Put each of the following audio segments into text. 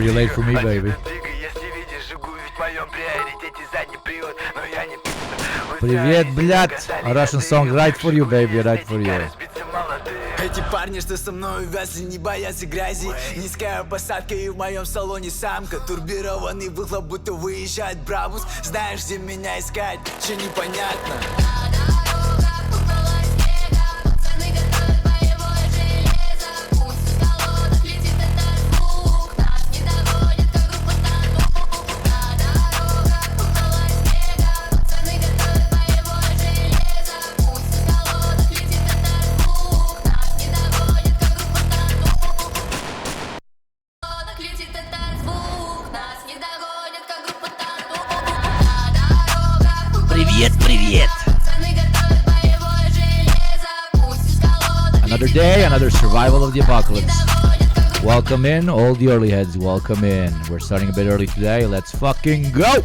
for you, late for me, baby. Привет, блядь. A Russian song right for you, baby, right for you. Эти парни, что со мной вязли, не боятся грязи. Низкая посадка и в моем салоне самка. Турбированный выхлоп, будто выезжает Брабус. Знаешь, где меня искать, че непонятно. Привет. Another day, another survival of the apocalypse. Welcome in, all the early heads, welcome in. We're starting a bit early today, let's fucking go!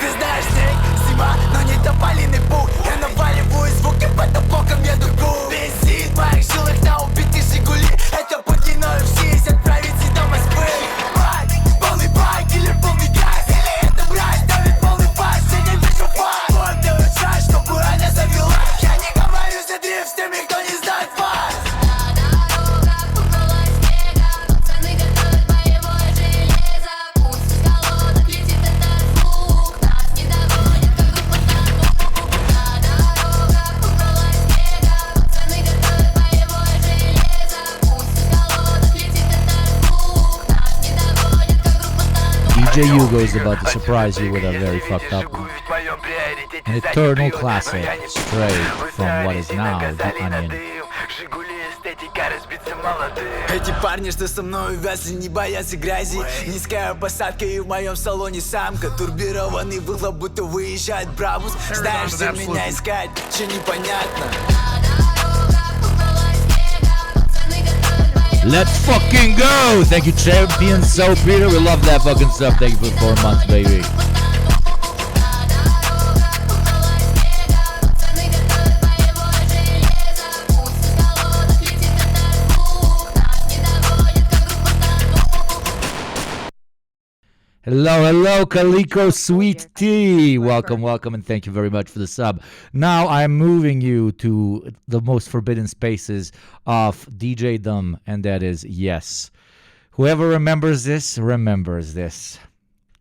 Ты знаешь, снег, зима, но не тополиный пух. Я наваливаю звуки, под боком я дугу. Бензин в моих жилах на убитый Жигули. Это покинули все, отправиться до Москвы. Байк, полный байк или полный газ. Или это брать, давит полный пас. Я не вижу факт. Вот делают шаг, чтобы она завелась. Я не говорю за дрифт с теми, кто не знает вас. DJ Yugo is about to surprise you with a very fucked up, an eternal classic, straight from what is now the Onion. Эти парни, что со мной вязли, не боятся грязи. Низкая посадка и в моем салоне самка. Турбированный выхлоп, будто выезжает Брабус. Знаешь, где меня искать, че непонятно. Let's fucking go! Thank you, champion So Peter. We love that fucking stuff. Thank you for 4 months, baby. Hello, Kaliko Sweet Tea. Welcome, and thank you very much for the sub. Now I'm moving you to the most forbidden spaces of DJ-dom, and that is yes. Whoever remembers this, remembers this.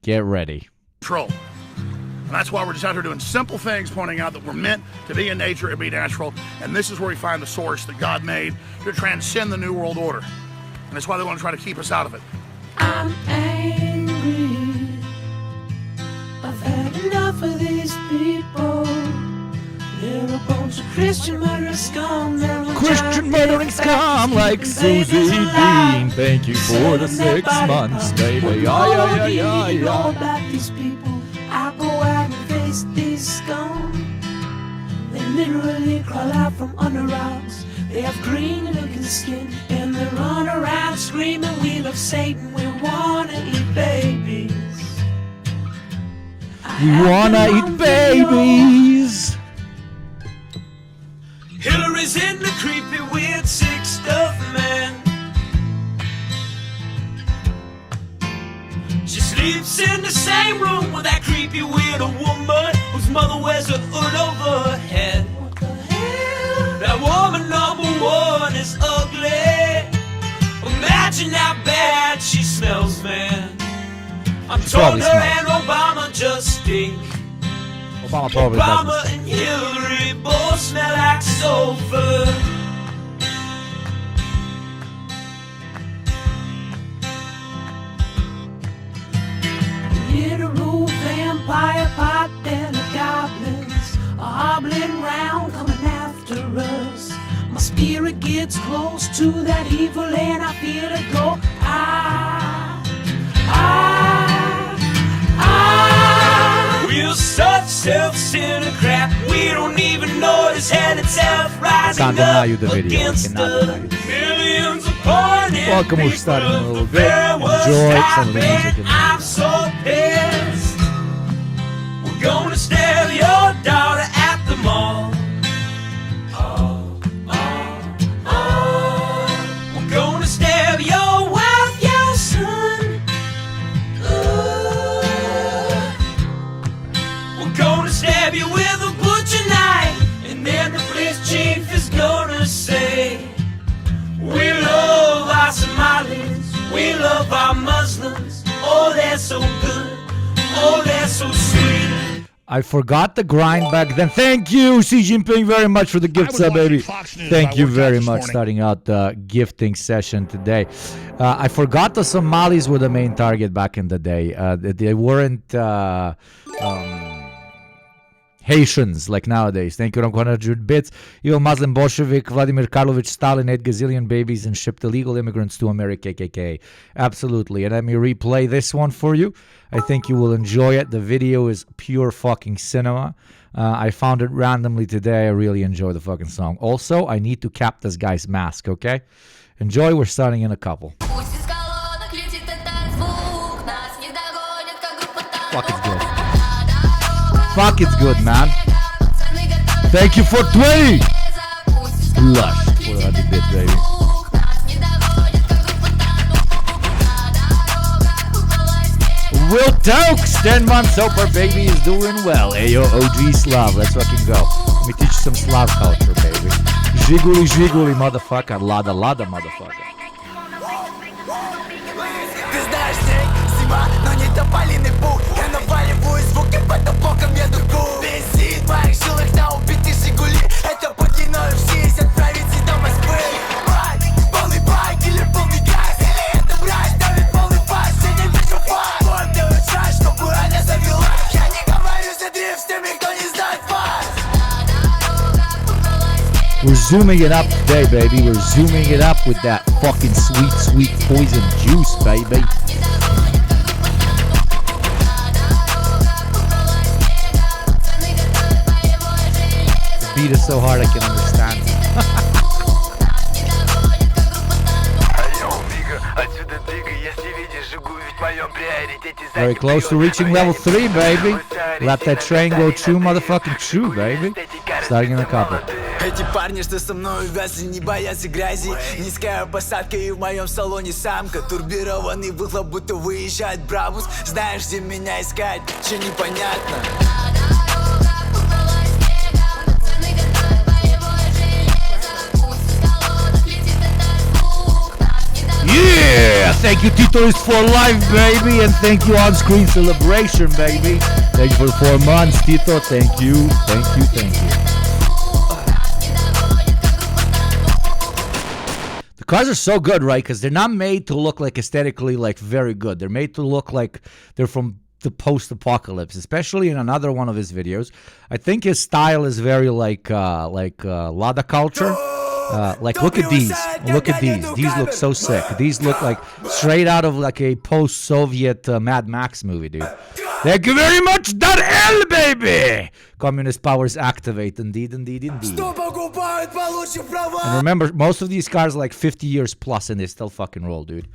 Get ready. Control. And that's why we're just out here doing simple things, pointing out that we're meant to be in nature and be natural, and this is where we find the source that God made to transcend the New World Order. And that's why they want to try to keep us out of it. I'm angry. I've had enough of these people. They're a bunch of Christian murdering scum. Christian murdering scum like Susie Dean. Thank you for the 6 months, baby. Yeah. Know about these people. I go out and face these scum. They literally crawl out from under rocks. They have green looking skin and they run around screaming, we love Satan, we wanna eat babies. We wanna eat babies. Hillary's in the creepy weird sick stuff, man. She sleeps in the same room with that creepy weird woman whose mother wears a hood over her head. That woman number one is ugly. Imagine how bad she smells, man. I'm told her and Obama just stink. Obama and Hillary both smell like sulfur. Literal vampire pot and the goblins are hobbling round coming after us. My spirit gets close to that evil and I feel it go. We're such self-centered crap. We don't even notice hell itself rising Can't deny up you the video. against us. Millions upon it. Welcome, we're starting a little bit. Enjoy some of the music. I'm so pissed. gonna stab your daughter at the mall. We're gonna stab your wife, your son. We're gonna stab you with a butcher knife, and then the police chief is gonna say, we love our Somalis, we love our Muslims. Oh, they're so good, oh, they're so sweet. I forgot the grind back then. Thank you, Xi Jinping, very much for the gift sub, baby. Thank you very much. Starting out the gifting session today. I forgot the Somalis were the main target back in the day. They weren't Haitians like nowadays. Thank you, Ram 100 bits. Evil Muslim Bolshevik, Vladimir Karlovich Stalin ate gazillion babies and shipped illegal immigrants to America, KKK. Absolutely. And let me replay this one for you. I think you will enjoy it. The video is pure fucking cinema. I found it randomly today. I really enjoy the fucking song. Also, I need to cap this guy's mask, okay? Enjoy. We're starting in a couple. Fuck, it's good. Fuck, it's good, man. Thank you for 20. Lush. 400 bit, baby. Will Tokes, 10 months sober, baby, is doing well. Ayo, OG Slav, let's fucking go. Let me teach you some Slav culture, baby. Zhiguli, zhiguli, motherfucker. Lada, lada, motherfucker. Ты знаешь, снег, зима, но не тополиный пух. Я наваливаю звуки под боком, еду губ. Бензин в моих жилах на убитых Жигули. Это подлиною в жизнь отправить до Москвы. Байк, полный байк или полный газ. Или это брать, давит полный фас. Я не вижу фас. Вот ты учишь, что буря завелась. Я не говорю за дрифт с теми, кто не знает фас. We're zooming it up today, baby. We're zooming it up with that fucking sweet, sweet poison juice, baby. The beat is so hard I can understand. Very close to reaching level 3, baby. Let that train go true, motherfucking true, baby. Starting in a couple. Эти парни, что со мной увязли, не боятся грязи. Низкая посадка и в моем салоне самка. Турбированный выхлоп, будто выезжает Брабус. Знаешь, где меня искать, че непонятно. Yeah! Thank you, Tito is for life, baby. And thank you, On-Screen Celebration, baby. Thank you for the 4 months, Tito. Thank you, thank you, thank you. The cars are so good, right? Because they're not made to look like aesthetically like very good. They're made to look like they're from the post-apocalypse, especially in another one of his videos. I think his style is very like Lada culture. Like, look at these. Look at these. These look so sick. These look like straight out of like a post-Soviet Mad Max movie, dude. Thank you very much, Darel, baby! Communist powers activate. Indeed, indeed, indeed. And remember, most of these cars are like 50 years plus and they still fucking roll, dude.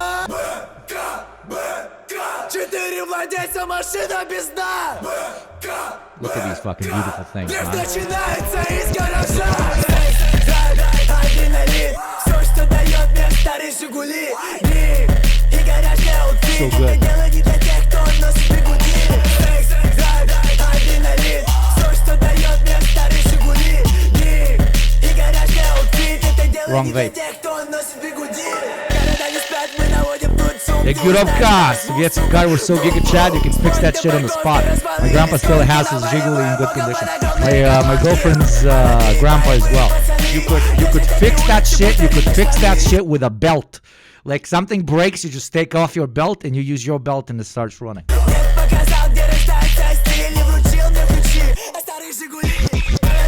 Look at these fucking beautiful things, man. So good. Wrong vape. Hey, Yugopnik, if you had some guy with so giga Chad, you can fix that shit on the spot. My grandpa still has his jiggly in good condition. My girlfriend's grandpa as well. You could fix that shit. You could fix that shit with a belt. Like something breaks, you just take off your belt and you use your belt and it starts running.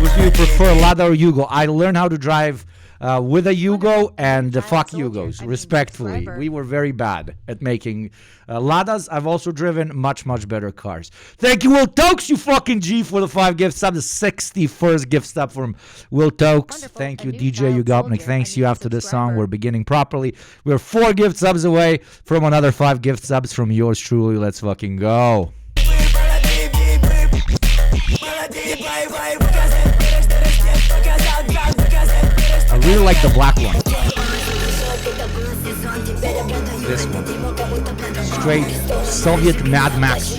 Would you prefer Lada or Yugo? I learned how to drive with a Yugo and fuck Yugos, respectfully. We were very bad at making Ladas. I've also driven much, much better cars. Thank you, Will Tokes, you fucking G, for the 5 gift sub. The 61st gift sub from Will Tokes. Wonderful. Thank you, A new DJ child Yugopnik. soldier, Thanks a to you new after this song. subscriber. We're beginning properly. We're 4 gift subs away from another 5 gift subs from yours truly. Let's fucking go. really like the black one. This one. Straight Soviet Mad Max.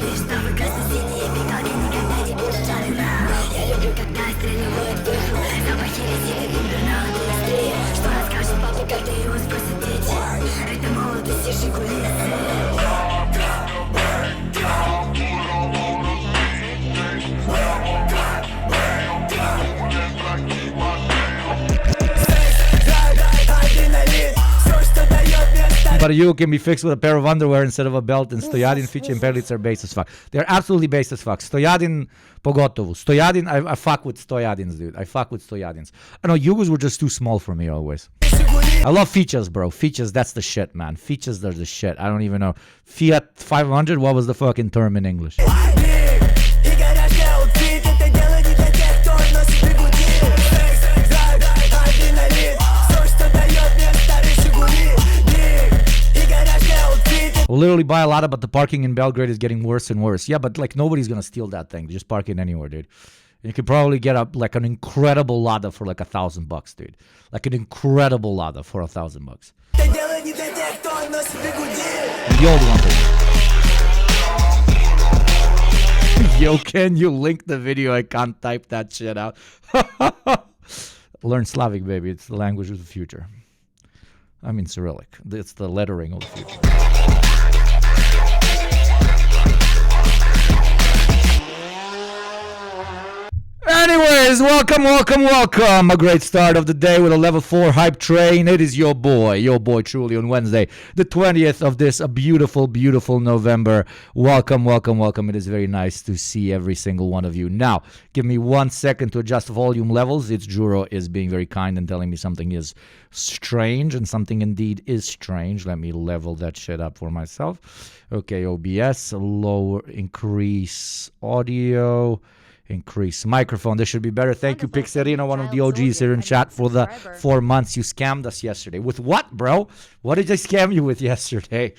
But you can be fixed with a pair of underwear instead of a belt, and Stoyadin, Fichi, and Perlitz are base as fuck. They're absolutely base as fuck. Stoyadin, pogotovo. Stoyadin, I fuck with Stoyadins, dude. I fuck with Stoyadins. I know, Yugos were just too small for me always. I love features, bro. Features, that's the shit, man. Features, they're the shit. I don't even know. Fiat 500, what was the fucking term in English? Literally buy a Lada, but the parking in Belgrade is getting worse and worse. Yeah, but like nobody's gonna steal that thing. Just park it anywhere, dude. You could probably get up like an incredible Lada for like $1,000, dude. Like an incredible Lada for $1,000. The old one. Yo, can you link the video? I can't type that shit out. Learn Slavic, baby. It's the language of the future. I mean Cyrillic. It's the lettering of the future. Anyways, welcome. A great start of the day with a level 4 hype train. It is your boy truly on Wednesday, the 20th of this beautiful November. Welcome. It is very nice to see every single one of you. Now, give me 1 second to adjust volume levels. It's Juro is being very kind and telling me something is strange, and something indeed is strange. Let me level that shit up for myself. Okay, OBS, lower, increase audio. Increase microphone. This should be better. Thank you, Pixarino, one of the OGs here in chat, for the 4 months. You scammed us yesterday. With what, bro? What did I scam you with yesterday?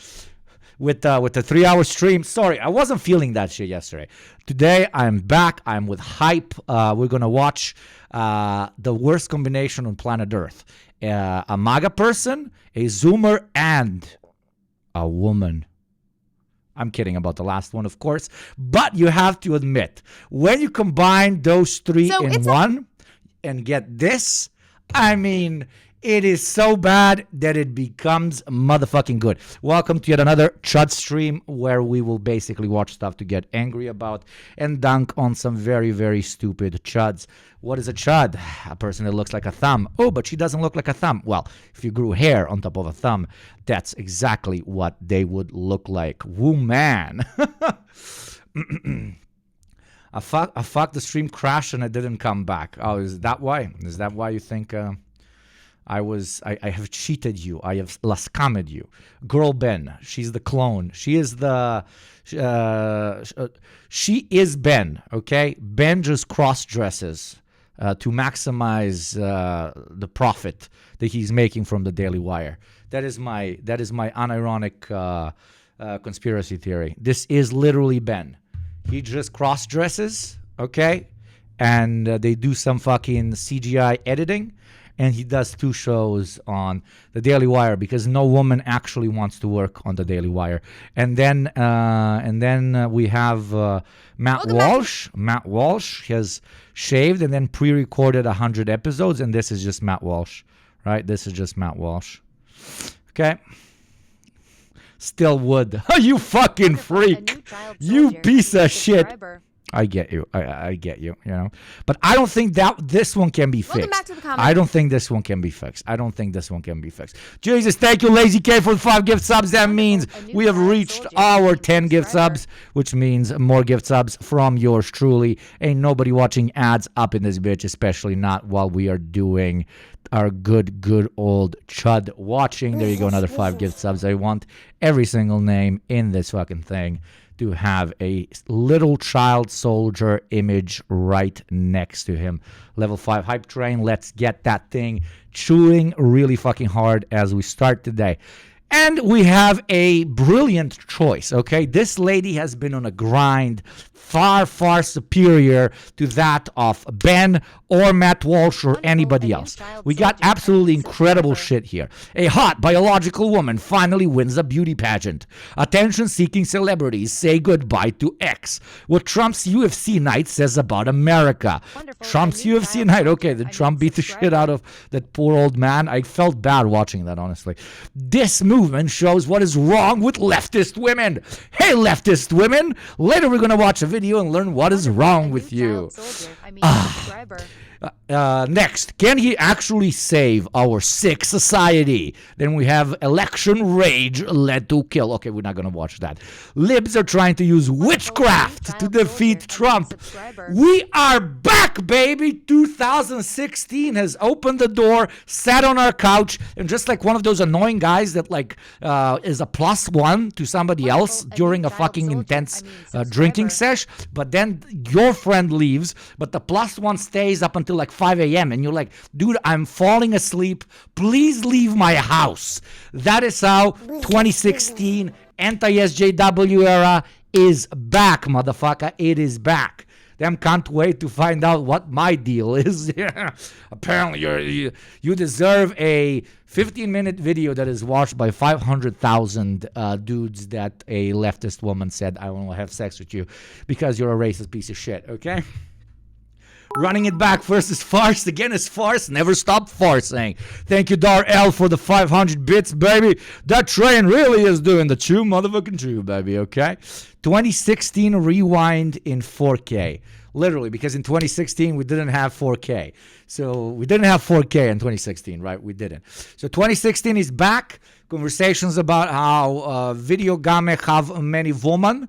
With the 3-hour stream? Sorry, I wasn't feeling that shit yesterday. Today, I'm back. I'm with hype. We're going to watch the worst combination on planet Earth. A MAGA person, a Zoomer, and a woman. I'm kidding about the last one, of course. But you have to admit, when you combine those three in one and get this, I mean, it is so bad that it becomes motherfucking good. Welcome to yet another Chud stream where we will basically watch stuff to get angry about and dunk on some very, very stupid Chuds. What is a Chud? A person that looks like a thumb. Oh, but she doesn't look like a thumb. Well, if you grew hair on top of a thumb, that's exactly what they would look like. Woo, man. I fucked the stream crashed and it didn't come back. Oh, is that why? Is that why you think... I have cheated you. I have lascamed you. Girl Ben, she's the clone. She is she is Ben, okay? Ben just cross-dresses to maximize the profit that he's making from the Daily Wire. That is my unironic conspiracy theory. This is literally Ben. He just cross-dresses, okay? And they do some fucking CGI editing. And he does 2 shows on the Daily Wire because no woman actually wants to work on the Daily Wire. And then we have Matt Walsh. Matt Walsh has shaved and then pre-recorded 100 episodes, and this is just Matt Walsh, right? This is just Matt Walsh. Okay. Still would. You fucking freak. You piece of shit. I get you. I get you, you know. But I don't think that this one can be fixed. I don't think this one can be fixed. Jesus, thank you, Lazy K, for the 5 gift subs. That means we have reached our 10 gift subs, which means more gift subs from yours truly. Ain't nobody watching ads up in this bitch, especially not while we are doing our good old Chud watching. There you go, another 5 gift subs. I want every single name in this fucking thing to have a little child soldier image right next to him. Level 5 hype train. Let's get that thing chewing really fucking hard as we start today. And we have a brilliant choice, okay? This lady has been on a grind far superior to that of Ben or Matt Walsh or anybody else. We got absolutely incredible shit here. A hot biological woman finally wins a beauty pageant. Attention-seeking celebrities say goodbye to X. What Trump's UFC night says about America. Trump's UFC night. Okay, then Trump beat the shit out of that poor old man. I felt bad watching that, honestly. This movement shows what is wrong with leftist women. Hey, leftist women. Later we're going to watch a video and learn what is wrong with you. Next, can he actually save our sick society? Then we have election rage led to kill. Okay, we're not going to watch that. Libs are trying to use witchcraft to defeat Trump. We are back, baby. 2016 has opened the door, sat on our couch, and just like one of those annoying guys that like is a +1 to somebody else during a fucking intense drinking sesh, but then your friend leaves, but the +1 stays up until like 5 a.m. and you're like, dude, I'm falling asleep. Please leave my house. That is how 2016 anti-SJW era is back, motherfucker. It is back. Them can't wait to find out what my deal is. Apparently, you deserve a 15-minute video that is watched by 500,000 dudes that a leftist woman said, I want to have sex with you because you're a racist piece of shit, okay? Running it back versus farce. Again, is farce. Never stop farcing. Thank you, Dar L, for the 500 bits, baby. That train really is doing the chew, motherfucking chew, baby, okay? 2016 rewind in 4K. Literally, because in 2016, we didn't have 4K. So we didn't have 4K in 2016, right? We didn't. So 2016 is back. Conversations about how video game have many women.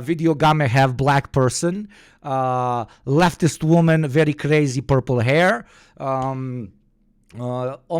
Video game have black person. Leftist woman, very crazy purple hair. Oh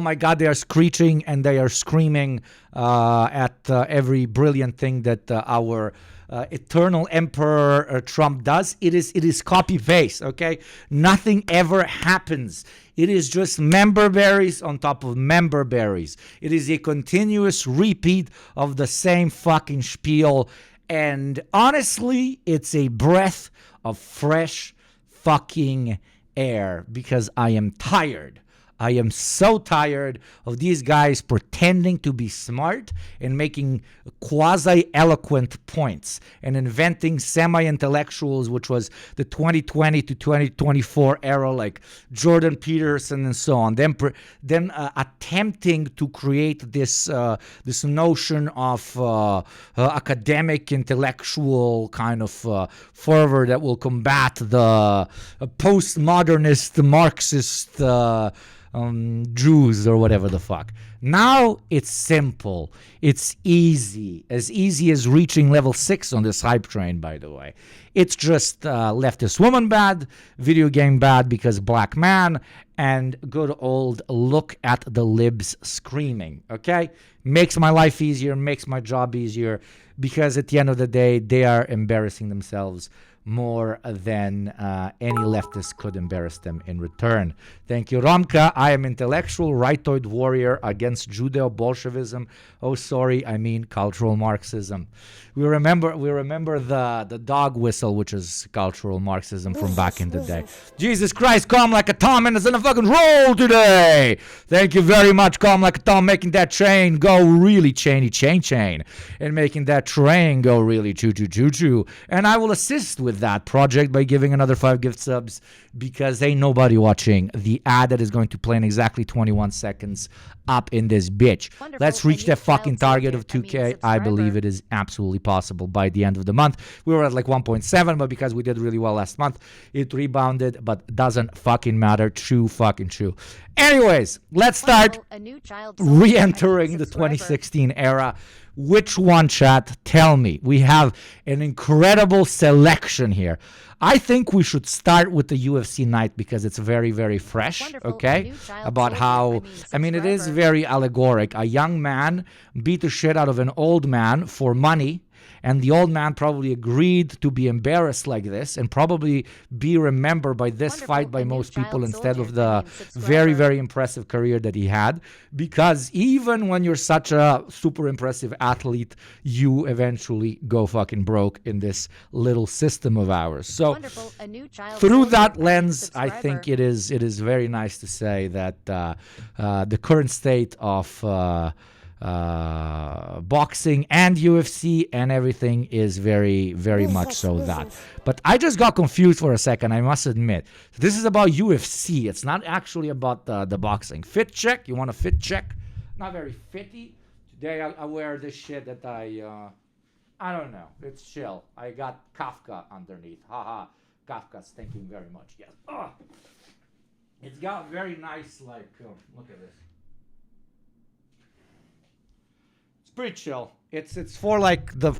my God, they are screeching and they are screaming at every brilliant thing that our eternal emperor Trump does. It is copy paste, okay? Nothing ever happens. It is just member berries on top of member berries. It is a continuous repeat of the same fucking spiel. And honestly, it's a breath of fresh fucking air because I am tired. I am so tired of these guys pretending to be smart and making quasi-eloquent points and inventing semi-intellectuals, which was the 2020 to 2024 era, like Jordan Peterson and so on. Then attempting to create this this notion of academic, intellectual kind of fervor that will combat the postmodernist, Marxist Jews or whatever the fuck. Now it's simple. It's easy as reaching level 6 on this hype train, by the way. It's just leftist woman bad, video game bad because black man, and good old look at the libs screaming, okay? Makes my life easier, makes my job easier, because at the end of the day, they are embarrassing themselves more than any leftist could embarrass them in return. Thank you, Romka. I am intellectual rightoid warrior against Judeo-Bolshevism. Oh, sorry, I mean cultural Marxism. We remember the dog whistle, which is cultural Marxism from back in the day. Jesus Christ, calm like a Tom and it's in a fucking roll today. Thank you very much, calm like a Tom, making that train go really chain, and making that train go really choo. And I will assist with that project by giving another 5 gift subs because ain't nobody watching the ad that is going to play in exactly 21 seconds up in this bitch. Wonderful. Let's reach that fucking target of 2K. I believe it is absolutely possible by the end of the month. We were at like 1.7, but because we did really well last month, it rebounded, but doesn't fucking matter. True fucking true. Anyways, let's start re-entering the 2016 era. Which one, chat? Tell me. We have an incredible selection here. I think we should start with the UFC night because it's very, very fresh, okay? About how, I mean, it is very allegoric. A young man beat the shit out of an old man for money, And the old man probably agreed to be embarrassed like this and probably be remembered by this fight by most people instead of the very, very impressive career that he had. Because even when you're such a super impressive athlete, you eventually go fucking broke in this little system of ours. So through that lens, I think it is very nice to say that the current state of boxing and UFC and everything is very, very much so that. But I just got confused for a second, I must admit. This is about UFC. It's not actually about the boxing. Fit check? You want a fit check? Not very fitty. Today I wear this shit that I don't know. It's chill. I got Kafka underneath. Haha. Kafka's thank you very much. Yes. Oh. It's got very nice, like, look at this. Pretty chill. It's for like the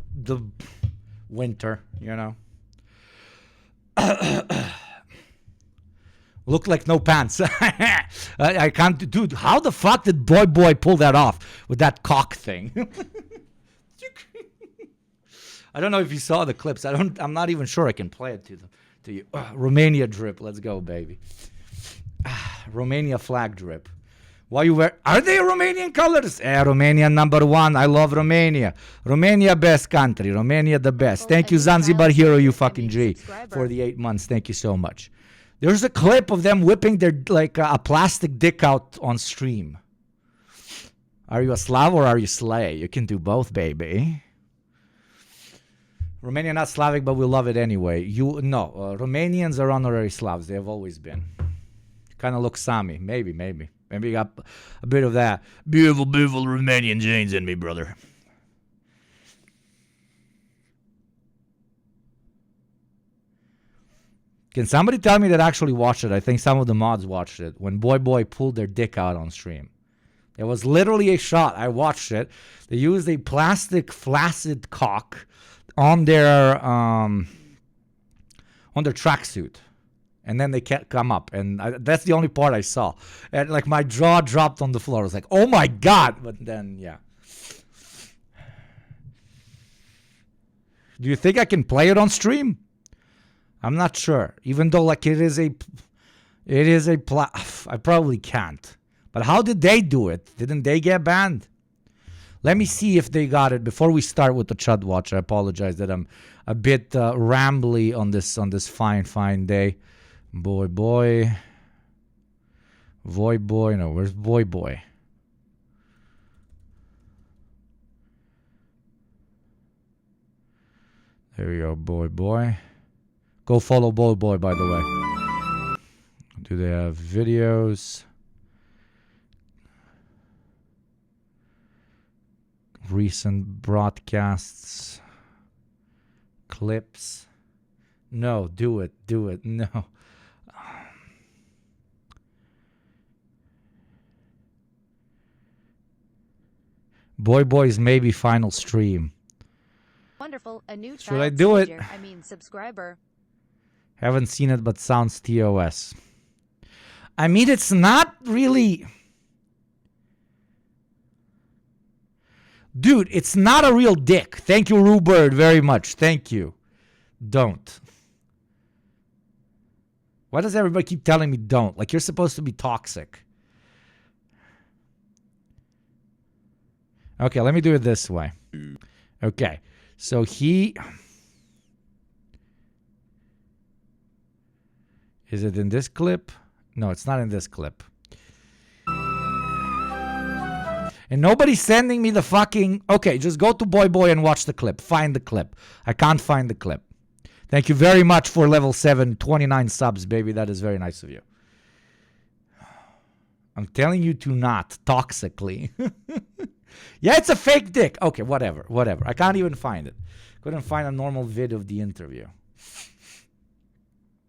winter, you know. Look like no pants. I can't, dude. How the fuck did Boy pull that off with that cock thing? I don't know if you saw the clips. I'm not even sure I can play it to you. Romania drip. Let's go, baby. Romania flag drip. Why you wear? Are they Romanian colors? Romania #1. I love Romania. Romania best country. Romania the best. Thank you, Zanzibar Hero, you fucking G, for the 8 months. Thank you so much. There's a clip of them whipping their like a plastic dick out on stream. Are you a Slav or are you Slay? You can do both, baby. Romania not Slavic, but we love it anyway. Romanians are honorary Slavs. They have always been. Kind of look Sami. Maybe. Maybe you got a bit of that beautiful Romanian genes in me, brother. Can somebody tell me that actually watched it? I think some of the mods watched it. When Boy pulled their dick out on stream. There was literally a shot. I watched it. They used a plastic flaccid cock on their tracksuit. And then they can't come up. And that's the only part I saw. And like my jaw dropped on the floor. I was like, oh my God. But then, yeah. Do you think I can play it on stream? I'm not sure. Even though like I probably can't. But how did they do it? Didn't they get banned? Let me see if they got it before we start with the Chudwatch. I apologize that I'm a bit rambly on this fine day. Boy. No, where's Boy? There we go, Boy. Go follow Boy, by the way. Do they have videos? Recent broadcasts. Clips. No, do it. No. Boy's maybe final stream. Wonderful. A new Should I do it? Subscriber. Haven't seen it, but sounds TOS. I mean, it's not really... Dude, it's not a real dick. Thank you, Rubird, very much. Thank you. Don't. Why does everybody keep telling me don't? Like, you're supposed to be toxic. Okay, let me do it this way. Okay, so he... Is it in this clip? No, it's not in this clip. And nobody's sending me the fucking... Okay, just go to Boy and watch the clip. Find the clip. I can't find the clip. Thank you very much for level 7, 29 subs, baby. That is very nice of you. I'm telling you to not. Toxically. Yeah, it's a fake dick. Okay, whatever. I can't even find it. Couldn't find a normal vid of the interview.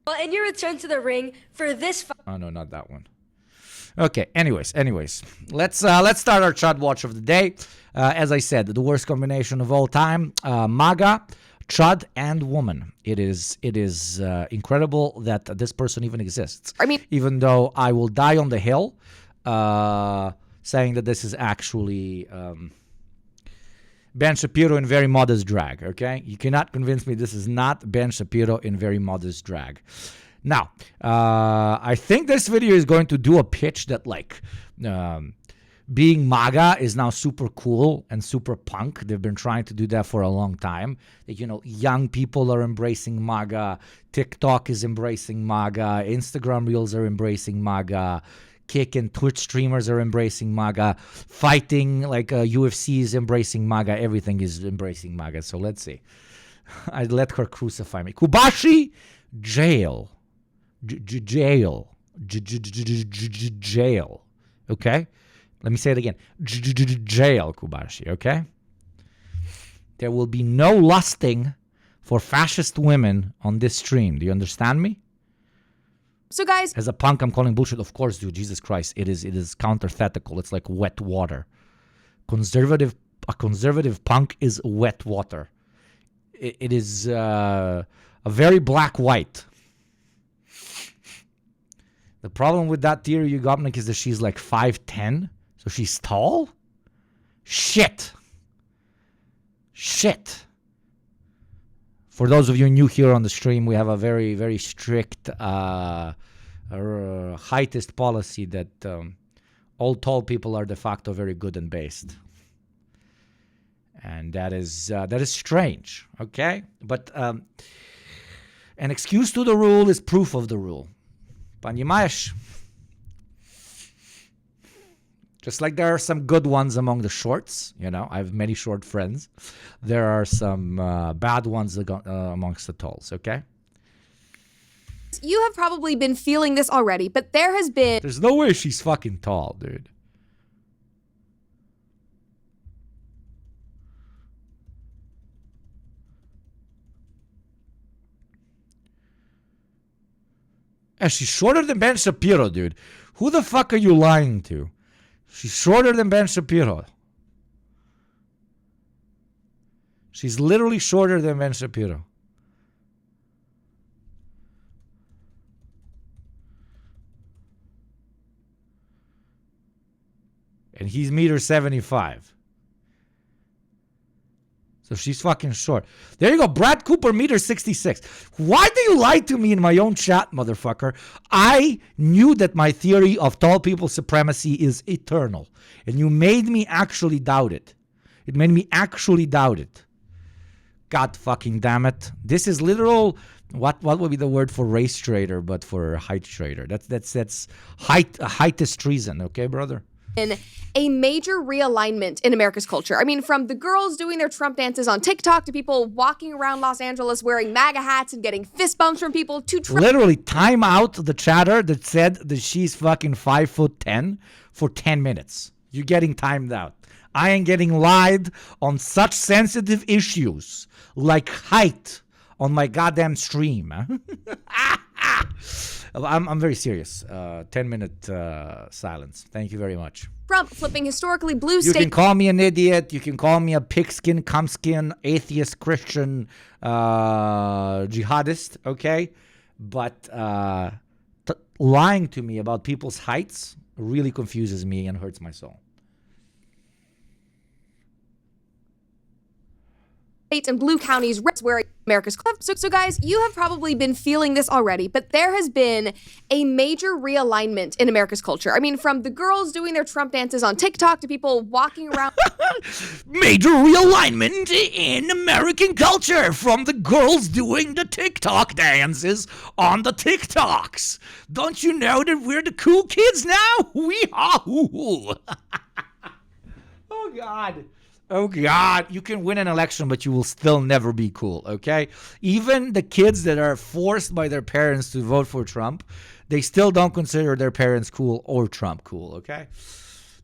Well, in your return to the ring for this fight. Oh, no, not that one. Okay, anyways. Let's start our Chudwatch of the day. As I said, the worst combination of all time. MAGA, Chud, and woman. It is incredible that this person even exists. I mean, even though I will die on the hill saying that this is actually Ben Shapiro in very modest drag, okay? You cannot convince me this is not Ben Shapiro in very modest drag. Now, I think this video is going to do a pitch that, like, being MAGA is now super cool and super punk. They've been trying to do that for a long time. You know, young people are embracing MAGA. TikTok is embracing MAGA. Instagram Reels are embracing MAGA. Kick and Twitch streamers are embracing MAGA. Fighting, like UFC is embracing MAGA. Everything is embracing MAGA. So let's see. I'd let her crucify me. Kubashi, jail. Jail. Jail. Okay? Let me say it again. Jail, Kubashi, okay? There will be no lusting for fascist women on this stream. Do you understand me? So guys, as a punk, I'm calling bullshit. Of course, dude. Jesus Christ. It is counterthetical. It's like wet water. A conservative punk is wet water. It is a very black-white. The problem with that theory, Yugopnik, is that she's like 5'10". So she's tall? Shit. For those of you new here on the stream, we have a very, very strict heightist policy that all tall people are de facto very good and based. And that is strange, okay? But an excuse to the rule is proof of the rule. Понимаешь? Just like there are some good ones among the shorts, you know, I have many short friends. There are some bad ones amongst the talls, okay? you have probably been feeling this already, but there's no way she's fucking tall, dude. And she's shorter than Ben Shapiro, dude. Who the fuck are you lying to? She's shorter than Ben Shapiro. She's literally shorter than Ben Shapiro. And he's 1.75 meters. So she's fucking short. There you go. Brad Cooper, 1.66 meters. Why do you lie to me in my own chat, motherfucker? I knew that my theory of tall people supremacy is eternal. And you made me actually doubt it. It made me actually doubt it. God fucking damn it. This is literal, what would be the word for race traitor, but for height traitor? That's height is treason, okay, brother? In a major realignment in America's culture. I mean, from the girls doing their Trump dances on TikTok to people walking around Los Angeles wearing MAGA hats and getting fist bumps from people to literally time out the chatter that said that she's fucking 5'10" for 10 minutes. You're getting timed out. I ain't getting lied on such sensitive issues like height on my goddamn stream. I'm very serious. 10-minute silence. Thank you very much. Trump flipping historically blue You states. can call me an idiot. You can call me a pigskin, cumskin, atheist, Christian, jihadist, okay? But lying to me about people's heights really confuses me and hurts my soul. States and blue counties where America's so guys, you have probably been feeling this already, but there has been a major realignment in America's culture. I mean, from the girls doing their Trump dances on TikTok to people walking around. Major realignment in American culture, from the girls doing the TikTok dances on the TikToks. Don't you know that we're the cool kids now? We are. Oh God. Oh, God, you can win an election, but you will still never be cool, okay? Even the kids that are forced by their parents to vote for Trump, they still don't consider their parents cool or Trump cool, okay?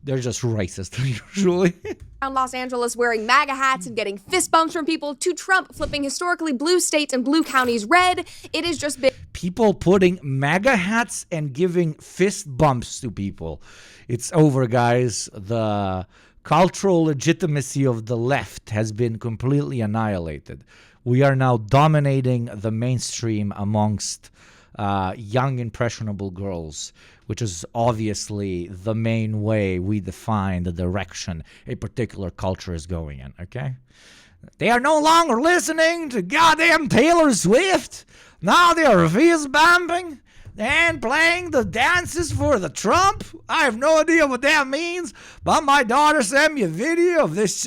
They're just racist, usually. Around Los Angeles wearing MAGA hats and getting fist bumps from people to Trump flipping historically blue states and blue counties red. It has just been... People putting MAGA hats and giving fist bumps to people. It's over, guys. The cultural legitimacy of the left has been completely annihilated. We are now dominating the mainstream amongst young, impressionable girls, which is obviously the main way we define the direction a particular culture is going in, okay? They are no longer listening to goddamn Taylor Swift. Now they are fist bumping and playing the dances for the Trump. I have no idea what that means, but my daughter sent me a video of this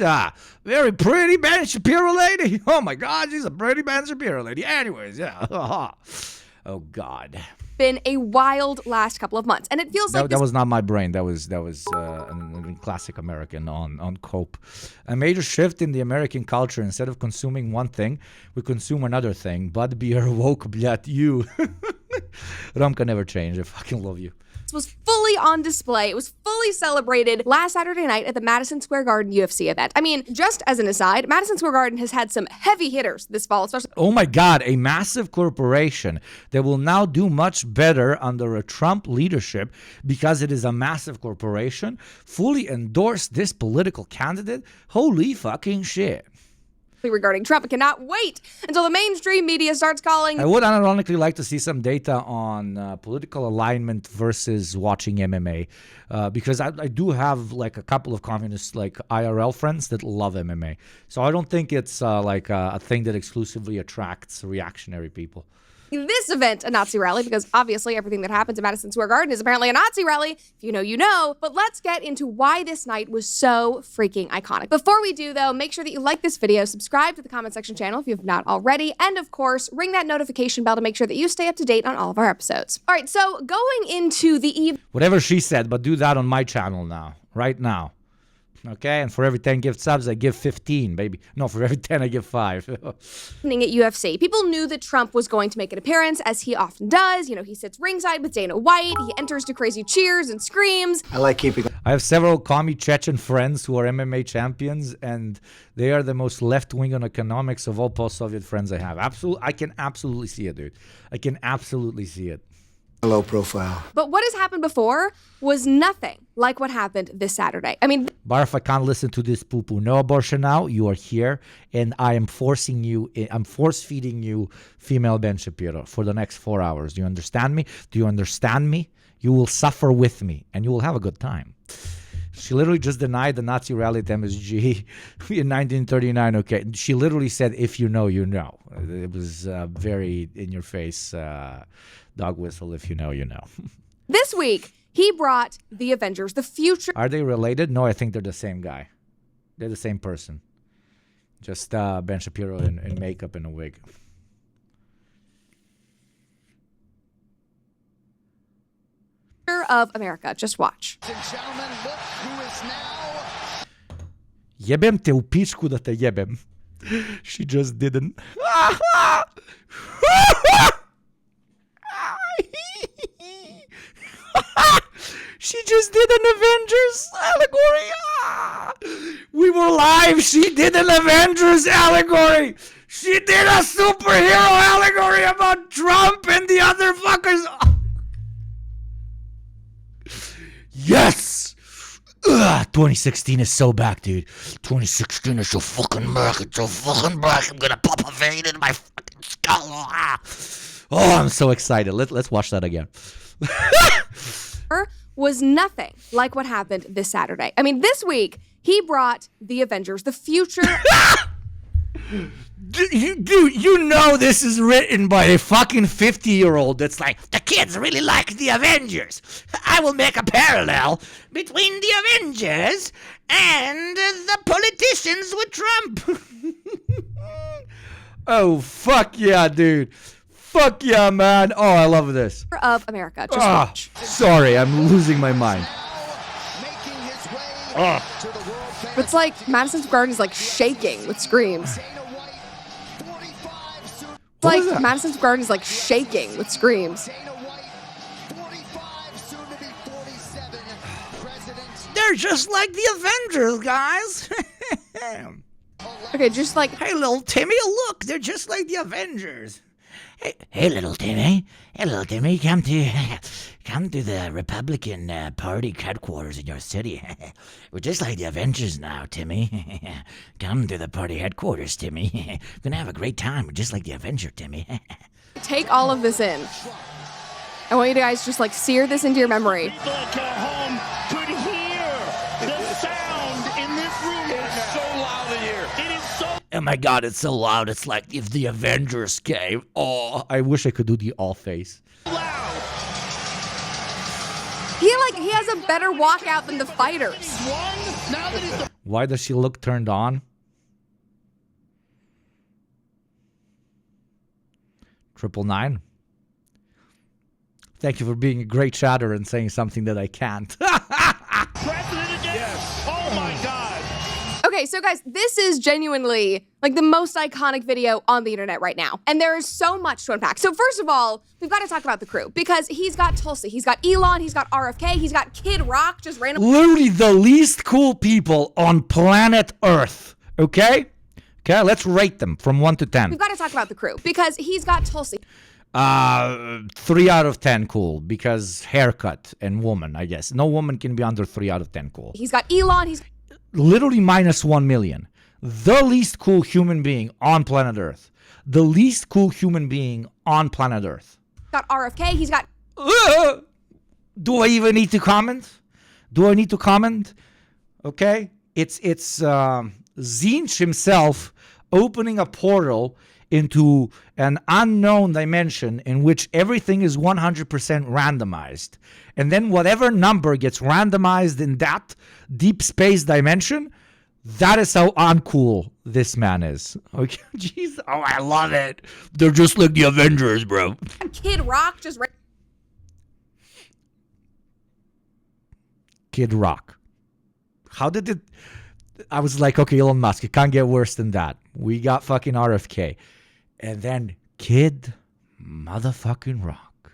very pretty Ben Shapiro lady. Oh my God, she's a pretty Ben Shapiro lady. Anyways, yeah. Oh God. Been a wild last couple of months, and it feels like That was not my brain. That was an classic American on cope. A major shift in the American culture. Instead of consuming one thing, we consume another thing. Bud, beer, woke, blät, you. Romka never changed. I fucking love you. was fully on display. It was fully celebrated last Saturday night at the Madison Square Garden UFC event. I mean, just as an aside, Madison Square Garden has had some heavy hitters this fall, especially. Oh my God, a massive corporation that will now do much better under a Trump leadership because it is a massive corporation fully endorsed this political candidate. Holy fucking shit. Regarding Trump. I cannot wait until the mainstream media starts calling. I would unironically like to see some data on political alignment versus watching MMA because I do have like a couple of communist like IRL friends that love MMA. So I don't think it's like a thing that exclusively attracts reactionary people. This event a Nazi rally, because obviously everything that happens at Madison Square Garden is apparently a Nazi rally. If you know, you know. But let's get into why this night was so freaking iconic. Before we do, though, make sure that you like this video, subscribe to the comment section channel if you have not already, and of course, ring that notification bell to make sure that you stay up to date on all of our episodes. All right, so going into the evening. Whatever she said, but do that on my channel now, right now. Okay, and for every 10 gift subs, I give 15, baby. No, for every 10, I give 5. Evening at UFC, people knew that Trump was going to make an appearance, as he often does. You know, he sits ringside with Dana White. He enters to crazy cheers and screams. I like keeping. I have several commie Chechen friends who are MMA champions, and they are the most left-wing on economics of all post-Soviet friends I have. I can absolutely see it, dude. I can absolutely see it. Low profile. But what has happened before was nothing like what happened this Saturday. I mean, Barf, I can't listen to this poo-poo. No abortion now. You are here, and I am forcing you. I'm force-feeding you female Ben Shapiro for the next 4 hours. Do you understand me? Do you understand me? You will suffer with me, and you will have a good time. She literally just denied the Nazi rally at MSG in 1939. Okay, she literally said, "If you know, you know." It was very in-your-face dog whistle. If you know, you know. This week, he brought the Avengers, the future. Are they related? No, I think they're the same guy. They're the same person. Just Ben Shapiro in makeup and a wig. Of America. Just watch. Jebem te u pičku da te jebem. She just didn't. She just did an Avengers allegory. We were live. She did an Avengers allegory. She did a superhero allegory about Trump and the other fuckers. Yes! 2016 is so back, dude. 2016 is so fucking back. It's so fucking back. I'm gonna pop a vein in my fucking skull. Oh, I'm so excited. Let's watch that again. Was nothing like what happened this Saturday. I mean, this week, he brought the Avengers, the future. Dude, you know this is written by a fucking 50-year-old that's like, the kids really like the Avengers. I will make a parallel between the Avengers and the politicians with Trump. Oh, fuck yeah, dude. Fuck yeah, man. Oh, I love this. Of America. Just watch. Sorry, I'm losing my mind. It's like Madison Square Garden is like shaking with screams. It's like Madison Square Garden is like shaking with screams. They're just like the Avengers, guys. Okay, just like, hey, little Timmy, look, they're just like the Avengers. Hey, little Timmy. Hey, little Timmy, come to the Republican Party headquarters in your city. We're just like the Avengers now, Timmy. Come to the party headquarters, Timmy. We're gonna have a great time. We're just like the Avenger, Timmy. take all of this in. I want you guys to just like sear this into your memory. People at home could hear the sound in this room. It's so loud in here. It is so Oh my god, it's so loud. It's like if the Avengers came. Oh, I wish I could do the all face. loud. He has a better walkout than the fighters. One, now that he's the Why does she look turned on? 999. Thank you for being a great chatter and saying something that I can't. president again. Yes. Oh my God. Okay, so guys, this is genuinely like the most iconic video on the internet right now. And there is so much to unpack. So first of all, we've got to talk about the crew because he's got Tulsi, he's got Elon, he's got RFK, he's got Kid Rock just randomly. Literally the least cool people on planet Earth. Okay? Okay, let's rate them from 1 to 10. We've got to talk about the crew because he's got Tulsi. 3 out of 10 cool because haircut and woman, I guess. No woman can be under 3 out of 10 cool. He's got Elon, he's Literally minus 1 million. The least cool human being on planet Earth. The least cool human being on planet Earth. got RFK, he's got Do I even need to comment? Do I need to comment? Okay. It's Zinch himself opening a portal into an unknown dimension in which everything is 100% randomized. And then whatever number gets randomized in that deep space dimension, that is how uncool this man is. Okay, jeez. Oh, I love it. They're just like the Avengers, bro. Kid Rock just Kid Rock. How did it... I was like, okay, Elon Musk, it can't get worse than that. We got fucking RFK. And then Kid motherfucking Rock.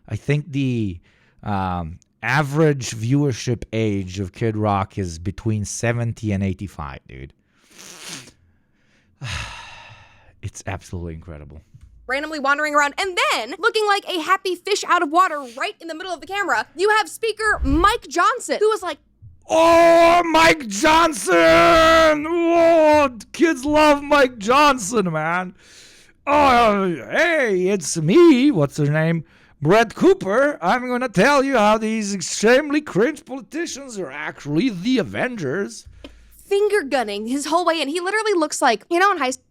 I think the average viewership age of Kid Rock is between 70 and 85, dude. It's absolutely incredible. randomly wandering around and then looking like a happy fish out of water right in the middle of the camera. You have speaker Mike Johnson, who was like, Oh, Mike Johnson! Oh, kids love Mike Johnson, man. Oh, hey, it's me. What's her name? Brett Cooper. I'm going to tell you how these extremely cringe politicians are actually the Avengers. finger gunning his whole way in. He literally looks like, you know, in high school.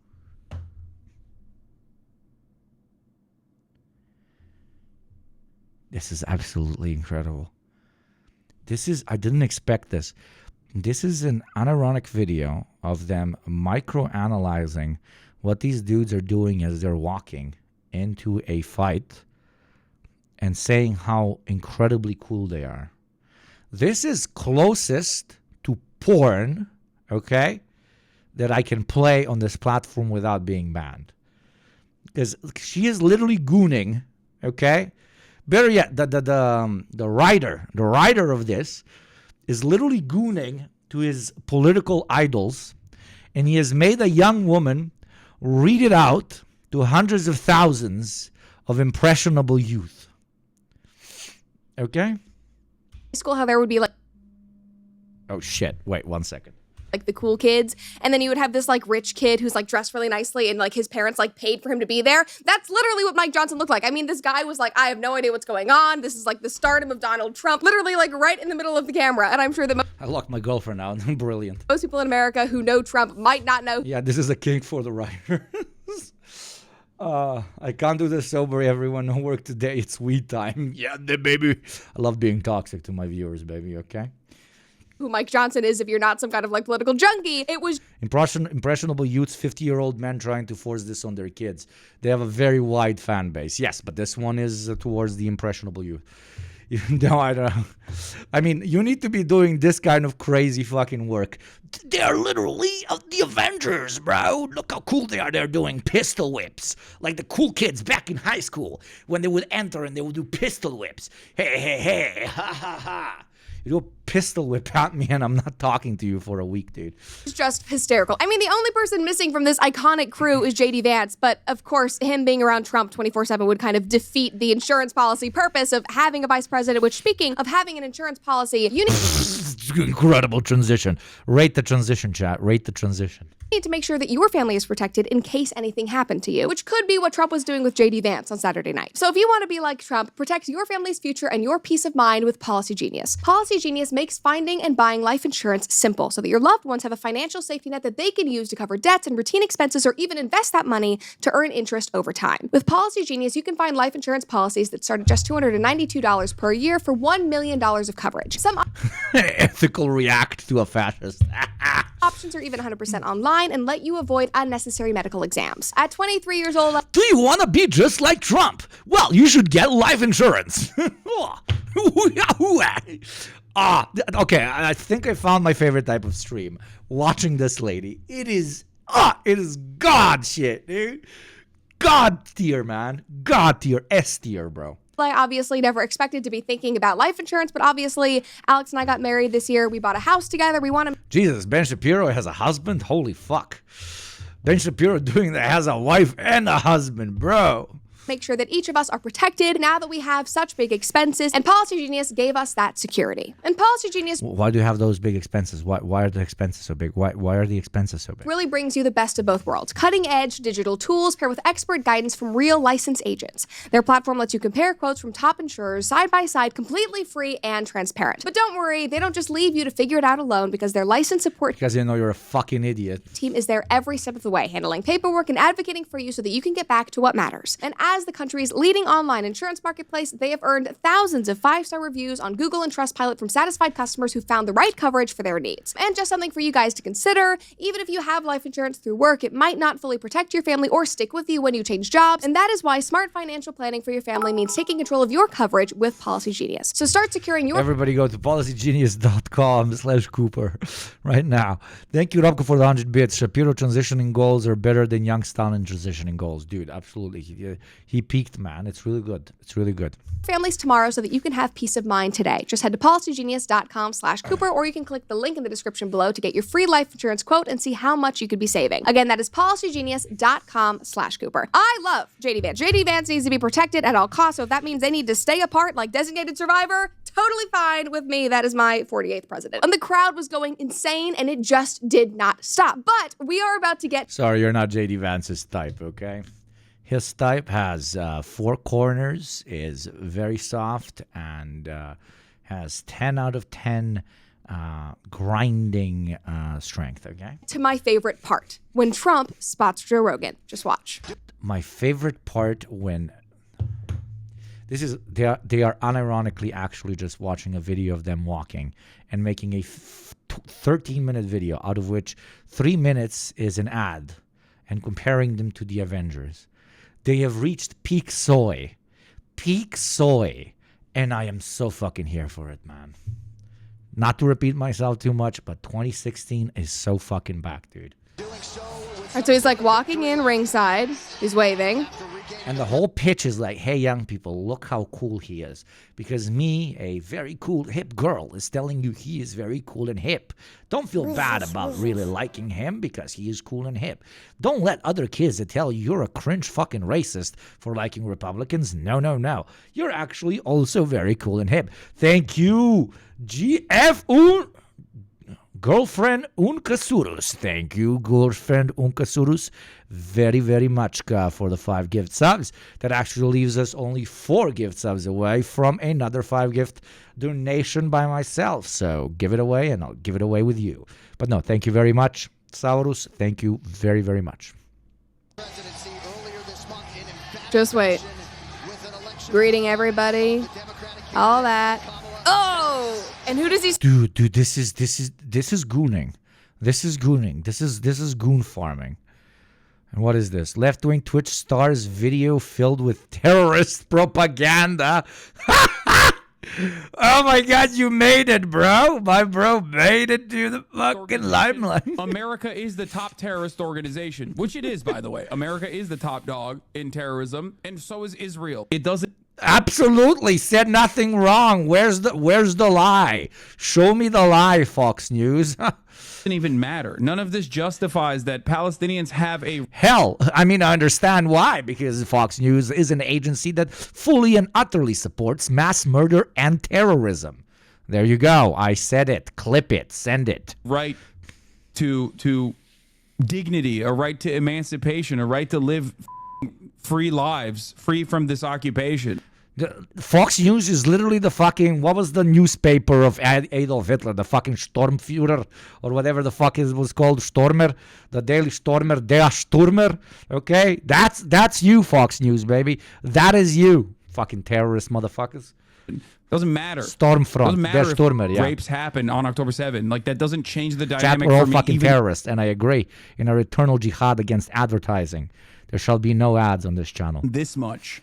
This is absolutely incredible. I didn't expect this. This is an unironic video of them micro-analyzing what these dudes are doing as they're walking into a fight and saying how incredibly cool they are. This is closest to porn, okay, that I can play on this platform without being banned. Because she is literally gooning, okay? Better yet, the writer of this is literally gooning to his political idols, and he has made a young woman read it out to hundreds of thousands of impressionable youth. Okay? School, how there would be like Oh shit! Wait 1 second. the cool kids, and then you would have this like rich kid who's like dressed really nicely and like his parents like paid for him to be there. That's literally what Mike Johnson looked like. I mean, this guy was like, I have no idea what's going on. This is like the stardom of Donald Trump, literally like right in the middle of the camera. And I'm sure that I locked my girlfriend out. Brilliant. most people in America who know Trump might not know. Yeah, this is a kink for the writers. I can't do this sober, everyone. No work today. It's weed time. Yeah, baby. I love being toxic to my viewers, baby. Okay. Who Mike Johnson is if you're not some kind of like political junkie. It was Impressionable youths, 50-year-old men trying to force this on their kids. They have a very wide fan base. Yes, but this one is towards the impressionable youth. No, I don't know. I mean, you need to be doing this kind of crazy fucking work. They're literally the Avengers, bro. Look how cool they are. They're doing pistol whips. Like the cool kids back in high school when they would enter and they would do pistol whips. Hey, hey, hey, ha, ha, ha. You do a pistol whip at me and I'm not talking to you for a week, dude. just hysterical. I mean, the only person missing from this iconic crew is JD Vance, but of course, him being around Trump 24/7 would kind of defeat the insurance policy purpose of having a vice president, which speaking of having an insurance policy, you need incredible transition. Rate the transition, chat. Rate the transition. Need to make sure that your family is protected in case anything happened to you, which could be what Trump was doing with JD Vance on Saturday night. So if you want to be like Trump, protect your family's future and your peace of mind with Policy Genius. Policy Genius makes finding and buying life insurance simple so that your loved ones have a financial safety net that they can use to cover debts and routine expenses or even invest that money to earn interest over time. With Policy Genius, you can find life insurance policies that start at just $292 per year for $1 million of coverage. Some Ethical react to a fascist. options are even 100% online and let you avoid unnecessary medical exams. At 23 years old, Do you want to be just like Trump? Well, you should get life insurance. Okay, I think I found my favorite type of stream. Watching this lady. It is God shit, dude. God tier, man. God tier. S tier, bro. I obviously never expected to be thinking about life insurance, but obviously Alex and I got married this year. We bought a house together. We want to Jesus, Ben Shapiro has a husband? Holy fuck. Ben Shapiro doing that has a wife and a husband, bro. make sure that each of us are protected now that we have such big expenses, and Policy Genius gave us that security. And Policy Genius Why do you have those big expenses? Why are the expenses so big? Why are the expenses so big? really brings you the best of both worlds. Cutting-edge digital tools paired with expert guidance from real licensed agents. Their platform lets you compare quotes from top insurers side by side, completely free and transparent. But don't worry, they don't just leave you to figure it out alone, because their licensed support Because you know you're a fucking idiot. team is there every step of the way, handling paperwork and advocating for you so that you can get back to what matters. And as the country's leading online insurance marketplace, they have earned thousands of 5-star reviews on Google and Trustpilot from satisfied customers who found the right coverage for their needs. And just something for you guys to consider, even if you have life insurance through work, it might not fully protect your family or stick with you when you change jobs, and that is why smart financial planning for your family means taking control of your coverage with Policy Genius. So start securing your Everybody go to policygenius.com/Cooper right now. Thank you, Robko, for the 100 bits. Shapiro transitioning goals are better than Young Stalin transitioning goals. Dude, absolutely. He peaked, man. It's really good. It's really good. families tomorrow so that you can have peace of mind today. Just head to policygenius.com/Cooper, or you can click the link in the description below to get your free life insurance quote and see how much you could be saving. Again, that is policygenius.com/Cooper. I love JD Vance. JD Vance needs to be protected at all costs, so if that means they need to stay apart like Designated Survivor, totally fine with me. That is my 48th president. And the crowd was going insane, and it just did not stop. But we are about to get Sorry, you're not JD Vance's type, okay? His type has 4 corners, is very soft, and has 10 out of 10 grinding strength, okay? to my favorite part, when Trump spots Joe Rogan. Just watch. My favorite part when they are unironically actually just watching a video of them walking and making a 13-minute video, out of which 3 minutes is an ad, and comparing them to the Avengers. They have reached peak soy, and I am so fucking here for it, man. Not to repeat myself too much, but 2016 is so fucking back, dude. All right, so he's like walking in ringside. He's waving. And the whole pitch is like, hey, young people, look how cool he is. Because me, a very cool, hip girl, is telling you he is very cool and hip. Don't feel bad about really liking him because he is cool and hip. Don't let other kids that tell you you're a cringe fucking racist for liking Republicans. No, no, no. You're actually also very cool and hip. Thank you, Girlfriend Uncasurus. Thank you, girlfriend Uncasurus, very, very much for the 5 gift subs. That actually leaves us only 4 gift subs away from another 5 gift donation by myself. So give it away, and I'll give it away with you. But no, thank you very much, Saurus. Thank you very, very much. Just wait. Greeting everybody. All that. Oh! And who does he... Dude, this is gooning. This is gooning. This is goon farming. And what is this? Left-wing Twitch stars video filled with terrorist propaganda. Oh my God, you made it, bro. My bro made it to the fucking limelight. America is the top terrorist organization, which it is, by the way. America is the top dog in terrorism, and so is Israel. It doesn't Absolutely, said nothing wrong. Where's the lie? Show me the lie, Fox News. even matter. None of this justifies that Palestinians have a... Hell, I mean, I understand why, because Fox News is an agency that fully and utterly supports mass murder and terrorism. There you go. I said it. Clip it. Send it. Right to dignity, a right to emancipation, a right to live free lives, free from this occupation. Fox News is literally the fucking, what was the newspaper of Adolf Hitler? The fucking Sturmführer or whatever the fuck it was called, Stormer, the Daily Stormer, Der Stürmer. Okay, that's you, Fox News, baby. That is you, fucking terrorist motherfuckers. Doesn't matter. Stormfront, Doesn't matter Der if Stürmer, yeah. rapes happen on October 7th. Like, that doesn't change the Chat, dynamic we're all for me. fucking Even terrorists, and I agree. In our eternal jihad against advertising, there shall be no ads on this channel. this much.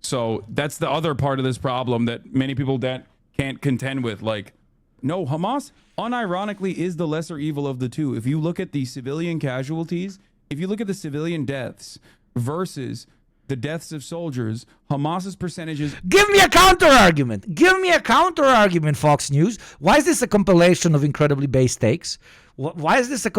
So that's the other part of this problem that many people that can't contend with. Like, no, Hamas unironically is the lesser evil of the two. If you look at the civilian casualties, if you look at the civilian deaths versus the deaths of soldiers, Hamas's percentages. Give me a counter argument. Give me a counter argument, Fox News. Why is this a compilation of incredibly base takes? Why is this a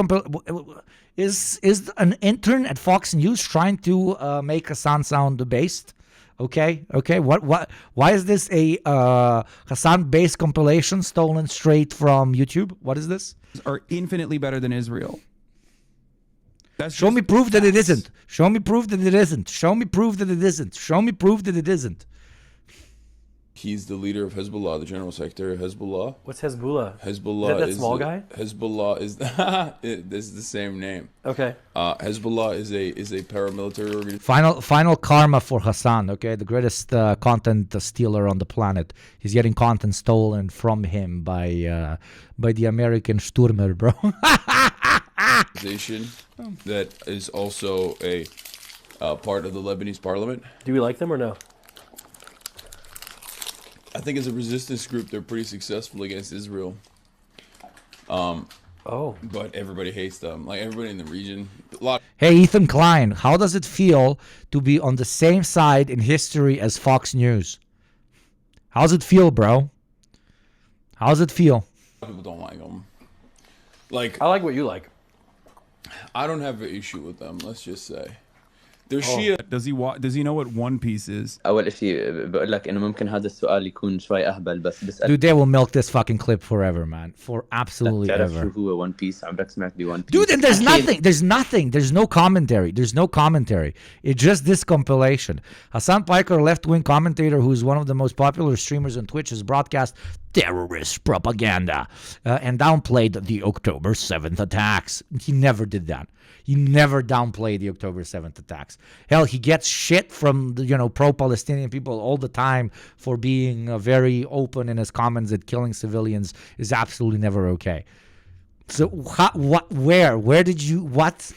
is an intern at Fox News trying to make Hassan sound based? Okay. Why is this a Hassan-based compilation stolen straight from YouTube? What is this? Are infinitely better than Israel. That's Show just me proof that it facts. isn't. Show me proof that it isn't. Show me proof that it isn't. Show me proof that it isn't. He's the leader of Hezbollah, the general secretary of Hezbollah. What's Hezbollah? Hezbollah Is that small guy? Hezbollah is this is the same name. Okay. Hezbollah is a paramilitary organization. Final karma for Hassan. Okay, the greatest content stealer on the planet. He's getting content stolen from him by the American Stürmer, bro. That is also a part of the Lebanese parliament. Do we like them or no? I think as a resistance group, they're pretty successful against Israel. But everybody hates them. Like everybody in the region. Hey, Ethan Klein, how does it feel to be on the same side in history as Fox News? How's it feel, bro? How's it feel? People don't like them. Like I like what you like. I don't have an issue with them. Let's just say they're Shia. Does he know what One Piece is? أول شيء بقول لك إنه ممكن هذا السؤال يكون شوي أهبل بس بسأل. Dude, they will milk this fucking clip forever, man. For absolutely تعرف ever. شو هو One Piece؟ عمرك سمعت ب One Piece؟ Dude, and there's no commentary. There's no commentary. It's just this compilation. Hassan Piker, a left-wing commentator who's one of the most popular streamers on Twitch, has broadcast terrorist propaganda and downplayed the October 7th attacks. He never did that. He never downplayed the October 7th attacks. Hell, he gets shit from the, pro-Palestinian people all the time for being very open in his comments that killing civilians is absolutely never okay. So where did you what?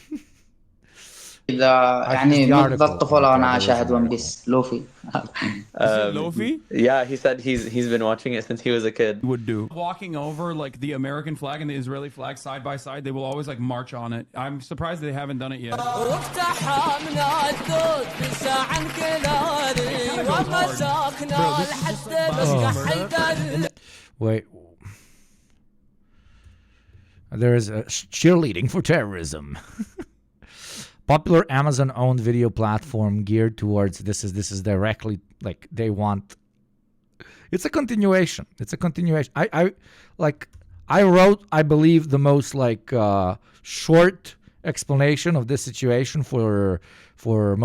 إذا يعني منذ الطفولة وأنا أشاهد ون بيس لوفي. Lofi? Yeah, he said he's been watching it since he was a kid. Would do. Walking over like the American flag and the Israeli flag side by side, they will always like march on it. I'm surprised they haven't done it yet. Wait. There is a cheerleading for terrorism. Popular Amazon-owned video platform geared towards this is directly like they want. It's a continuation. I wrote, I believe, the most short explanation of this situation for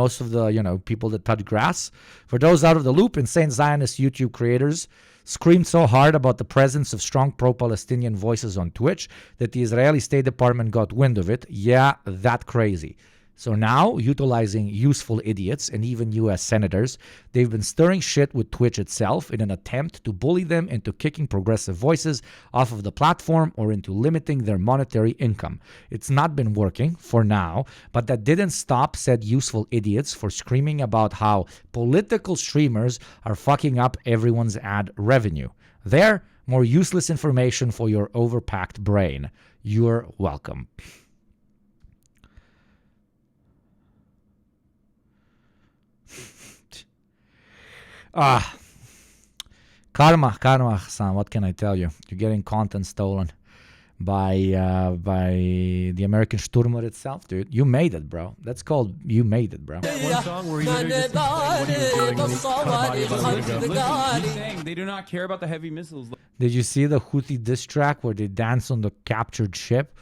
most of the people that touch grass. For those out of the loop, insane Zionist YouTube creators screamed so hard about the presence of strong pro-Palestinian voices on Twitch that the Israeli State Department got wind of it. Yeah, that crazy. So now, utilizing useful idiots and even U.S. senators, they've been stirring shit with Twitch itself in an attempt to bully them into kicking progressive voices off of the platform or into limiting their monetary income. It's not been working for now, but that didn't stop said useful idiots for screaming about how political streamers are fucking up everyone's ad revenue. There, more useless information for your overpacked brain. You're welcome. Karma, Hassan, what can I tell you? You're getting content stolen. by the American Stürmer itself, dude. You made it, bro. That's called You Made It, bro. One song where you just what he was doing when he caught a body of a minute ago. Listen, he's saying they do not care about the heavy missiles. Did you see the Houthi diss track where they dance on the captured ship?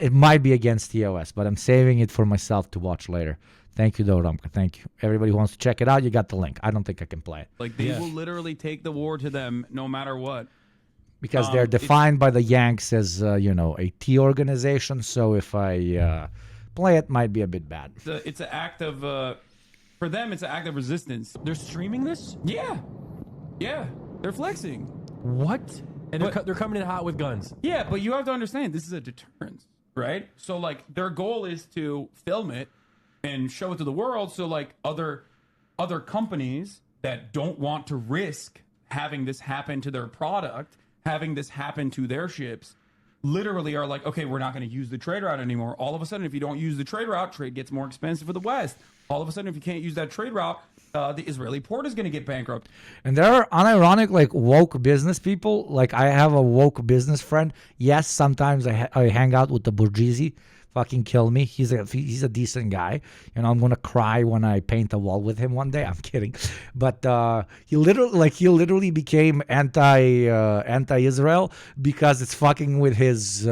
It might be against TOS, but I'm saving it for myself to watch later. Thank you, though, Romka. Thank you. Everybody who wants to check it out, you got the link. I don't think I can play it. Like, they will literally take the war to them no matter what. Because they're defined by the Yanks as, a T organization. So if I play it, might be a bit bad. It's an act of, for them, it's an act of resistance. They're streaming this? Yeah. Yeah. They're flexing. What? And they're coming in hot with guns. Yeah, but you have to understand, this is a deterrence, right? So, like, their goal is to film it and show it to the world. So, like, other companies that don't want to risk having this happen to their product, having this happen to their ships, literally are like, okay, we're not going to use the trade route anymore. All of a sudden, if you don't use the trade route, trade gets more expensive for the West. All of a sudden, if you can't use that trade route, the Israeli port is going to get bankrupt. And there are unironic, like, woke business people. Like, I have a woke business friend. Yes, sometimes I hang out with the bourgeoisie. Fucking kill me. He's a decent guy. I'm gonna cry when I paint a wall with him one day. I'm kidding, but he literally became anti-Israel because it's fucking with his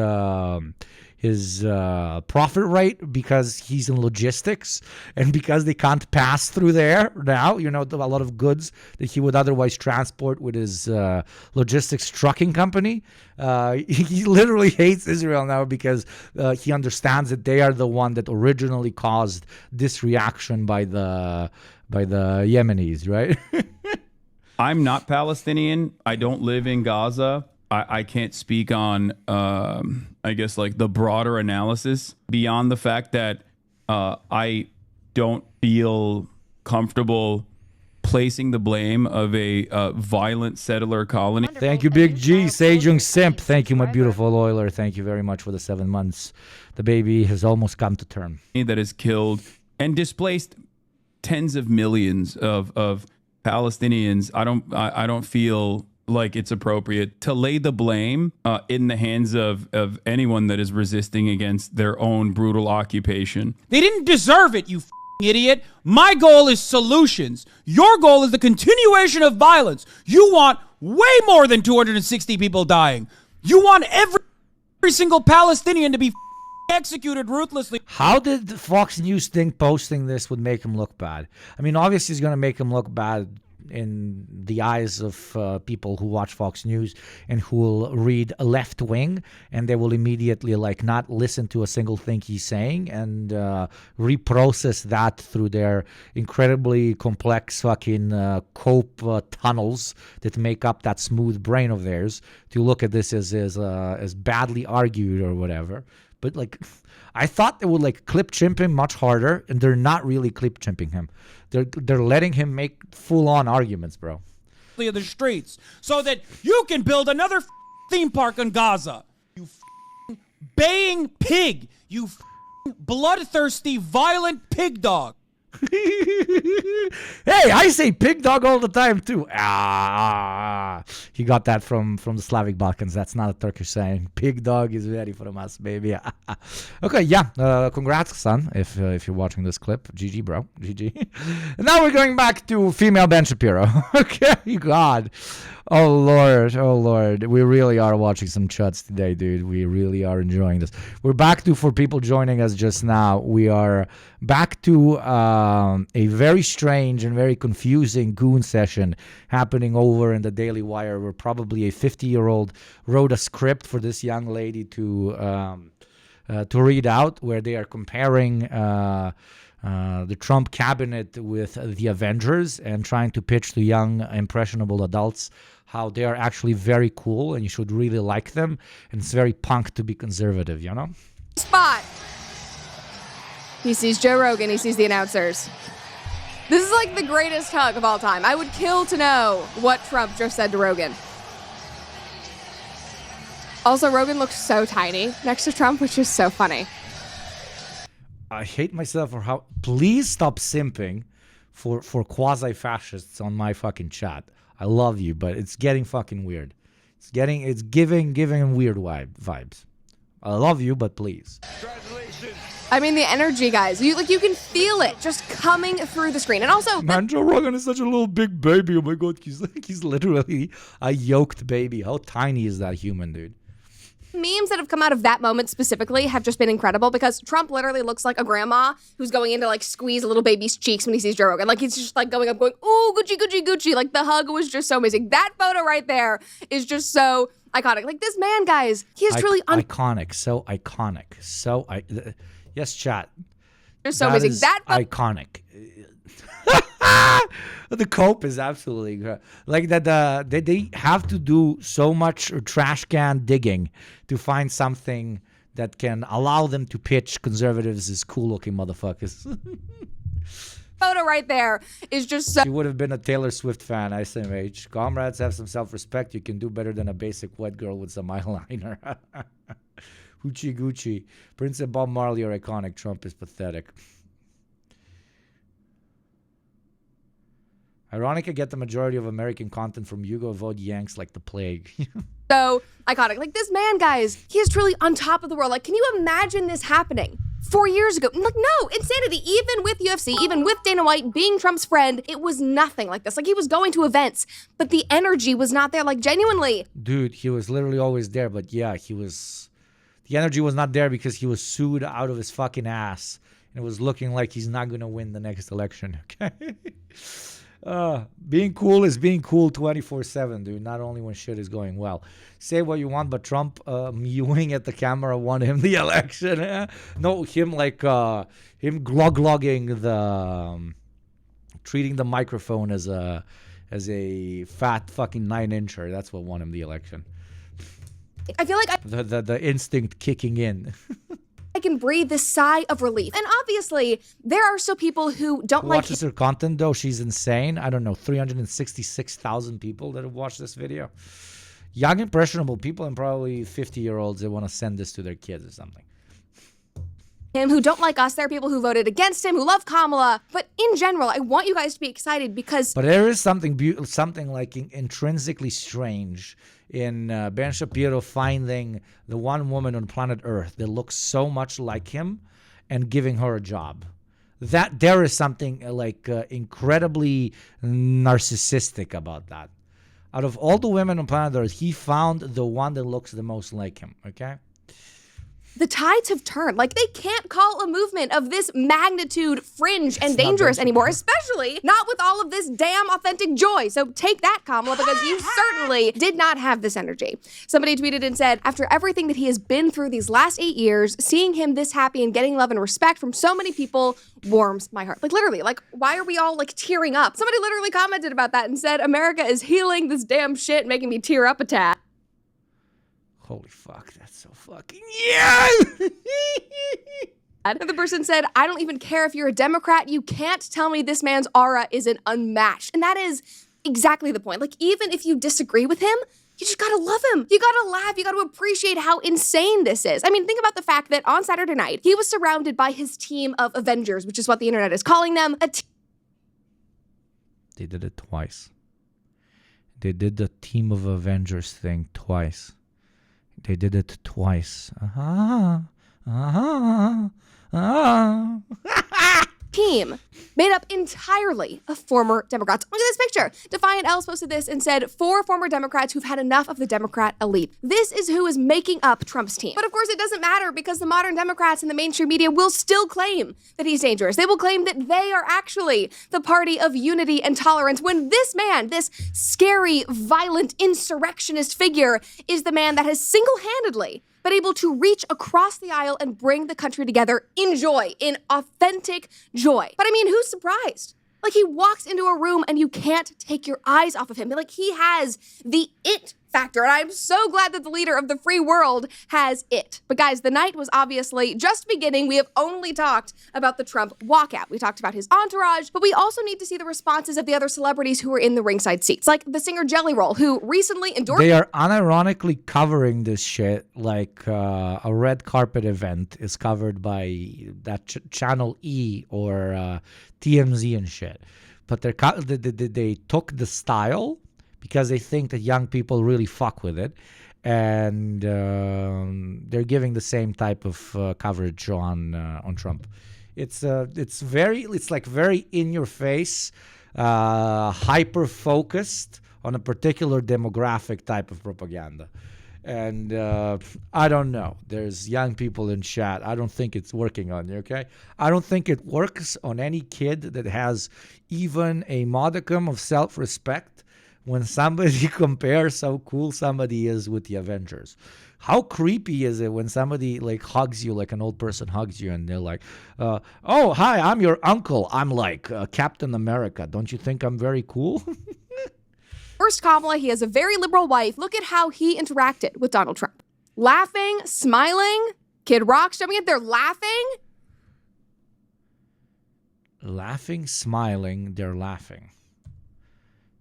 profit rate, because he's in logistics and because they can't pass through there now. A lot of goods that he would otherwise transport with his logistics trucking company. He literally hates Israel now because he understands that they are the one that originally caused this reaction by the Yemenis, right? I'm not Palestinian. I don't live in Gaza. I can't speak on, I guess, like, the broader analysis beyond the fact that I don't feel comfortable placing the blame of a violent settler colony. Thank you, Big G. Sejung Simp. Thank you, my beautiful oiler. Thank you very much for the 7 months. The baby has almost come to term. That has killed and displaced tens of millions of Palestinians. I don't feel like it's appropriate to lay the blame in the hands of anyone that is resisting against their own brutal occupation. They didn't deserve it, you idiot. My goal is solutions. Your goal is the continuation of violence. You want way more than 260 people dying. You want every single Palestinian to be executed ruthlessly. How did Fox News think posting this would make him look bad? I mean, obviously it's going to make him look bad in the eyes of people who watch Fox News and who will read left wing, and they will immediately not listen to a single thing he's saying and reprocess that through their incredibly complex fucking cope tunnels that make up that smooth brain of theirs to look at this as badly argued or whatever. But I thought they would clip chimp him much harder, and they're not really clip chimping him. They're letting him make full-on arguments, bro. Of the streets, so that you can build another theme park in Gaza. You baying pig. You bloodthirsty, violent pig dog. Hey, I say pig dog all the time too. He got that from the Slavic Balkans. That's not a Turkish saying. Pig dog is ready for us, baby. Okay, yeah. Congrats, son. If you're watching this clip, GG, bro. GG. And now we're going back to female Ben Shapiro. Okay, God. Oh Lord. We really are watching some chuds today, dude. We really are enjoying this. We're back to, for people joining us just now, we are back to a very strange and very confusing goon session happening over in the Daily Wire, where probably a 50-year-old wrote a script for this young lady to read out, where they are comparing the Trump cabinet with the Avengers and trying to pitch to young, impressionable adults how they are actually very cool and you should really like them. And it's very punk to be conservative, you know? Spot. He sees Joe Rogan, he sees the announcers. This is like the greatest hug of all time. I would kill to know what Trump just said to Rogan. Also, Rogan looks so tiny next to Trump, which is so funny. I hate myself for how... Please stop simping for quasi-fascists on my fucking chat. I love you, but it's getting fucking weird. It's giving weird vibes. I love you, but please. I mean, the energy, guys. You can feel it just coming through the screen. And also, Man, Joe Rogan is such a little big baby. Oh my god, he's literally a yoked baby. How tiny is that human, dude? memes that have come out of that moment specifically have just been incredible because Trump literally looks like a grandma who's going in to like squeeze a little baby's cheeks when he sees Joe Rogan. Like he's just like going up going, ooh, Gucci, Gucci, Gucci. Like the hug was just so amazing. That photo right there is just so iconic. Like this man, guys, he is truly iconic. So iconic. Yes, chat. Just so amazing. That iconic. The cope is absolutely like that. They have to do so much trash can digging to find something that can allow them to pitch conservatives as cool-looking motherfuckers. Photo right there is just so. She would have been a Taylor Swift fan, SMH. Comrades, have some self-respect. You can do better than a basic wet girl with some eyeliner. Hoochie Gucci. Prince and Bob Marley are iconic. Trump is pathetic. Ironic, I get the majority of American content from Yugo Vod Yanks like the plague. So iconic. Like this man, guys, he is truly on top of the world. Like, can you imagine this happening 4 years ago? Like, no, insanity. Even with UFC, even with Dana White being Trump's friend, it was nothing like this. Like, he was going to events, but the energy was not there. Like, genuinely. Dude, he was literally always there, but yeah, the energy was not there because he was sued out of his fucking ass. And it was looking like he's not going to win the next election, okay? Being cool is being cool 24/7, dude. Not only when shit is going well. Say what you want, but Trump mewing at the camera won him the election. No, him like him glug-lugging the treating the microphone as a fat fucking 9-incher. That's what won him the election. I feel like the instinct kicking in. I can breathe this sigh of relief. And obviously, there are still people who don't Who like watches her content, though? She's insane. I don't know, 366,000 people that have watched this video. Young, impressionable people and probably 50-year-olds that want to send this to their kids or something. Him who don't like us. There are people who voted against him, who love Kamala. But in general, I want you guys to be excited because... But there is something like intrinsically strange in Ben Shapiro finding the one woman on planet Earth that looks so much like him and giving her a job. That there is something like incredibly narcissistic about that. Out of all the women on planet Earth, he found the one that looks the most like him, okay? The tides have turned. Like, they can't call a movement of this magnitude fringe and dangerous anymore, especially not with all of this damn authentic joy. So take that, Kamala, because you certainly did not have this energy. Somebody tweeted and said, after everything that he has been through these last 8 years, seeing him this happy and getting love and respect from so many people warms my heart. Like, literally, like, why are we all, like, tearing up? Somebody literally commented about that and said, America is healing this damn shit, making me tear up a tad. Holy fuck, that's so fucking yeah! Another person said, I don't even care if you're a Democrat. You can't tell me this man's aura isn't unmatched. And that is exactly the point. Like, even if you disagree with him, you just gotta love him. You gotta laugh. You gotta appreciate how insane this is. I mean, think about the fact that on Saturday night, he was surrounded by his team of Avengers, which is what the internet is calling them. They did it twice. They did the team of Avengers thing twice. They did it twice. Team made up entirely of former Democrats. Look at this picture. Defiant Ellis posted this and said, 4 former Democrats who've had enough of the Democrat elite. This is who is making up Trump's team. But of course, it doesn't matter because the modern Democrats and the mainstream media will still claim that he's dangerous. They will claim that they are actually the party of unity and tolerance when this man, this scary, violent, insurrectionist figure, is the man that has single-handedly been able to reach across the aisle and bring the country together in joy, in authentic joy. But I mean, who's surprised? Like, he walks into a room and you can't take your eyes off of him. Like, he has the it factor. And I'm so glad that the leader of the free world has it. But guys, the night was obviously just beginning. We have only talked about the Trump walkout. We talked about his entourage, but we also need to see the responses of the other celebrities who were in the ringside seats, like the singer Jelly Roll, who recently endorsed... They are unironically covering this shit like a red carpet event is covered by that Channel E or TMZ and shit. But they took the style because they think that young people really fuck with it. and they're giving the same type of coverage on Trump. It's like very in your face, hyper focused on a particular demographic type of propaganda. And I don't know. There's young people in chat. I don't think it's working on you, okay? I don't think it works on any kid that has even a modicum of self-respect when somebody compares how cool somebody is with the Avengers. How creepy is it when somebody like hugs you, like an old person hugs you, and they're like, oh, hi, I'm your uncle. I'm like Captain America. Don't you think I'm very cool? First, Kamala, he has a very liberal wife. Look at how he interacted with Donald Trump. Laughing, smiling, Kid Rock's jumping in there laughing. Laughing, smiling, they're laughing.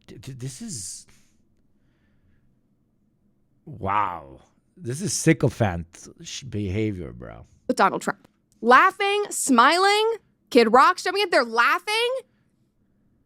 This is... Wow. This is sycophant behavior, bro. With Donald Trump. Laughing, smiling, Kid Rock's jumping in there laughing.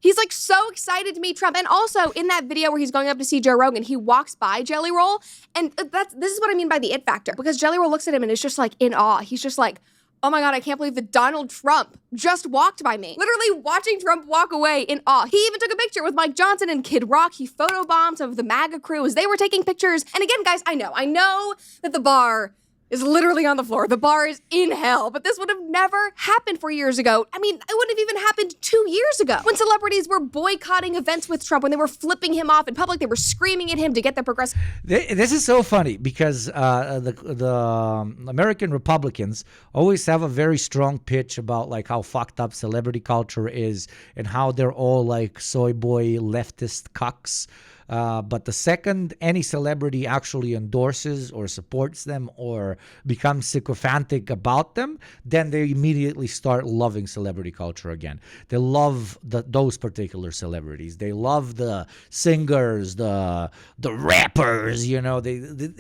He's like so excited to meet Trump. And also in that video where he's going up to see Joe Rogan, he walks by Jelly Roll. And this is what I mean by the it factor. Because Jelly Roll looks at him and is just like in awe. He's just like, oh my God, I can't believe that Donald Trump just walked by me. Literally watching Trump walk away in awe. He even took a picture with Mike Johnson and Kid Rock. He photobombed some of the MAGA crew as they were taking pictures. And again, guys, I know that the bar is literally on the floor. The bar is in hell, but this would have never happened 4 years ago. I mean, it wouldn't have even happened 2 years ago when celebrities were boycotting events with Trump, when they were flipping him off in public, they were screaming at him to get the progressive. This is so funny because the American Republicans always have a very strong pitch about like how fucked up celebrity culture is and how they're all like soy boy leftist cucks. But the second any celebrity actually endorses or supports them or becomes sycophantic about them, then they immediately start loving celebrity culture again. They love those particular celebrities. They love the singers, the rappers, you know,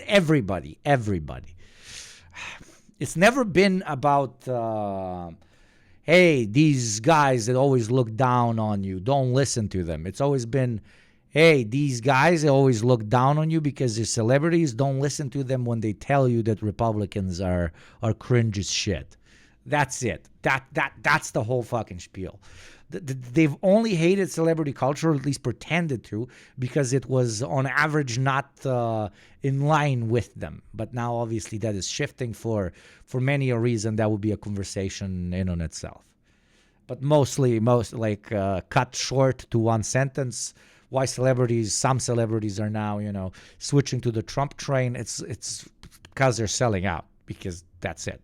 everybody. It's never been about, hey, these guys that always look down on you, don't listen to them. It's always been, hey, these guys always look down on you because they're celebrities. Don't listen to them when they tell you that Republicans are cringe as shit. That's it. That's the whole fucking spiel. They've only hated celebrity culture, or at least pretended to, because it was on average not in line with them. But now obviously that is shifting for many a reason. That would be a conversation in on itself. But most cut short to one sentence. Why some celebrities are now, you know, switching to the Trump train. It's because they're selling out, because that's it.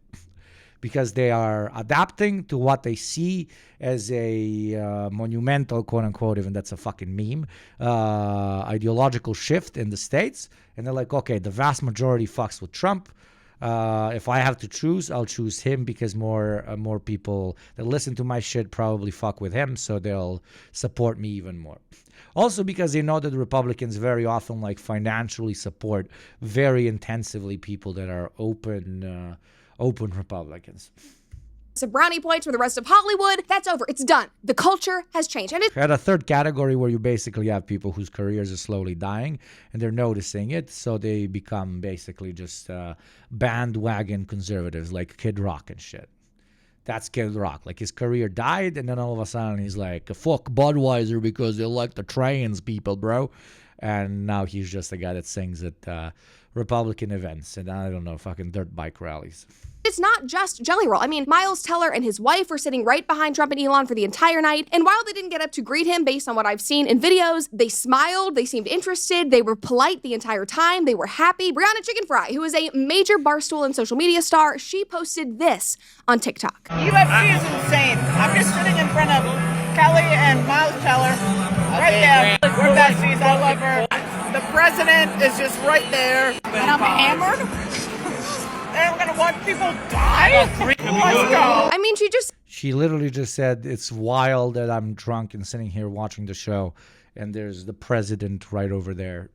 Because they are adapting to what they see as a monumental, quote unquote, even that's a fucking meme, ideological shift in the States. And they're like, okay, the vast majority fucks with Trump. If I have to choose, I'll choose him because more people that listen to my shit probably fuck with him, so they'll support me even more. Also because they know that the Republicans very often like financially support very intensively people that are open Republicans. Some brownie points for the rest of Hollywood. That's over. It's done. The culture has changed. And had a third category where you basically have people whose careers are slowly dying and they're noticing it, so they become basically just bandwagon conservatives like Kid Rock and shit. That's Kid Rock. Like, his career died, and then all of a sudden he's like, fuck Budweiser because they like the trans people, bro. And now he's just a guy that sings at Republican events and, I don't know, fucking dirt bike rallies. It's not just Jelly Roll. I mean, Miles Teller and his wife were sitting right behind Trump and Elon for the entire night. And while they didn't get up to greet him based on what I've seen in videos, they smiled, they seemed interested, they were polite the entire time, they were happy. Brianna Chicken Fry, who is a major Barstool and social media star, she posted this on TikTok. UFC is insane. I'm just sitting in front of Kelly and Miles Teller. Right there. We're besties. I love her. The president is just right there. And I'm hammered. And we're gonna watch people die? Let's go. I mean, she literally just said, it's wild that I'm drunk and sitting here watching the show, and there's the president right over there.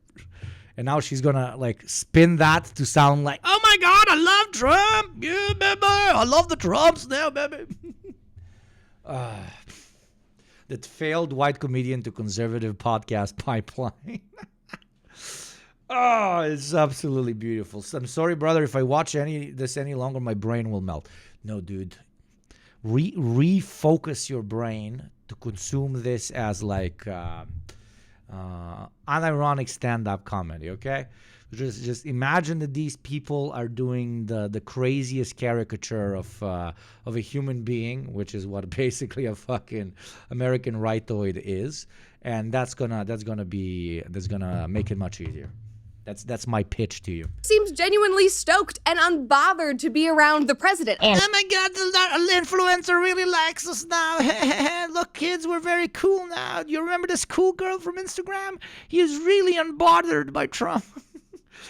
And now she's gonna like spin that to sound like, oh my God, I love Trump. Yeah, baby. I love the Trumps now, baby. That failed white comedian to conservative podcast pipeline. Oh, it's absolutely beautiful. So I'm sorry, brother, if I watch this any longer, my brain will melt. No, dude. Refocus your brain to consume this as like unironic stand-up comedy, okay? Just imagine that these people are doing the craziest caricature of a human being, which is what basically a fucking American rightoid is, and that's gonna make it much easier. That's my pitch to you. Seems genuinely stoked and unbothered to be around the president. Oh my God, the influencer really likes us now. Look, kids, we're very cool now. You remember this cool girl from Instagram? He is really unbothered by Trump.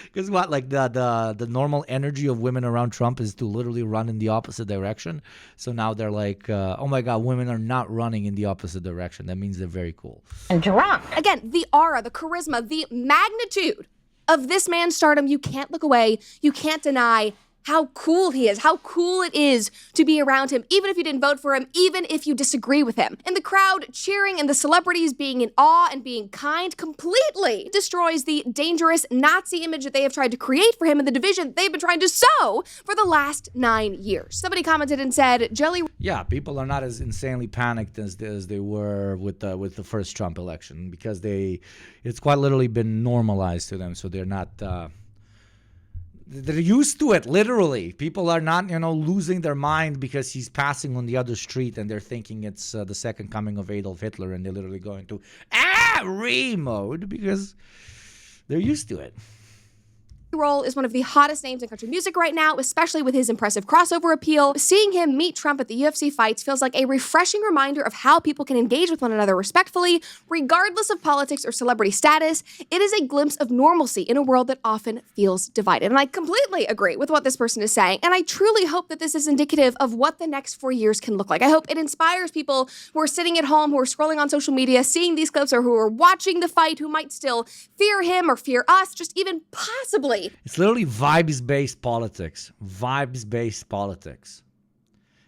Because what, like the normal energy of women around Trump is to literally run in the opposite direction. So now they're like, oh my God, women are not running in the opposite direction. That means they're very cool. And drunk. Again, the aura, the charisma, the magnitude of this man's stardom, you can't look away. You can't deny how cool he is, how cool it is to be around him, even if you didn't vote for him, even if you disagree with him. And the crowd cheering and the celebrities being in awe and being kind completely destroys the dangerous Nazi image that they have tried to create for him in the division they've been trying to sow for the last 9 years. Somebody commented and said, Jelly... Yeah, people are not as insanely panicked as they were with the first Trump election, because it's quite literally been normalized to them, so they're not... They're used to it, literally. People are not, losing their mind because he's passing on the other street and they're thinking it's the second coming of Adolf Hitler, and they're literally going to re-mode because they're used to it. Roll is one of the hottest names in country music right now, especially with his impressive crossover appeal. Seeing him meet Trump at the UFC fights feels like a refreshing reminder of how people can engage with one another respectfully, regardless of politics or celebrity status. It is a glimpse of normalcy in a world that often feels divided. And I completely agree with what this person is saying, and I truly hope that this is indicative of what the next 4 years can look like. I hope it inspires people who are sitting at home, who are scrolling on social media, seeing these clips, or who are watching the fight, who might still fear him or fear us, just even possibly. It's literally vibes-based politics. Vibes-based politics.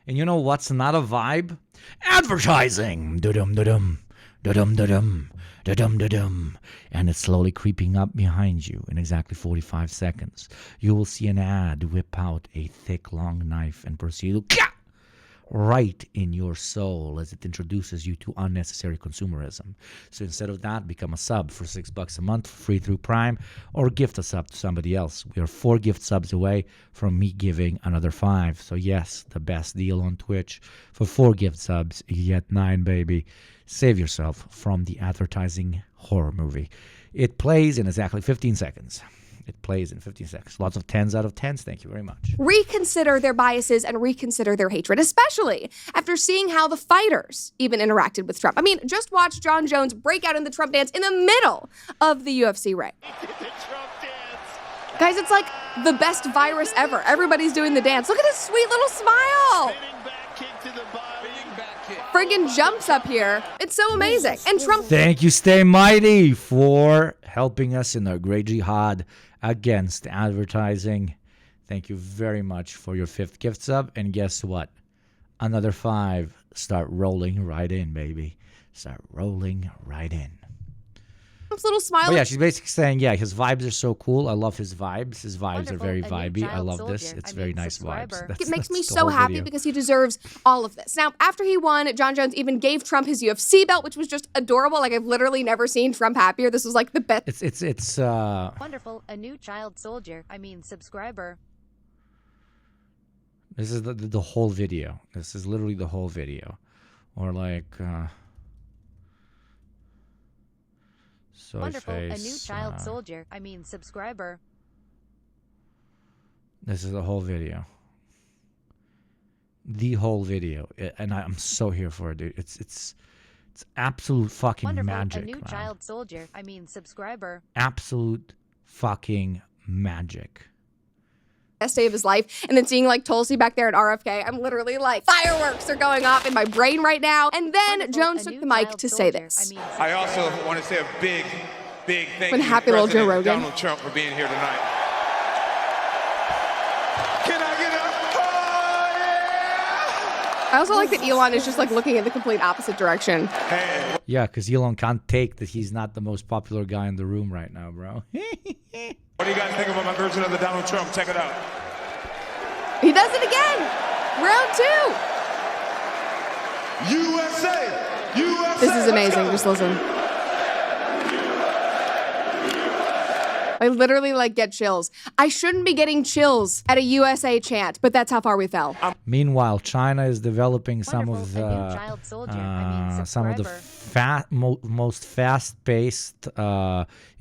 And you know what's not a vibe? Advertising. Da-dum, da-dum. Da-dum, da-dum. Da-dum, da-dum. And it's slowly creeping up behind you. In exactly 45 seconds, you will see an ad whip out a thick, long knife and proceed to right in your soul as it introduces you to unnecessary consumerism. So instead of that, become a sub for $6 a month, free through Prime, or gift a sub to somebody else. We are 4 gift subs away from me giving another 5. So yes, the best deal on Twitch. For 4 gift subs, you get 9, baby. Save yourself from the advertising horror movie. It plays in exactly 15 seconds. It plays in 15 seconds. Lots of 10s out of 10s. Thank you very much. Reconsider their biases and reconsider their hatred, especially after seeing how the fighters even interacted with Trump. I mean, just watch John Jones break out in the Trump dance in the middle of the UFC ring. Guys, it's like the best virus ever. Everybody's doing the dance. Look at his sweet little smile. Friggin' jumps up here. It's so amazing. And Trump... Thank you, Stay Mighty, for helping us in our great jihad against advertising. Thank you very much for your 5th gift sub. And guess what? Another 5. Start rolling right in, baby. Start rolling right in. Trump's little smile. Oh, yeah, she's basically saying, yeah, his vibes are so cool. I love his vibes. His vibes are very vibey. I love this. It's very nice vibes. It makes me so happy because he deserves all of this. Now, after he won, John Jones even gave Trump his UFC belt, which was just adorable. Like, I've literally never seen Trump happier. This was like the best. It's wonderful. A new child soldier. Subscriber. This is the whole video. This is literally the whole video. Or like... Wonderful. A new child soldier. Subscriber. This is the whole video. The whole video. And I'm so here for it, dude. It's absolute fucking Wonderful. Magic. A new man. child soldier. Subscriber. Absolute fucking magic. Best day of his life, and then seeing like Tulsi back there at RFK, I'm literally like, fireworks are going off in my brain right now. And then Jones took the mic to say this. I also want to say a big thank When you happy to little Joe President Rogan. Donald Trump for being here tonight. Can I get a I also like that Elon is just like looking in the complete opposite direction. Yeah, because Elon can't take that he's not the most popular guy in the room right now, bro. What do you guys think about my version of the Donald Trump? Check it out. He does it again. Round 2. USA! USA! This is amazing. Just listen. I literally like get chills. I shouldn't be getting chills at a USA chant, but that's how far we fell. Meanwhile, China is developing some of the most fast-paced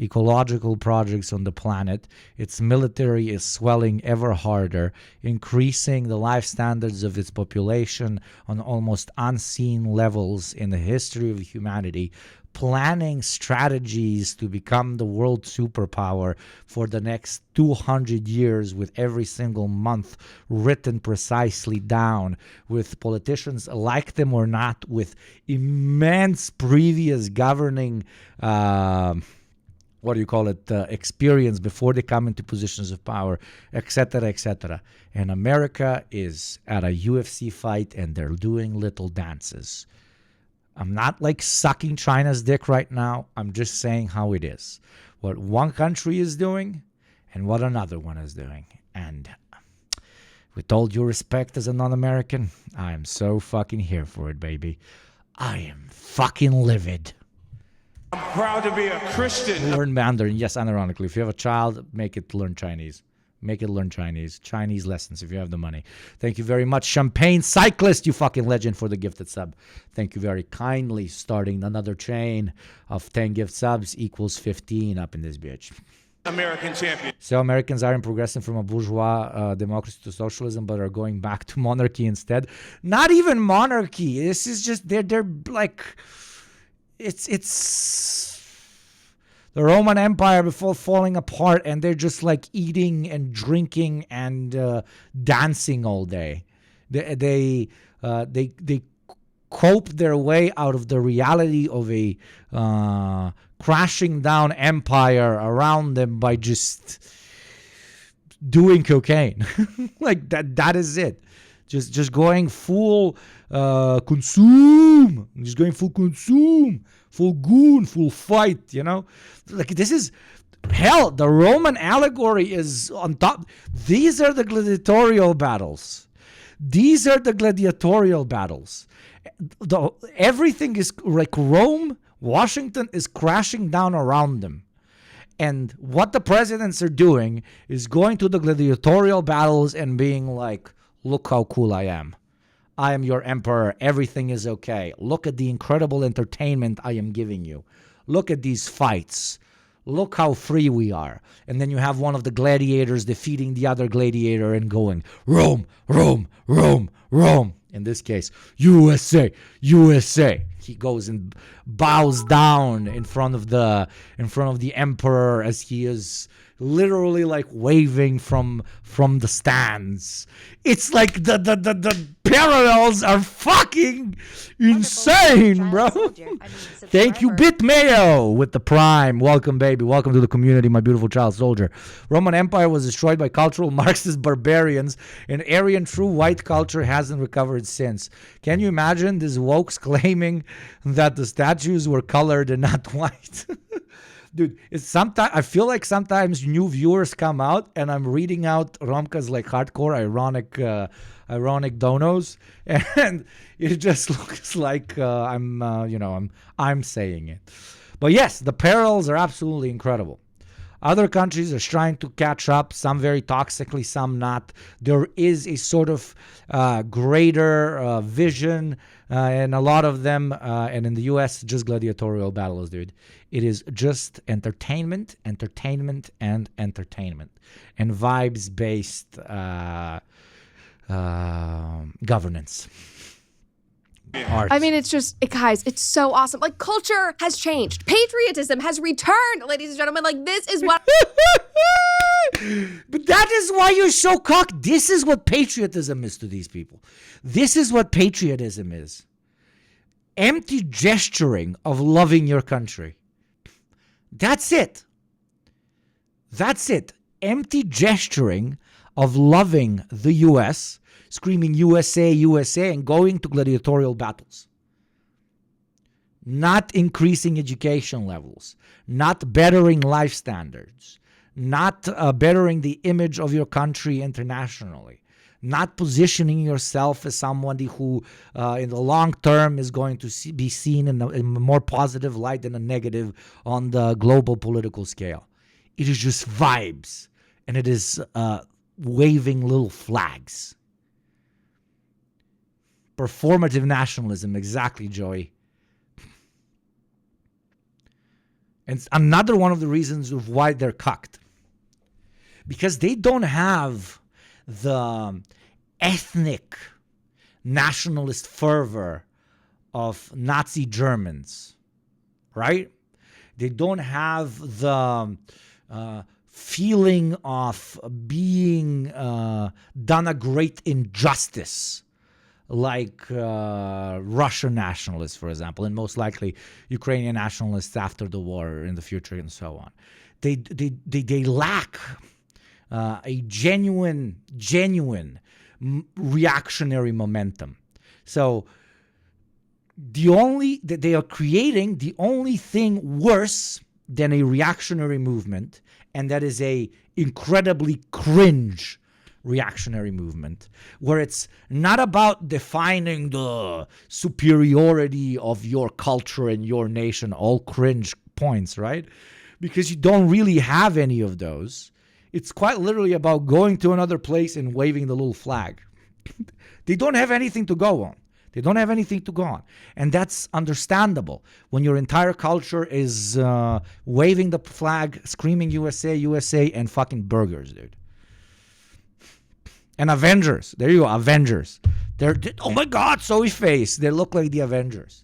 ecological projects on the planet. Its military is swelling ever harder, increasing the life standards of its population on almost unseen levels in the history of humanity, planning strategies to become the world superpower for the next 200 years, with every single month written precisely down, with politicians, like them or not, with immense previous governing experience before they come into positions of power, etc., etc. And America is at a UFC fight and they're doing little dances. I'm not like sucking China's dick right now. I'm just saying how it is. What one country is doing and what another one is doing. And with all due respect as a non-American, I am so fucking here for it, baby. I am fucking livid. I'm proud to be a Christian. Learn Mandarin. Yes, unironically. If you have a child, make it learn Chinese. Make it learn Chinese. Chinese lessons if you have the money. Thank you very much, Champagne Cyclist, you fucking legend, for the gifted sub. Thank you very kindly. Starting another chain of 10 gift subs equals 15 up in this bitch. American champion. So Americans aren't progressing from a bourgeois democracy to socialism, but are going back to monarchy instead. Not even monarchy. This is just, they're like, it's the Roman Empire before falling apart, and they're just like eating and drinking and dancing all day. They cope their way out of the reality of a crashing down empire around them by just doing cocaine. Like that is it. Just going full consume. Just going full consume. Full goon, full fight, you know? Like, this is, hell, the Roman allegory is on top. These are the gladiatorial battles. These are the gladiatorial battles. Everything is like Rome, Washington is crashing down around them. And what the presidents are doing is going to the gladiatorial battles and being like, look how cool I am. I am your emperor. Everything is okay. Look at the incredible entertainment I am giving you. Look at these fights. Look how free we are. And then you have one of the gladiators defeating the other gladiator and going, Rome, Rome, Rome, Rome. In this case, USA, USA. He goes and bows down in front of the emperor as he is literally like waving from the stands. It's like the parallels are fucking insane, bro. Thank you, Bitmayo, with the prime. Welcome, baby. Welcome to the community, my beautiful child soldier. Roman Empire was destroyed by cultural Marxist barbarians, and Aryan true white culture hasn't recovered since. Can you imagine these wokes claiming that the statues were colored and not white? Dude, it's sometimes I feel like sometimes new viewers come out and I'm reading out Romka's like hardcore ironic donos, and it just looks like I'm saying it. But yes, the parallels are absolutely incredible. Other countries are trying to catch up, some very toxically, some not. There is a sort of greater vision in a lot of them, and in the U.S., just gladiatorial battles, dude. It is just entertainment, entertainment, and entertainment, and vibes-based governance. Art. I mean, it's just, guys, it's so awesome. Like, culture has changed. Patriotism has returned, ladies and gentlemen. Like, this is what... But that is why you're so cocked. This is what patriotism is to these people. This is what patriotism is. Empty gesturing of loving your country. That's it. That's it. Empty gesturing of loving the U.S., screaming USA, USA, and going to gladiatorial battles. Not increasing education levels, not bettering life standards, not bettering the image of your country internationally, not positioning yourself as somebody who in the long term is going to be seen in a more positive light than a negative on the global political scale. It is just vibes, and it is waving little flags. Performative nationalism, exactly, Joey. And it's another one of the reasons of why they're cucked. Because they don't have the ethnic nationalist fervor of Nazi Germans, right? They don't have the feeling of being done a great injustice like Russian nationalists, for example, and most likely Ukrainian nationalists after the war in the future and so on. They lack a genuine reactionary momentum. So they are creating the only thing worse than a reactionary movement, and that is a incredibly cringe reactionary movement, where it's not about defining the superiority of your culture and your nation, all cringe points, right? Because you don't really have any of those. It's quite literally about going to another place and waving the little flag. They don't have anything to go on. They don't have anything to go on. And that's understandable when your entire culture is waving the flag, screaming USA, USA, and fucking burgers, dude. And Avengers. There you go, Avengers. They're oh my God, so face. They look like the Avengers.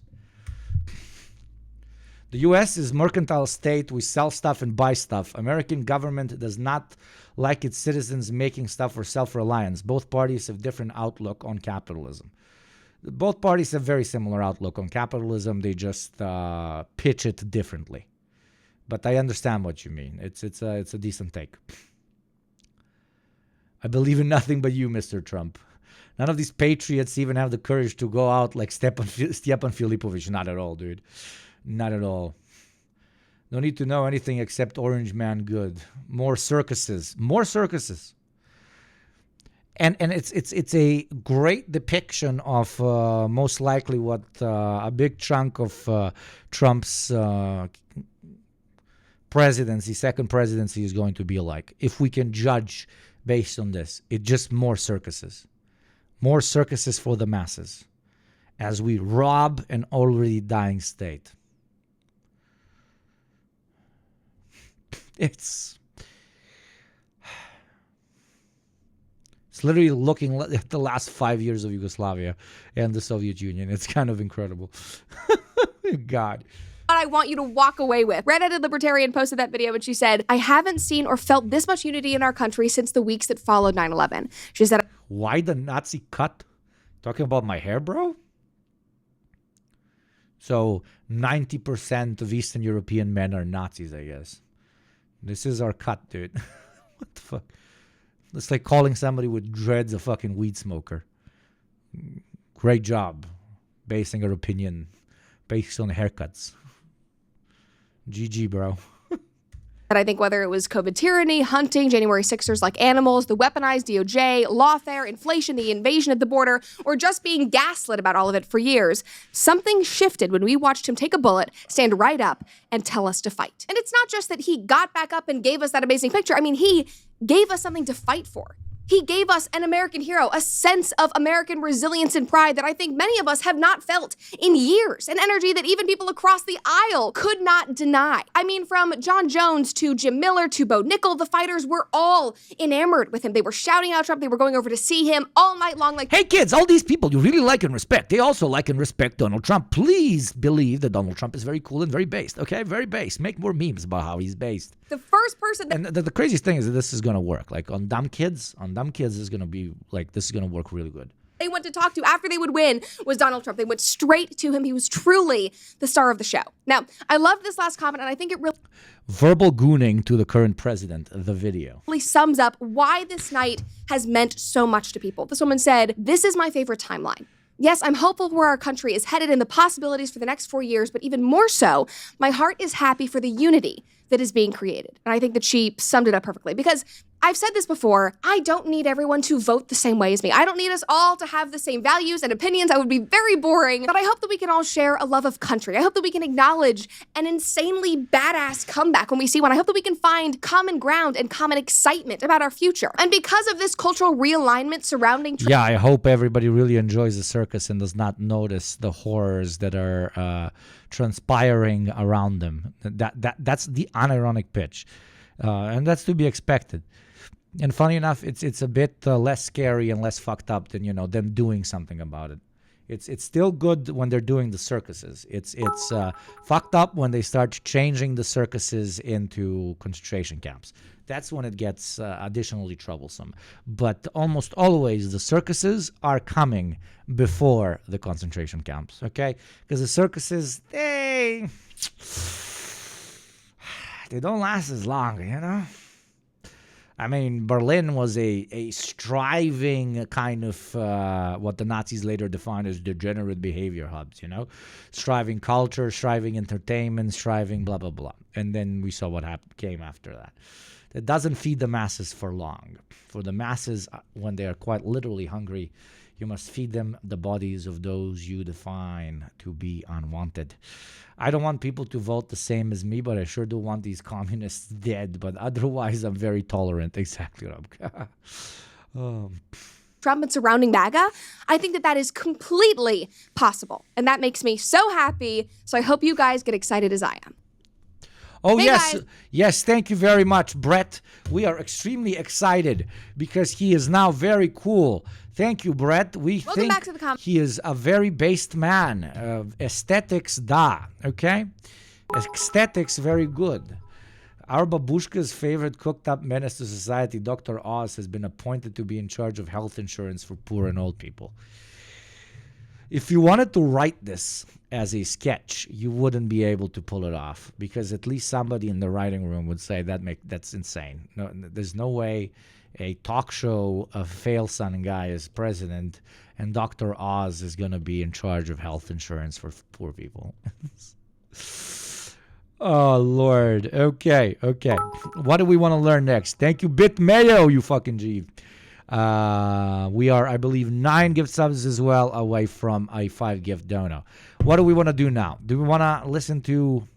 The U.S. is mercantile state. We sell stuff and buy stuff. American government does not like its citizens making stuff for self-reliance. Both parties have different outlook on capitalism. Both parties have very similar outlook on capitalism. They just pitch it differently. But I understand what you mean. It's a decent take. I believe in nothing but you, Mr. Trump. None of these patriots even have the courage to go out like Stepan Filipovich. Not at all, dude. Not at all. No need to know anything except Orange Man good. More circuses. More circuses. And it's a great depiction of most likely what a big chunk of Trump's presidency, second presidency, is going to be like. If we can judge based on this, it's just more circuses. More circuses for the masses as we rob an already dying state. It's literally looking at the last 5 years of Yugoslavia and the Soviet Union. It's kind of incredible. God. What I want you to walk away with. Redheaded Libertarian posted that video and she said, I haven't seen or felt this much unity in our country since the weeks that followed 9/11. She said, why the Nazi cut? Talking about my hair, bro? So 90% of Eastern European men are Nazis, I guess. This is our cut, dude. What the fuck? It's like calling somebody with dreads a fucking weed smoker. Great job basing our opinion based on haircuts. GG, bro. But I think whether it was COVID tyranny, hunting, January 6ers like animals, the weaponized DOJ, lawfare, inflation, the invasion at the border, or just being gaslit about all of it for years, something shifted when we watched him take a bullet, stand right up, and tell us to fight. And it's not just that he got back up and gave us that amazing picture. I mean, he gave us something to fight for. He gave us an American hero, a sense of American resilience and pride that I think many of us have not felt in years, an energy that even people across the aisle could not deny. I mean, from John Jones to Jim Miller to Bo Nickel, the fighters were all enamored with him. They were shouting out Trump. They were going over to see him all night long. Like, hey kids, all these people you really like and respect, they also like and respect Donald Trump. Please believe that Donald Trump is very cool and very based, okay? Very based. Make more memes about how he's based. The first person and the craziest thing is that this is going to work. Like on dumb kids is going to be like, this is going to work really good. They went to to talk to after they would win was Donald Trump. They went straight to him. He was truly the star of the show. Now, I love this last comment, and I think it Verbal gooning to the current president, the video. really sums up why this night has meant so much to people. This woman said, "This is my favorite timeline. Yes, I'm hopeful for where our country is headed and the possibilities for the next 4 years, but even more so, my heart is happy for the unity that is being created." And I think that she summed it up perfectly, because I've said this before, I don't need everyone to vote the same way as me. I don't need us all to have the same values and opinions. That would be very boring. But I hope that we can all share a love of country. I hope that we can acknowledge an insanely badass comeback when we see one. I hope that we can find common ground and common excitement about our future. And because of this cultural realignment surrounding Yeah, I hope everybody really enjoys the circus and does not notice the horrors that are transpiring around them. That's the unironic pitch. And that's to be expected. And funny enough, it's a bit less scary and less fucked up than, them doing something about it. It's still good when they're doing the circuses. It's fucked up when they start changing the circuses into concentration camps. That's when it gets additionally troublesome. But almost always the circuses are coming before the concentration camps, okay? Because the circuses, they don't last as long, I mean, Berlin was a striving kind of what the Nazis later defined as degenerate behavior hubs, striving culture, striving entertainment, striving blah, blah, blah. And then we saw what came after that. It doesn't feed the masses for long. For the masses, when they are quite literally hungry, you must feed them the bodies of those you define to be unwanted. I don't want people to vote the same as me, but I sure do want these communists dead. But otherwise, I'm very tolerant. Exactly, Rob. Trump and surrounding MAGA, I think that is completely possible. And that makes me so happy. So I hope you guys get excited as I am. Oh, hey yes. Guys. Yes, thank you very much, Brett. We are extremely excited because he is now very cool. Thank you, Brett. Welcome think back to the comments. he is a very based man. Aesthetics, okay? Aesthetics, very good. Our babushka's favorite cooked-up menace to society, Dr. Oz, has been appointed to be in charge of health insurance for poor and old people. If you wanted to write this as a sketch, you wouldn't be able to pull it off, because at least somebody in the writing room would say that's insane. No, there's no way a talk show of fail-son guy is president and Dr. Oz is going to be in charge of health insurance for poor people. Oh, Lord. Okay. What do we want to learn next? Thank you, Bit Mayo, you fucking G. We are, I believe, 9 gift subs as well away from a 5 gift dono. What do we want to do now? Do we want to listen to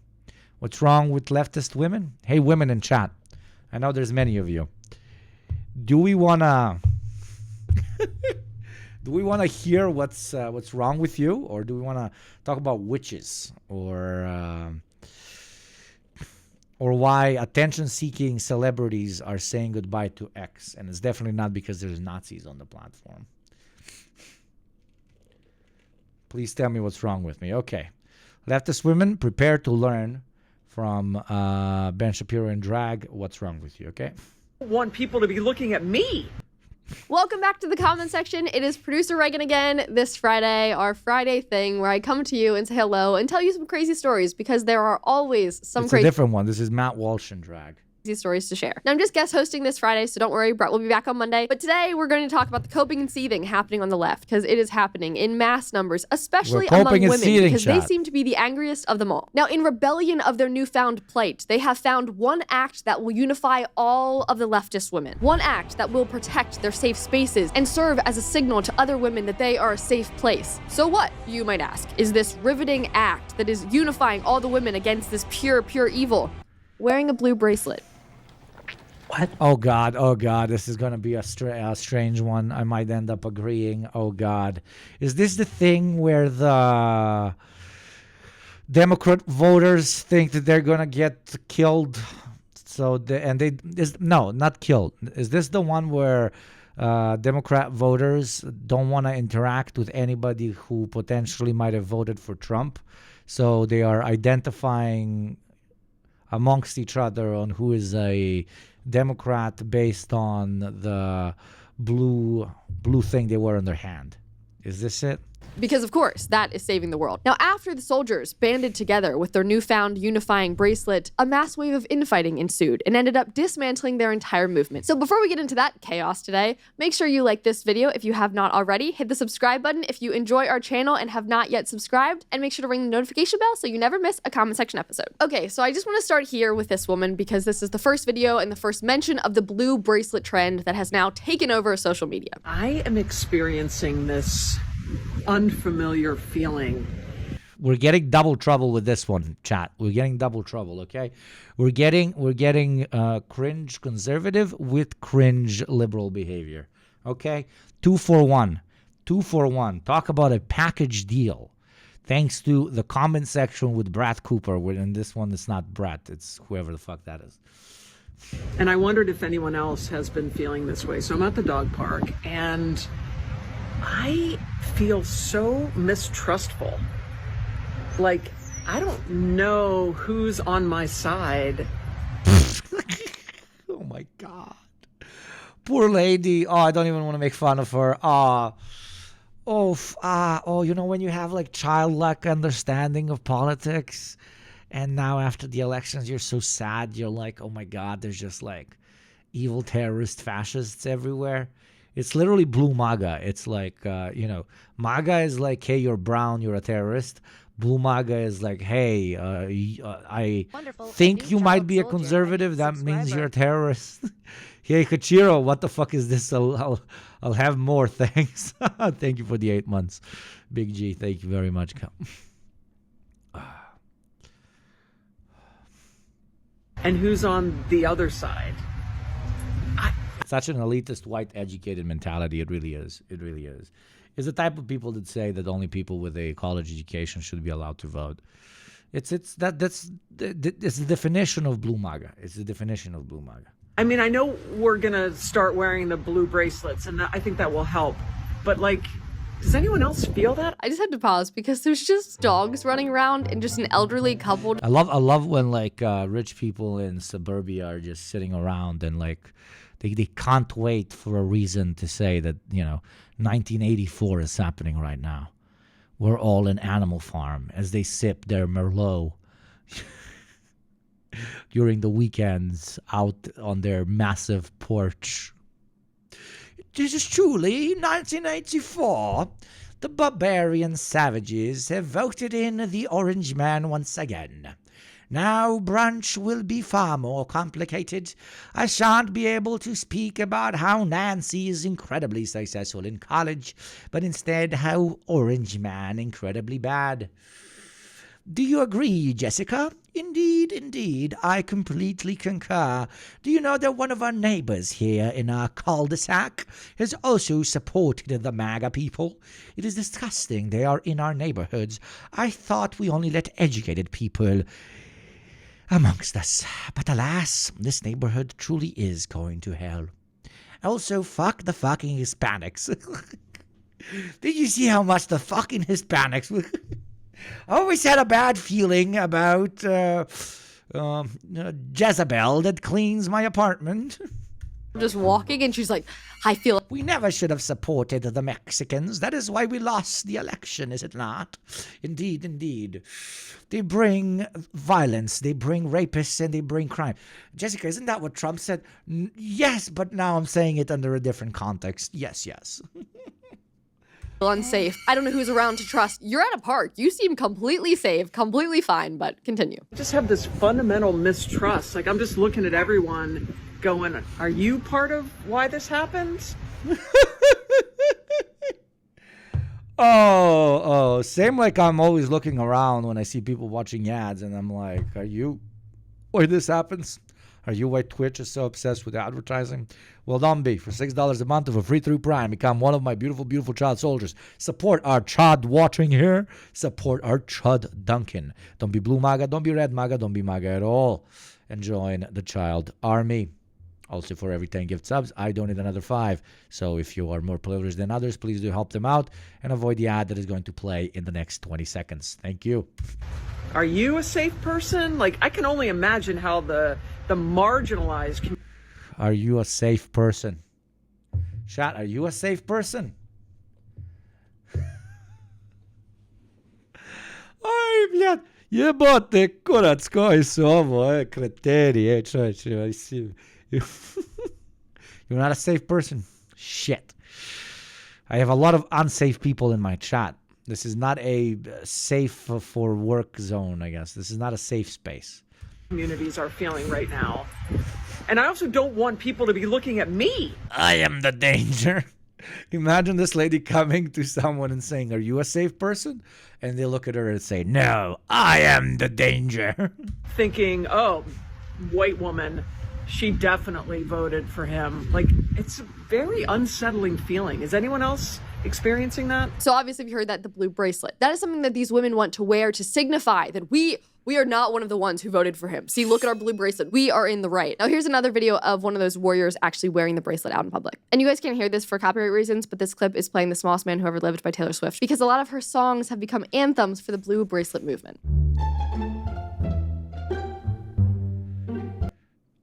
what's wrong with leftist women? Hey, women in chat. I know there's many of you. Do we want to hear what's wrong with you, or do we want to talk about witches, or why attention-seeking celebrities are saying goodbye to X? And it's definitely not because there's Nazis on the platform. Please tell me what's wrong with me. Okay. Leftist women, prepare to learn from Ben Shapiro and Drag what's wrong with you, okay? I want people to be looking at me. Welcome back to the comment section. It is producer Reagan again this Friday, our Friday thing where I come to you and say hello and tell you some crazy stories, because there are always some It's a different one. This is Matt Walsh and Drag. Stories to share. Now, I'm just guest hosting this Friday, so don't worry, Brett will be back on Monday. But today we're going to talk about the coping and seething happening on the left, because it is happening in mass numbers, especially among women, because they seem to be the angriest of them all. Now, in rebellion of their newfound plight, they have found one act that will unify all of the leftist women. One act that will protect their safe spaces and serve as a signal to other women that they are a safe place. So what, you might ask, is this riveting act that is unifying all the women against this pure evil? Wearing a blue bracelet. What? Oh, God. This is going to be a strange one. I might end up agreeing. Oh, God. Is this the thing where the Democrat voters think that they're going to get killed? No, not killed. Is this the one where Democrat voters don't want to interact with anybody who potentially might have voted for Trump? So they are identifying amongst each other on who is a Democrat based on the blue thing they wear on their hand. Is this it? Because, of course, that is saving the world. Now, after the soldiers banded together with their newfound unifying bracelet, a mass wave of infighting ensued and ended up dismantling their entire movement. So before we get into that chaos today, make sure you like this video if you have not already. Hit the subscribe button if you enjoy our channel and have not yet subscribed, and make sure to ring the notification bell so you never miss a comment section episode. Okay, so I just want to start here with this woman because this is the first video and the first mention of the blue bracelet trend that has now taken over social media. I am experiencing this unfamiliar feeling. We're getting double trouble with this one, chat. We're getting double trouble, okay? We're getting cringe conservative with cringe liberal behavior, okay? 2 for 1. 2 for 1. Talk about a package deal. Thanks to the comment section with Brad Cooper. And this one, it's not Brad. It's whoever the fuck that is. And I wondered if anyone else has been feeling this way. So I'm at the dog park, and I feel so mistrustful. Like, I don't know who's on my side. Oh my God. Poor lady. Oh, I don't even want to make fun of her. You know, when you have like childlike understanding of politics, and now after the elections, you're so sad. You're like, oh my God, there's just like evil terrorist fascists everywhere. It's literally blue MAGA. It's like, MAGA is like, hey, you're brown, you're a terrorist. Blue MAGA is like, hey, I think you might be a conservative. That means you're a terrorist. Hey, Kachiro, what the fuck is this? I'll have more. Thanks. Thank you for the 8 months. Big G, thank you very much. And who's on the other side? Such an elitist, white, educated mentality. It really is. It really is. It's the type of people that say that only people with a college education should be allowed to vote. It's the definition of blue MAGA. It's the definition of blue MAGA. I mean, I know we're gonna start wearing the blue bracelets, and I think that will help. But like, does anyone else feel that? I just had to pause because there's just dogs running around and just an elderly couple. I love when like rich people in suburbia are just sitting around and like they can't wait for a reason to say that, 1984 is happening right now. We're all in Animal Farm as they sip their Merlot during the weekends out on their massive porch. This is truly 1984. The barbarian savages have voted in the Orange Man once again. Now brunch will be far more complicated. I shan't be able to speak about how Nancy is incredibly successful in college, but instead how Orange Man incredibly bad. Do you agree, Jessica? Indeed, I completely concur. Do you know that one of our neighbors here in our cul-de-sac has also supported the MAGA people? It is disgusting they are in our neighborhoods. I thought we only let educated people amongst us. But alas, this neighborhood truly is going to hell. Also, fuck the fucking Hispanics. Did you see how much the fucking Hispanics... I always had a bad feeling about Jezebel that cleans my apartment. Just walking, and she's like, I feel... We never should have supported the Mexicans. That is why we lost the election, is it not? Indeed. They bring violence, they bring rapists, and they bring crime. Jessica, isn't that what Trump said? Yes, but now I'm saying it under a different context. Yes. Unsafe. I don't know who's around to trust. You're at a park. You seem completely safe, completely fine, but continue. I just have this fundamental mistrust. Like, I'm just looking at everyone going, are you part of why this happens? Oh, same like I'm always looking around when I see people watching ads and I'm like, are you why this happens? Are you why Twitch is so obsessed with advertising? Well, don't be. For $6 a month of a free through Prime, become one of my beautiful, beautiful child soldiers. Support our Chud watching here. Support our Chud Duncan. Don't be blue MAGA. Don't be red MAGA. Don't be MAGA at all. And join the child army. Also, for every 10 gift subs, I donate another 5. So if you are more privileged than others, please do help them out and avoid the ad that is going to play in the next 20 seconds. Thank you. Are you a safe person? Like, I can only imagine how the marginalized... Are you a safe person? Chat, are you a safe person? Jebote, kurac, koji su ovo, kreteri, čovječe, You're not a safe person. Shit. I have a lot of unsafe people in my chat. This is not a safe for work zone, I guess. This is not a safe space. Communities are feeling right now. And I also don't want people to be looking at me. I am the danger. Imagine this lady coming to someone and saying, "Are you a safe person?" And they look at her and say, "No, I am the danger." Thinking, oh, white woman, she definitely voted for him. Like, it's a very unsettling feeling. Is anyone else experiencing that? So obviously, if you heard that, the blue bracelet. That is something that these women want to wear to signify that we are not one of the ones who voted for him. See, look at our blue bracelet. We are in the right. Now, here's another video of one of those warriors actually wearing the bracelet out in public. And you guys can't hear this for copyright reasons, but this clip is playing The Smallest Man Who Ever Lived by Taylor Swift because a lot of her songs have become anthems for the blue bracelet movement.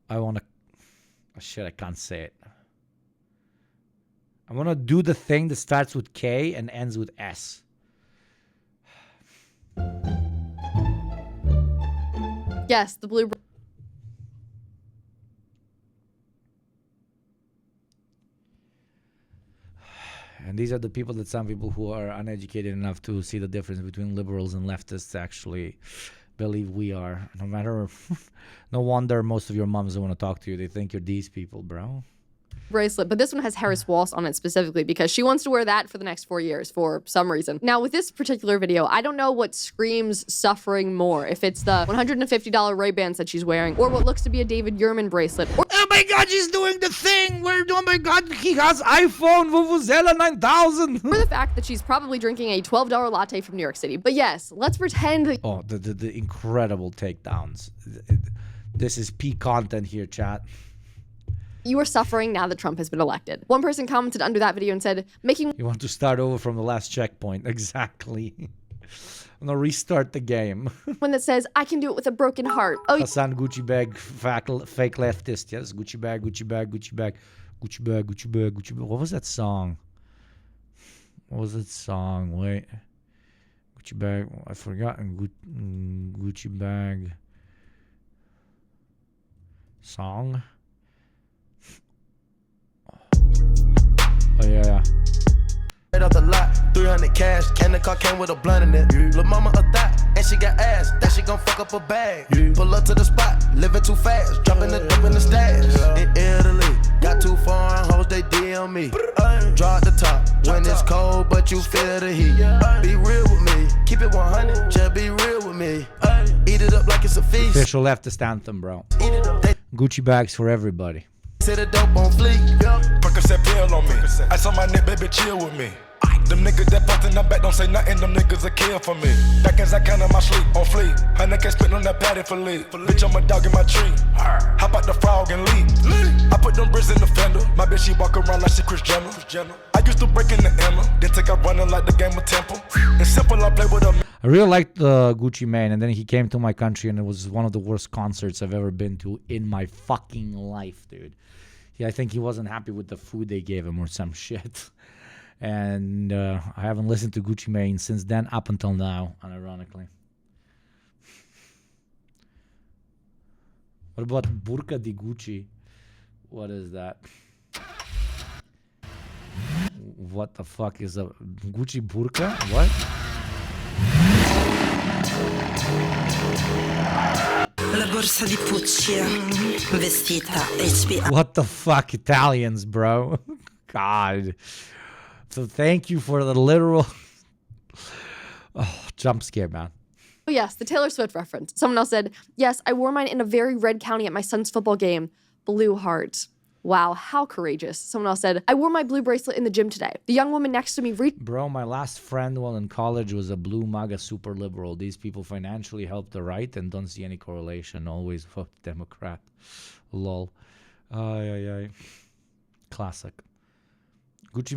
I want to... Oh, shit, I can't say it. I want to do the thing that starts with K and ends with S. Yes, the blue... And these are the people that some people who are uneducated enough to see the difference between liberals and leftists actually believe we are. No matter... no wonder most of your moms don't want to talk to you. They think you're these people, bro. Bracelet, but this one has Harris Walsh on it specifically because she wants to wear that for the next 4 years for some reason. Now, with this particular video, I don't know what screams suffering more, if it's the $150 Ray-Bans that she's wearing, or what looks to be a David Yurman bracelet. Or oh my god, she's doing the thing where, oh my god, he has iPhone Vuvuzela 9000. Or the fact that she's probably drinking a $12 latte from New York City. But yes, let's pretend that... Oh, the incredible takedowns. This is peak content here, chat. You are suffering now that Trump has been elected. One person commented under that video and said, making... You want to start over from the last checkpoint. Exactly. I'm gonna restart the game. One that says, I can do it with a broken heart. Oh, Hassan Gucci bag, fake leftist, yes? Gucci bag, Gucci bag, Gucci bag, Gucci bag, Gucci bag, Gucci bag. What was that song? What was that song? Wait. Gucci bag, I've forgotten. Gucci bag. Song? Oh yeah. Right off the lot, 300 cash, and the car came with a blunt in it. Lil' mama a thot, and she got ass, that she gon' fuck up a bag. Pull up to the spot, living too fast, dropping the dip in the stash. In Italy, got two foreign hoes, they DM me. Draw the top, when it's cold, but you feel the heat. Be real with me, keep it 100, just be real with me. Eat it up like it's a feast. Official leftist anthem, bro. Gucci bags for everybody. Say the dope on fleek. Percocet pill on me. I saw my nigga, baby, chill with me. Them niggas that fucked in the back don't say nothing. Them niggas a kill for me. Back as I count in my sleep on fleek. Honey can't spit on that patty for lead. Bitch, I'm a dog in my tree. Hop out the frog and leap. I put them bricks in the fender. My bitch, she walk around like she Kris Jenner. I used to break in the Emma. Then take out running like the game of Temple. It's simple, I play with a... I really liked the Gucci Mane, and then he came to my country, and it was one of the worst concerts I've ever been to in my fucking life, dude. Yeah, I think he wasn't happy with the food they gave him or some shit. And I haven't listened to Gucci Mane since then up until now, unironically. What about Burka di Gucci? What is that? What the fuck is a Gucci burka? What? La borsa di Pucci, vestita HB. What the fuck, Italians, bro? God. So thank you for the literal jump scare, man. Oh yes, the Taylor Swift reference. Someone else said, yes, I wore mine in a very red county at my son's football game. Blue heart. Wow, how courageous. Someone else said, I wore my blue bracelet in the gym today. The young woman next to me Bro, my last friend while in college was a blue MAGA super liberal. These people financially help the right and don't see any correlation. Always vote Democrat. Lol. Ay. Classic. Gucci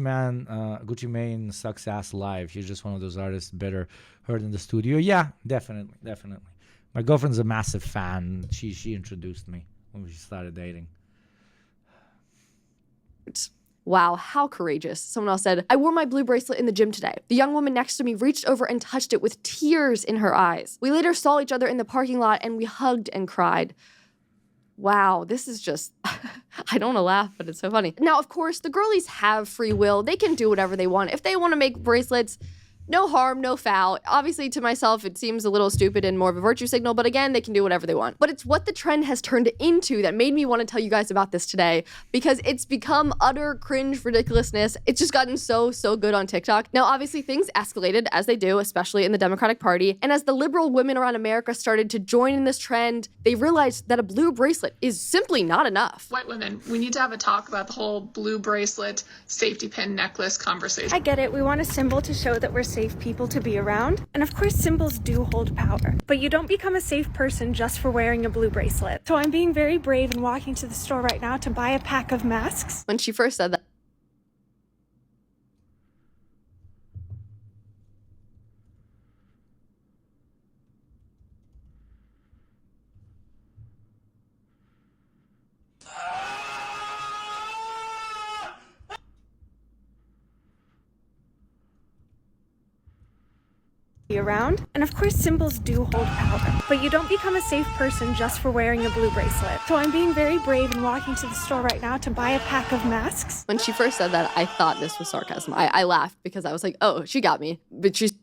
Mane sucks ass live. He's just one of those artists better heard in the studio. Yeah, definitely. My girlfriend's a massive fan. She introduced me when we started dating. Wow, how courageous. Someone else said, I wore my blue bracelet in the gym today. The young woman next to me reached over and touched it with tears in her eyes. We later saw each other in the parking lot and we hugged and cried. Wow, this is just, I don't want to laugh, but it's so funny. Now, of course, the girlies have free will. They can do whatever they want. If they want to make bracelets, no harm, no foul. Obviously, to myself, it seems a little stupid and more of a virtue signal, but again, they can do whatever they want. But it's what the trend has turned into that made me want to tell you guys about this today, because it's become utter cringe ridiculousness. It's just gotten so good on TikTok. Now, obviously, things escalated, as they do, especially in the Democratic Party, and as the liberal women around America started to join in this trend, they realized that a blue bracelet is simply not enough. White women, we need to have a talk about the whole blue bracelet, safety pin necklace conversation. I get it. We want a symbol to show that we're safe people to be around. And of course, symbols do hold power. But you don't become a safe person just for wearing a blue bracelet. So I'm being very brave and walking to the store right now to buy a pack of masks. When she first said that, around. And of course, symbols do hold power. But you don't become a safe person just for wearing a blue bracelet. So I'm being very brave and walking to the store right now to buy a pack of masks. when she first said that, I thought this was sarcasm. I laughed because I was like, oh, she got me. But she's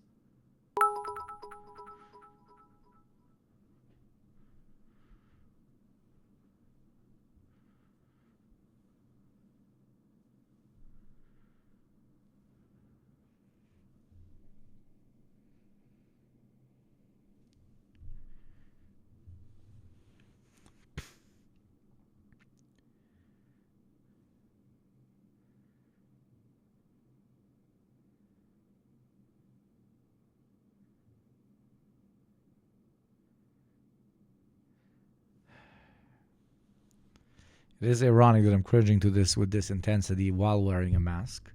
It is ironic that I'm cringing to this with this intensity while wearing a mask.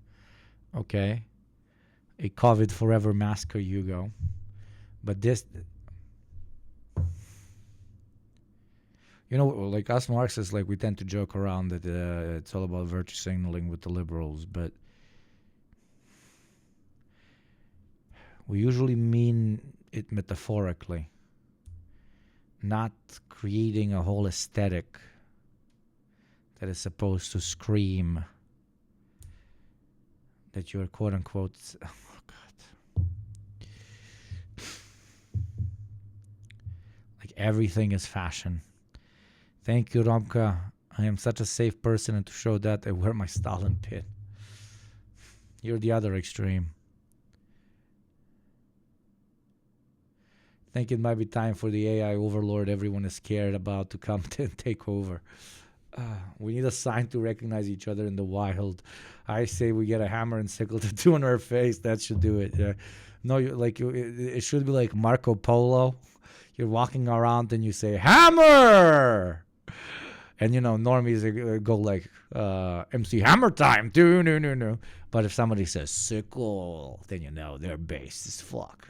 Okay. A COVID forever masker, Hugo. But this... You know, like us Marxists, like we tend to joke around that it's all about virtue signaling with the liberals, but we usually mean it metaphorically, not creating a whole aesthetic that is supposed to scream that you're quote-unquote... Oh, God. Like everything is fashion. Thank you, Romka. I am such a safe person, and to show that, I wear my Stalin pin. You're the other extreme. I think it might be time for the AI overlord everyone is scared about to come and take over. We need a sign to recognize each other in the wild. I say we get a hammer and sickle tattoo on our face. That should do it. Yeah. No, it should be like Marco Polo. You're walking around and you say, hammer! And, you know, normies go like, MC Hammer time. No. But if somebody says sickle, then you know they're based as fuck.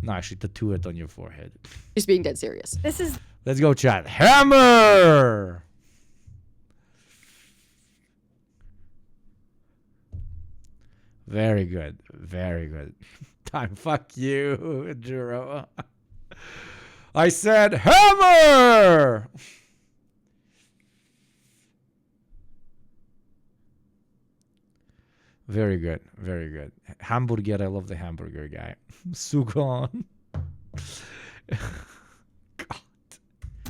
No, actually, tattoo it on your forehead. She's being dead serious. Let's go, chat. Hammer! Very good. Very good. Time. Fuck you, Jero. I said hammer! Very good. Very good. Hamburger. I love the hamburger guy. Sugon.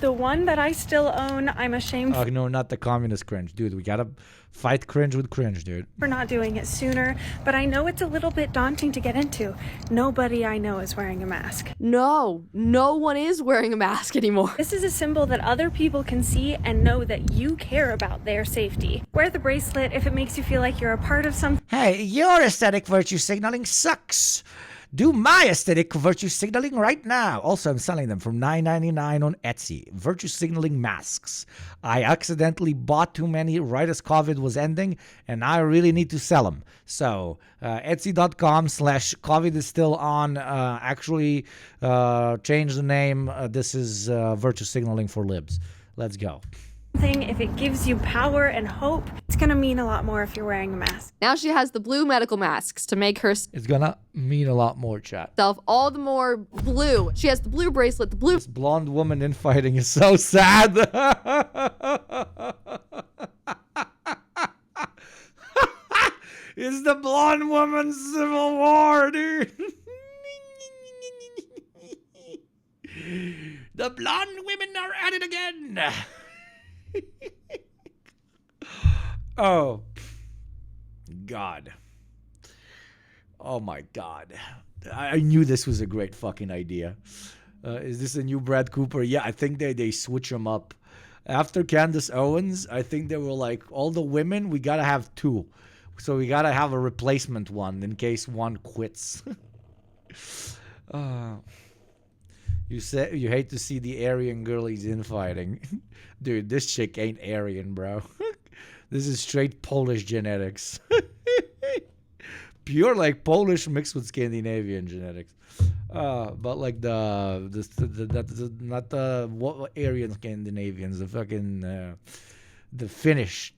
The one that I still own, I'm ashamed Oh, no, not the communist cringe. Dude, we gotta fight cringe with cringe, dude. for not doing it sooner, but I know it's a little bit daunting to get into. Nobody I know is wearing a mask. No one is wearing a mask anymore. This is a symbol that other people can see and know that you care about their safety. Wear the bracelet if it makes you feel like you're a part of something. Hey, your aesthetic virtue signaling sucks. Do my aesthetic virtue signaling right now. Also, I'm selling them for $9.99 on Etsy. Virtue signaling masks. I accidentally bought too many right as COVID was ending, and I really need to sell them. So, Etsy.com/COVID is still on. Actually, change the name. This is virtue signaling for libs. Let's go. If it gives you power and hope, it's gonna mean a lot more if you're wearing a mask. Now she has the blue medical masks to make It's gonna mean a lot more, chat. herself all the more blue. She has the blue bracelet, the blue. This blonde woman infighting is so sad. It's the blonde woman's civil war, dude. The blonde women are at it again. Oh, God. Oh, my God. I knew this was a great fucking idea. Is this a new Brad Cooper? Yeah, I think they switch them up. After Candace Owens, I think they were like, all the women, we got to have 2. So we got to have a replacement one in case one quits. You hate to see the Aryan girlies infighting. Dude, this chick ain't Aryan, bro. This is straight Polish genetics. Pure like Polish mixed with Scandinavian genetics. But like not the Aryan Scandinavians, the fucking the Finnish.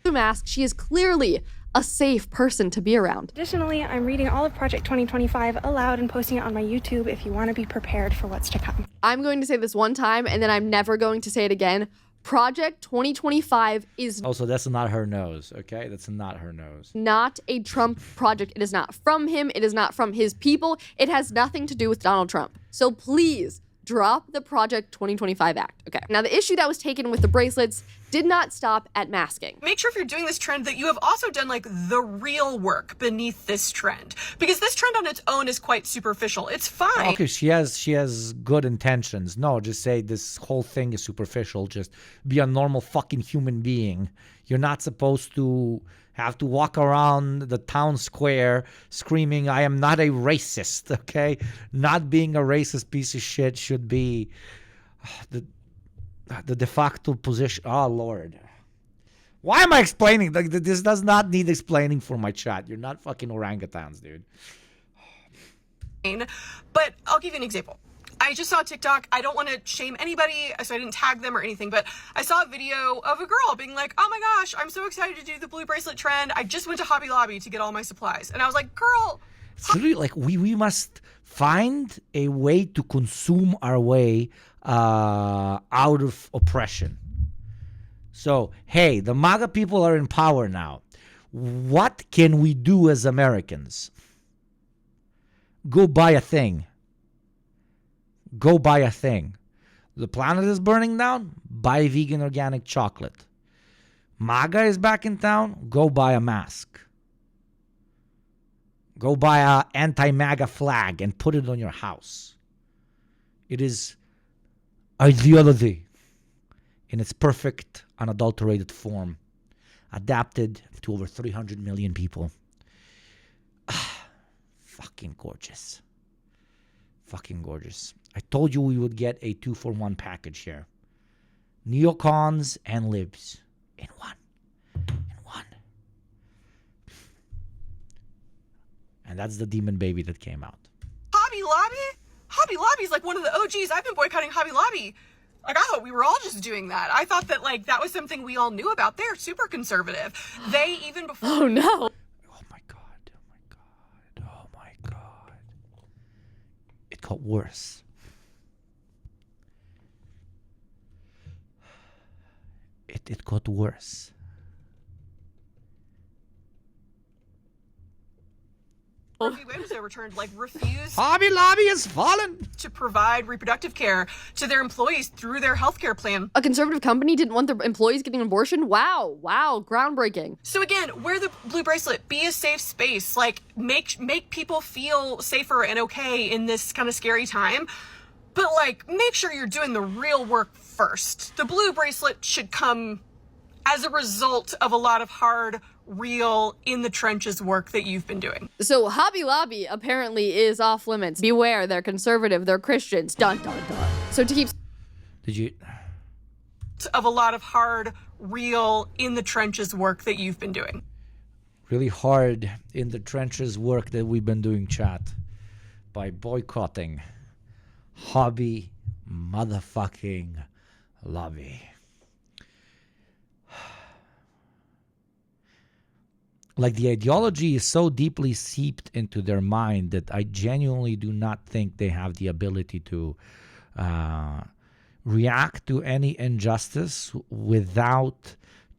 Mask, she is clearly a safe person to be around. Additionally, I'm reading all of Project 2025 aloud and posting it on my YouTube if you want to be prepared for what's to come. I'm going to say this one time and then I'm never going to say it again. Project 2025 is also, that's not her nose, okay? That's not her nose. Not a Trump project. It is not from him. It is not from his people. It has nothing to do with Donald Trump. So please drop the Project 2025 Act. Okay. Now, the issue that was taken with the bracelets did not stop at masking. Make sure if you're doing this trend that you have also done like the real work beneath this trend, because this trend on its own is quite superficial. It's fine. Okay, she has good intentions. No, just say this whole thing is superficial. Just be a normal fucking human being. You're not supposed to have to walk around the town square screaming, I am not a racist, okay? Not being a racist piece of shit should be the de facto position. Oh, Lord. Why am I explaining? Like, this does not need explaining for my chat. You're not fucking orangutans, dude. But I'll give you an example. I just saw a TikTok. I don't want to shame anybody, so I didn't tag them or anything, but I saw a video of a girl being like, oh my gosh, I'm so excited to do the blue bracelet trend. I just went to Hobby Lobby to get all my supplies. And I was like, girl. It's really like we must find a way to consume our way out of oppression. So, hey, the MAGA people are in power now. What can we do as Americans? Go buy a thing. Go buy a thing. The planet is burning down. Buy vegan organic chocolate. MAGA is back in town. Go buy a mask. Go buy a anti-MAGA flag and put it on your house. It is ideology in its perfect, unadulterated form, adapted to over 300 million people. Fucking gorgeous. Fucking gorgeous. I told you we would get a 2-for-1 package here. Neocons and libs in one. And that's the demon baby that came out. Hobby Lobby? Hobby Lobby is like one of the OGs. I've been boycotting Hobby Lobby. Like, I thought we were all just doing that. I thought that, like, that was something we all knew about. They're super conservative. They even before... Oh, no. It got worse. It got worse. Roe v. Wade's overturned, like, refused. Hobby Lobby has fallen. To provide reproductive care to their employees through their healthcare plan. A conservative company didn't want their employees getting an abortion? Wow, groundbreaking. So again, wear the blue bracelet. Be a safe space. Like, make people feel safer and okay in this kind of scary time. But, like, make sure you're doing the real work first. The blue bracelet should come as a result of a lot of hard, real, in the trenches work that you've been doing. So Hobby Lobby apparently is off limits. Beware, they're conservative, they're Christians. Dun, dun, dun. So to keep... Did you... Of a lot of hard, real, in the trenches work that you've been doing. Really hard in the trenches work that we've been doing, chat. By boycotting Hobby motherfucking Lobby. like the ideology is so deeply seeped into their mind that I genuinely do not think they have the ability to react to any injustice without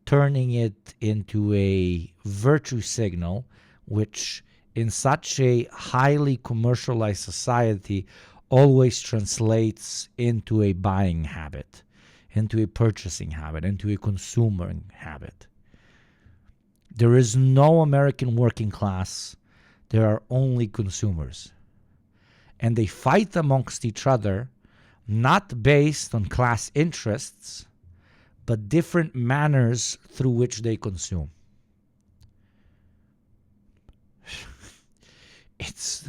turning it into a virtue signal, which in such a highly commercialized society always translates into a buying habit, into a purchasing habit, into a consuming habit. There is no American working class. There are only consumers. And they fight amongst each other, not based on class interests, but different manners through which they consume. It's...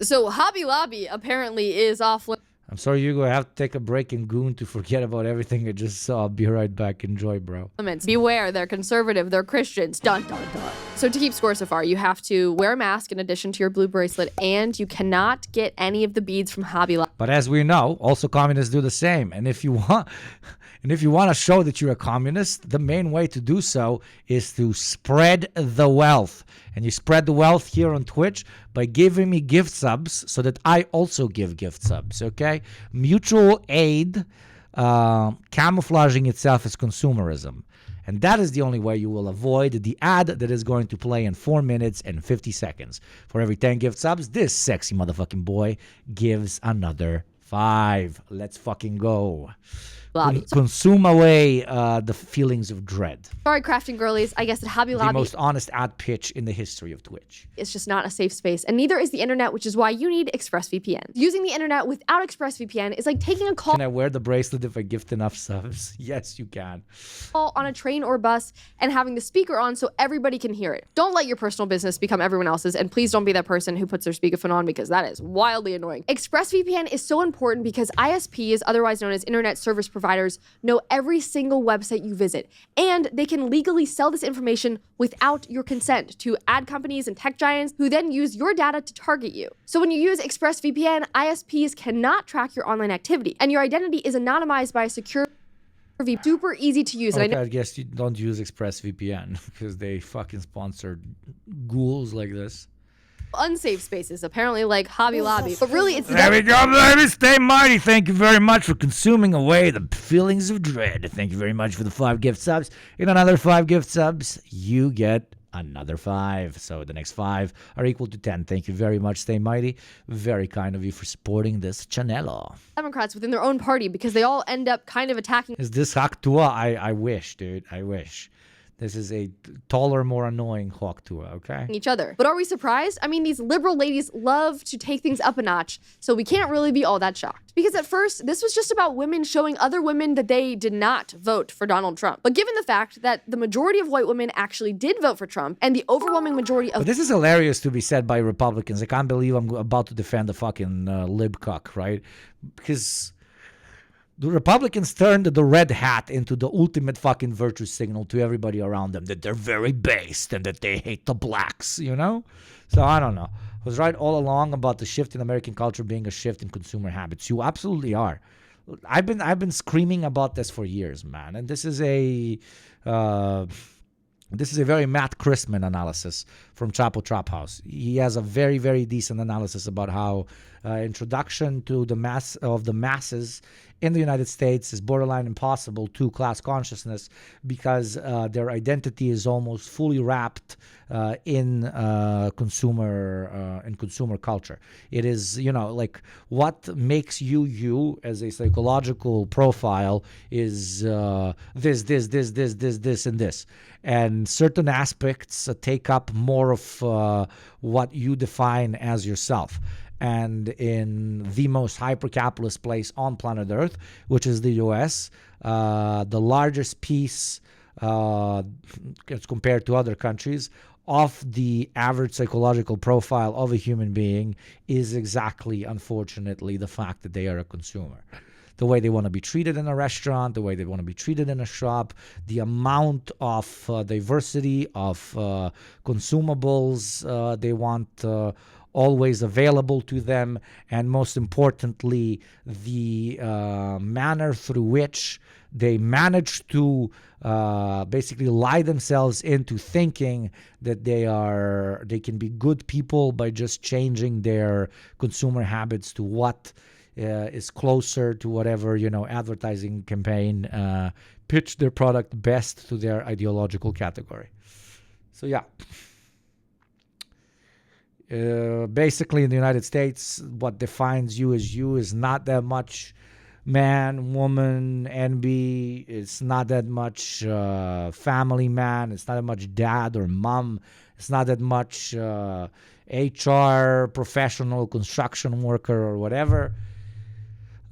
So Hobby Lobby apparently is off. I'm sorry, Hugo. I have to take a break in Goon to forget about everything I just saw. I'll be right back. Enjoy, bro. Beware, they're conservative, they're Christians. Dun, dun, dun. So to keep score so far, you have to wear a mask in addition to your blue bracelet, and you cannot get any of the beads from Hobby Lobby. But as we know, also communists do the same. And if you want... And if you want to show that you're a communist, the main way to do so is to spread the wealth. And you spread the wealth here on Twitch by giving me gift subs so that I also give gift subs, okay? Mutual aid camouflaging itself as consumerism. And that is the only way you will avoid the ad that is going to play in 4 minutes and 50 seconds. For every 10 gift subs, this sexy motherfucking boy gives another 5. Let's fucking go. Consume away the feelings of dread. Sorry, crafting girlies. I guess that Hobby Lobby... The most honest ad pitch in the history of Twitch. It's just not a safe space, and neither is the internet, which is why you need ExpressVPN. Using the internet without ExpressVPN is like taking a call... Can I wear the bracelet if I gift enough subs? Yes, you can. ...on a train or bus and having the speaker on so everybody can hear it. Don't let your personal business become everyone else's, and please don't be that person who puts their speakerphone on because that is wildly annoying. ExpressVPN is so important because ISPs, otherwise known as internet service providers, know every single website you visit, and they can legally sell this information without your consent to ad companies and tech giants who then use your data to target you. So when you use ExpressVPN, ISPs cannot track your online activity, and your identity is anonymized by a secure super easy to use. Okay, and I guess you don't use ExpressVPN because they fucking sponsor ghouls like this. Unsafe spaces, apparently, like Hobby Lobby. But really, it's... There we go, baby. Stay mighty. Thank you very much for consuming away the feelings of dread. Thank you very much for the 5 gift subs. In another 5 gift subs, you get another 5. So the next 5 are equal to 10. Thank you very much. Stay mighty. Very kind of you for supporting this channel. Democrats within their own party because they all end up kind of attacking... Is this Haktua? I wish, dude. I wish. This is a taller, more annoying Hawk Tua, okay? ...each other. But are we surprised? I mean, these liberal ladies love to take things up a notch, so we can't really be all that shocked. Because at first, this was just about women showing other women that they did not vote for Donald Trump. But given the fact that the majority of white women actually did vote for Trump, and the overwhelming majority of... But this is hilarious to be said by Republicans. I can't believe I'm about to defend the fucking libcuck, right? Because... the Republicans turned the red hat into the ultimate fucking virtue signal to everybody around them, that they're very based and that they hate the blacks, you know? So I don't know. I was right all along about the shift in American culture being a shift in consumer habits. You absolutely are. I've been screaming about this for years, man. And this is a very Matt Christman analysis from Chapo Trap House. He has a very, very decent analysis about how introduction to the masses in the United States is borderline impossible to class consciousness because their identity is almost fully wrapped in consumer culture. It is, like what makes you as a psychological profile is this, and this. And certain aspects take up more of what you define as yourself. And in the most hyper-capitalist place on planet Earth, which is the U.S., the largest piece, as compared to other countries, of the average psychological profile of a human being is exactly, unfortunately, the fact that they are a consumer. The way they want to be treated in a restaurant, the way they want to be treated in a shop, the amount of diversity of consumables they want always available to them, and most importantly, the manner through which they manage to basically lie themselves into thinking that they can be good people by just changing their consumer habits to what is closer to whatever, advertising campaign pitch their product best to their ideological category. So yeah. Basically in the United States, what defines you as you is not that much man, woman, NB. It's not that much family man. It's not that much dad or mom. It's not that much HR, professional, construction worker, or whatever.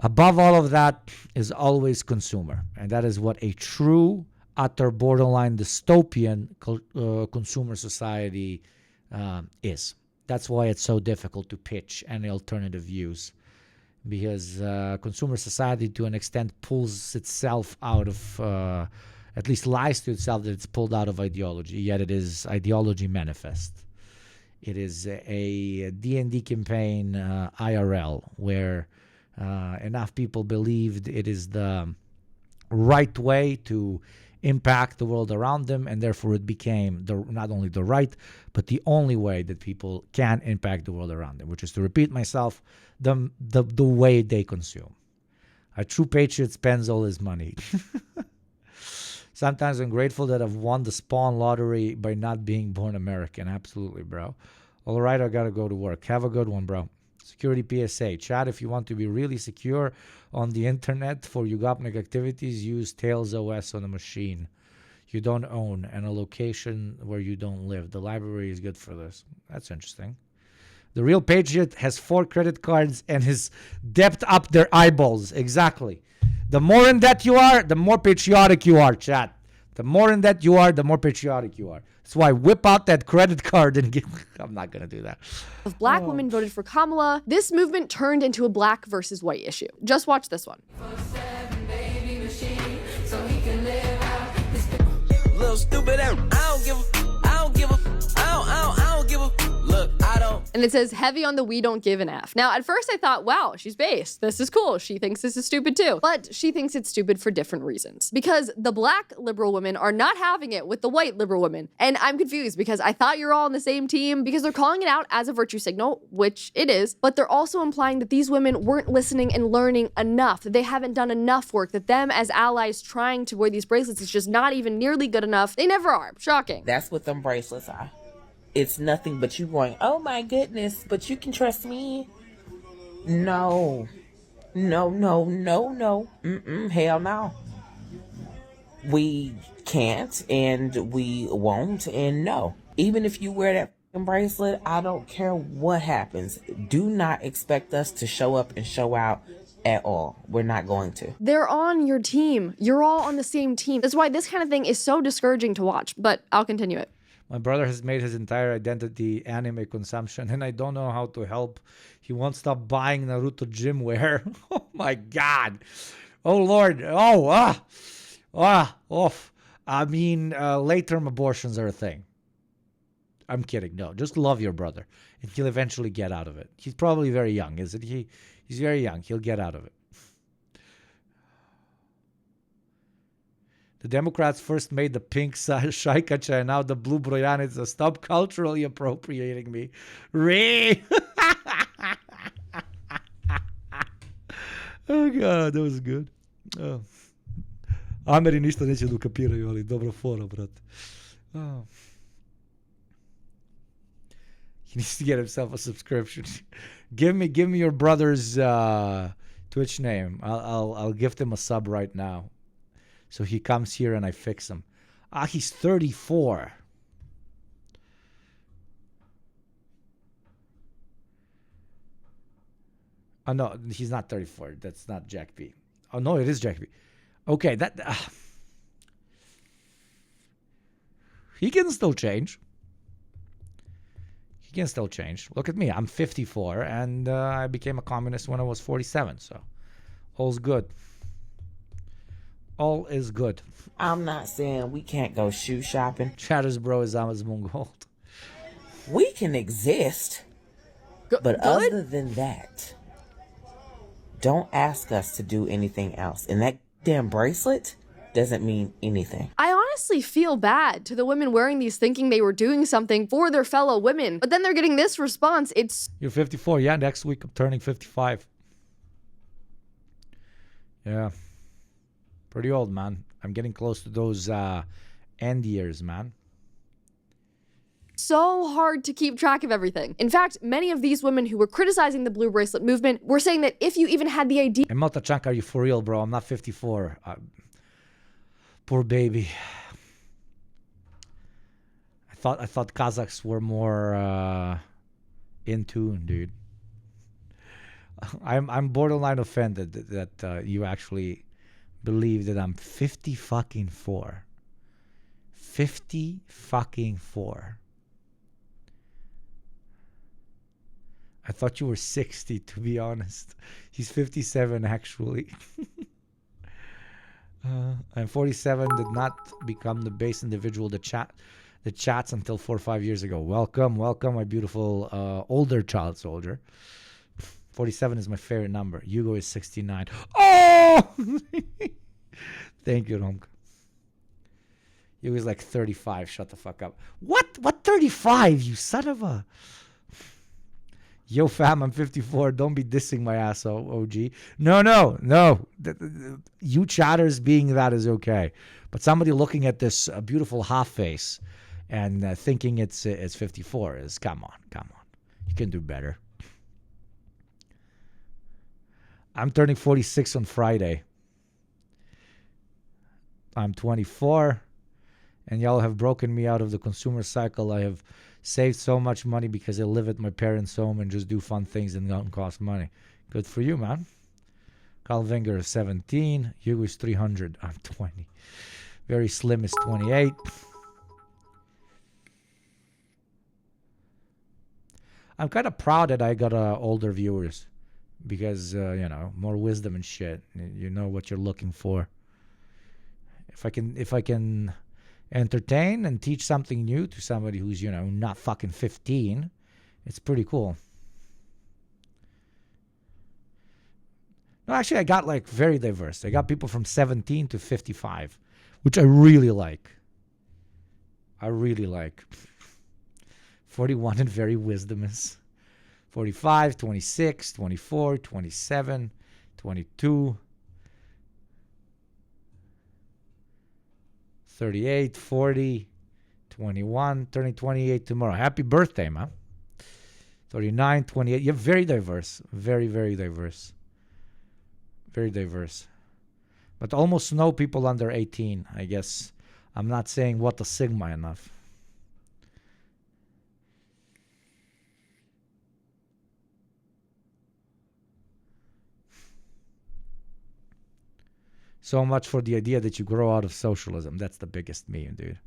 Above all of that is always consumer. And that is what a true, utter, borderline dystopian consumer society is. That's why it's so difficult to pitch any alternative views. Because consumer society, to an extent, pulls itself out of, at least lies to itself that it's pulled out of ideology, yet it is ideology manifest. It is a D&D campaign IRL, where enough people believed it is the right way to impact the world around them, and therefore it became not only the right, but the only way that people can impact the world around them, which is, to repeat myself, the way they consume. A true patriot spends all his money. Sometimes I'm grateful that I've won the Spawn lottery by not being born American. Absolutely, bro. All right, I gotta go to work. Have a good one, bro. Security PSA. Chat, if you want to be really secure on the internet for Yugopnik activities, use Tails OS on a machine you don't own and a location where you don't live. The library is good for this. That's interesting. The real patriot has 4 credit cards and is debt up their eyeballs. Exactly. The more in debt you are, the more patriotic you are, chat. The more in debt you are, the more patriotic you are. That's why whip out that credit card and give... I'm not going to do that. If black women voted for Kamala, this movement turned into a black versus white issue. Just watch this one. Little stupid, I don't give a, look, I don't. And it says heavy on the we don't give an F. Now, at first I thought, wow, she's based. This is cool. She thinks this is stupid too. But she thinks it's stupid for different reasons. Because the black liberal women are not having it with the white liberal women. And I'm confused because I thought you're all on the same team, because they're calling it out as a virtue signal, which it is, but they're also implying that these women weren't listening and learning enough, that they haven't done enough work, that them as allies trying to wear these bracelets is just not even nearly good enough. They never are. Shocking. That's what them bracelets are. It's nothing but you going, oh my goodness, but you can trust me. No. No. Hell no. We can't, and we won't, and no. Even if you wear that bracelet, I don't care what happens. Do not expect us to show up and show out at all. We're not going to. They're on your team. You're all on the same team. That's why this kind of thing is so discouraging to watch, but I'll continue it. My brother has made his entire identity anime consumption, and I don't know how to help. He won't stop buying Naruto gym wear. Oh my God. Oh Lord. I mean, late-term abortions are a thing. I'm kidding. No, just love your brother, and he'll eventually get out of it. He's probably very young, isn't he? He's very young. He'll get out of it. The Democrats first made the pink shaikacha, and now the blue broyanitsa. Stop culturally appropriating me. Ray! Oh God, that was good. Oh. Ameri ništa neće da ukapiraju, ali dobro fora, brate. Oh. He needs to get himself a subscription. Give me your brother's Twitch name. I'll gift him a sub right now. So he comes here and I fix him. He's 34. Oh, no, he's not 34. That's not Jack B. Oh, no, it is Jack B. Okay, that... he can still change. He can still change. Look at me. I'm 54, and I became a communist when I was 47, so all's good. All is good. I'm not saying we can't go shoe shopping. Chatters bro is Amazon Gold. We can exist. But other than that, don't ask us to do anything else. And that damn bracelet doesn't mean anything. I honestly feel bad to the women wearing these thinking they were doing something for their fellow women, but then they're getting this response. You're 54. Yeah, next week I'm turning 55. Yeah. Pretty old, man. I'm getting close to those end years, man. So hard to keep track of everything. In fact, many of these women who were criticizing the blue bracelet movement were saying that if you even had the idea... And Motachank, are you for real, bro? I'm not 54. Poor baby. I thought Kazakhs were more in tune, dude. I'm borderline offended that you actually believe that I'm 50 fucking 4. 50 fucking 4. I thought you were 60, to be honest. He's 57, actually. I'm 47, did not become the base individual that chats until 4 or 5 years ago. Welcome, my beautiful older child soldier. 47 is my favorite number. Hugo is 69. Oh! Thank you, Romka. Hugo is like 35. Shut the fuck up. What? What 35? You son of a... Yo, fam, I'm 54. Don't be dissing my ass, OG. No. You chatters being that is okay. But somebody looking at this beautiful half face and thinking it's 54 is, come on. You can do better. I'm turning 46 on Friday. I'm 24. And y'all have broken me out of the consumer cycle. I have saved so much money because I live at my parents' home and just do fun things that don't cost money. Good for you, man. Carl Wenger is 17. Hugo is 300. I'm 20. Very Slim is 28. I'm kind of proud that I got older viewers because, more wisdom and shit. You know what you're looking for. If I can entertain and teach something new to somebody who's, not fucking 15, it's pretty cool. No, actually, I got very diverse. I got people from 17 to 55, which I really like. 41 and very wisdomous. 45, 26, 24, 27, 22, 38, 40, 21, turning 28 tomorrow. Happy birthday, man. 39, 28. You're very diverse. Very, very diverse. Very diverse. But almost no people under 18, I guess. I'm not saying what a Sigma enough. So much for the idea that you grow out of socialism. That's the biggest meme, dude.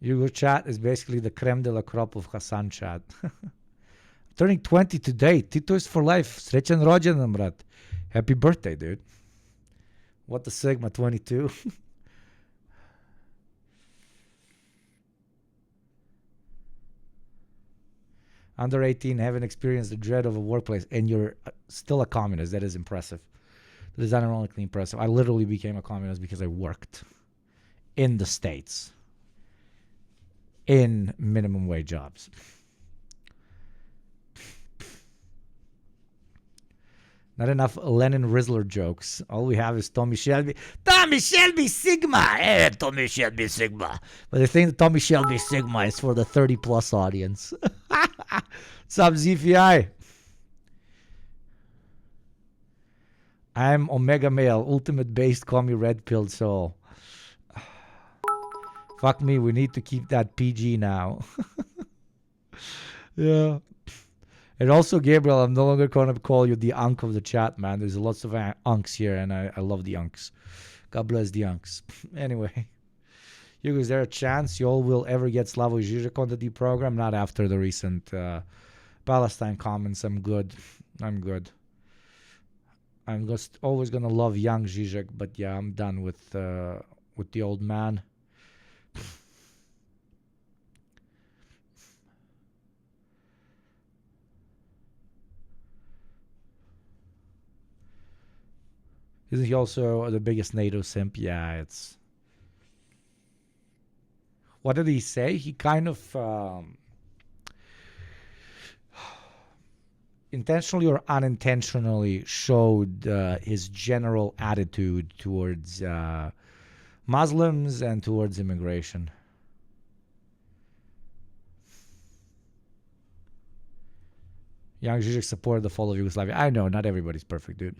Hugo chat is basically the creme de la crop of Hassan chat. Turning 20 today. Tito is for life. Srećan rođendan, brat. Happy birthday, dude. What the Sigma 22? Under 18, haven't experienced the dread of a workplace, and you're still a communist. That is impressive. That is ironically impressive. I literally became a communist because I worked in the States in minimum wage jobs. Not enough Lenin Rizzler jokes. All we have is Tommy Shelby. Tommy Shelby Sigma! Tommy Shelby Sigma. But I think Tommy Shelby Sigma is for the 30-plus audience. What's up, ZVI? I'm Omega Male, ultimate based, call me Red Pilled Soul. Fuck me, we need to keep that PG now. Yeah. And also, Gabriel, I'm no longer going to call you the unk of the chat, man. There's lots of unks here, and I love the unks. God bless the unks. Anyway, Hugo, is there a chance you all will ever get Slavoj Žižek on the D program? Not after the recent Palestine comments. I'm good. I'm just always going to love young Žižek, but yeah, I'm done with with the old man. Isn't he also the biggest NATO simp? Yeah, it's... What did he say? He kind of... intentionally or unintentionally showed his general attitude towards Muslims and towards immigration. Young Zizek supported the fall of Yugoslavia. I know, not everybody's perfect, dude.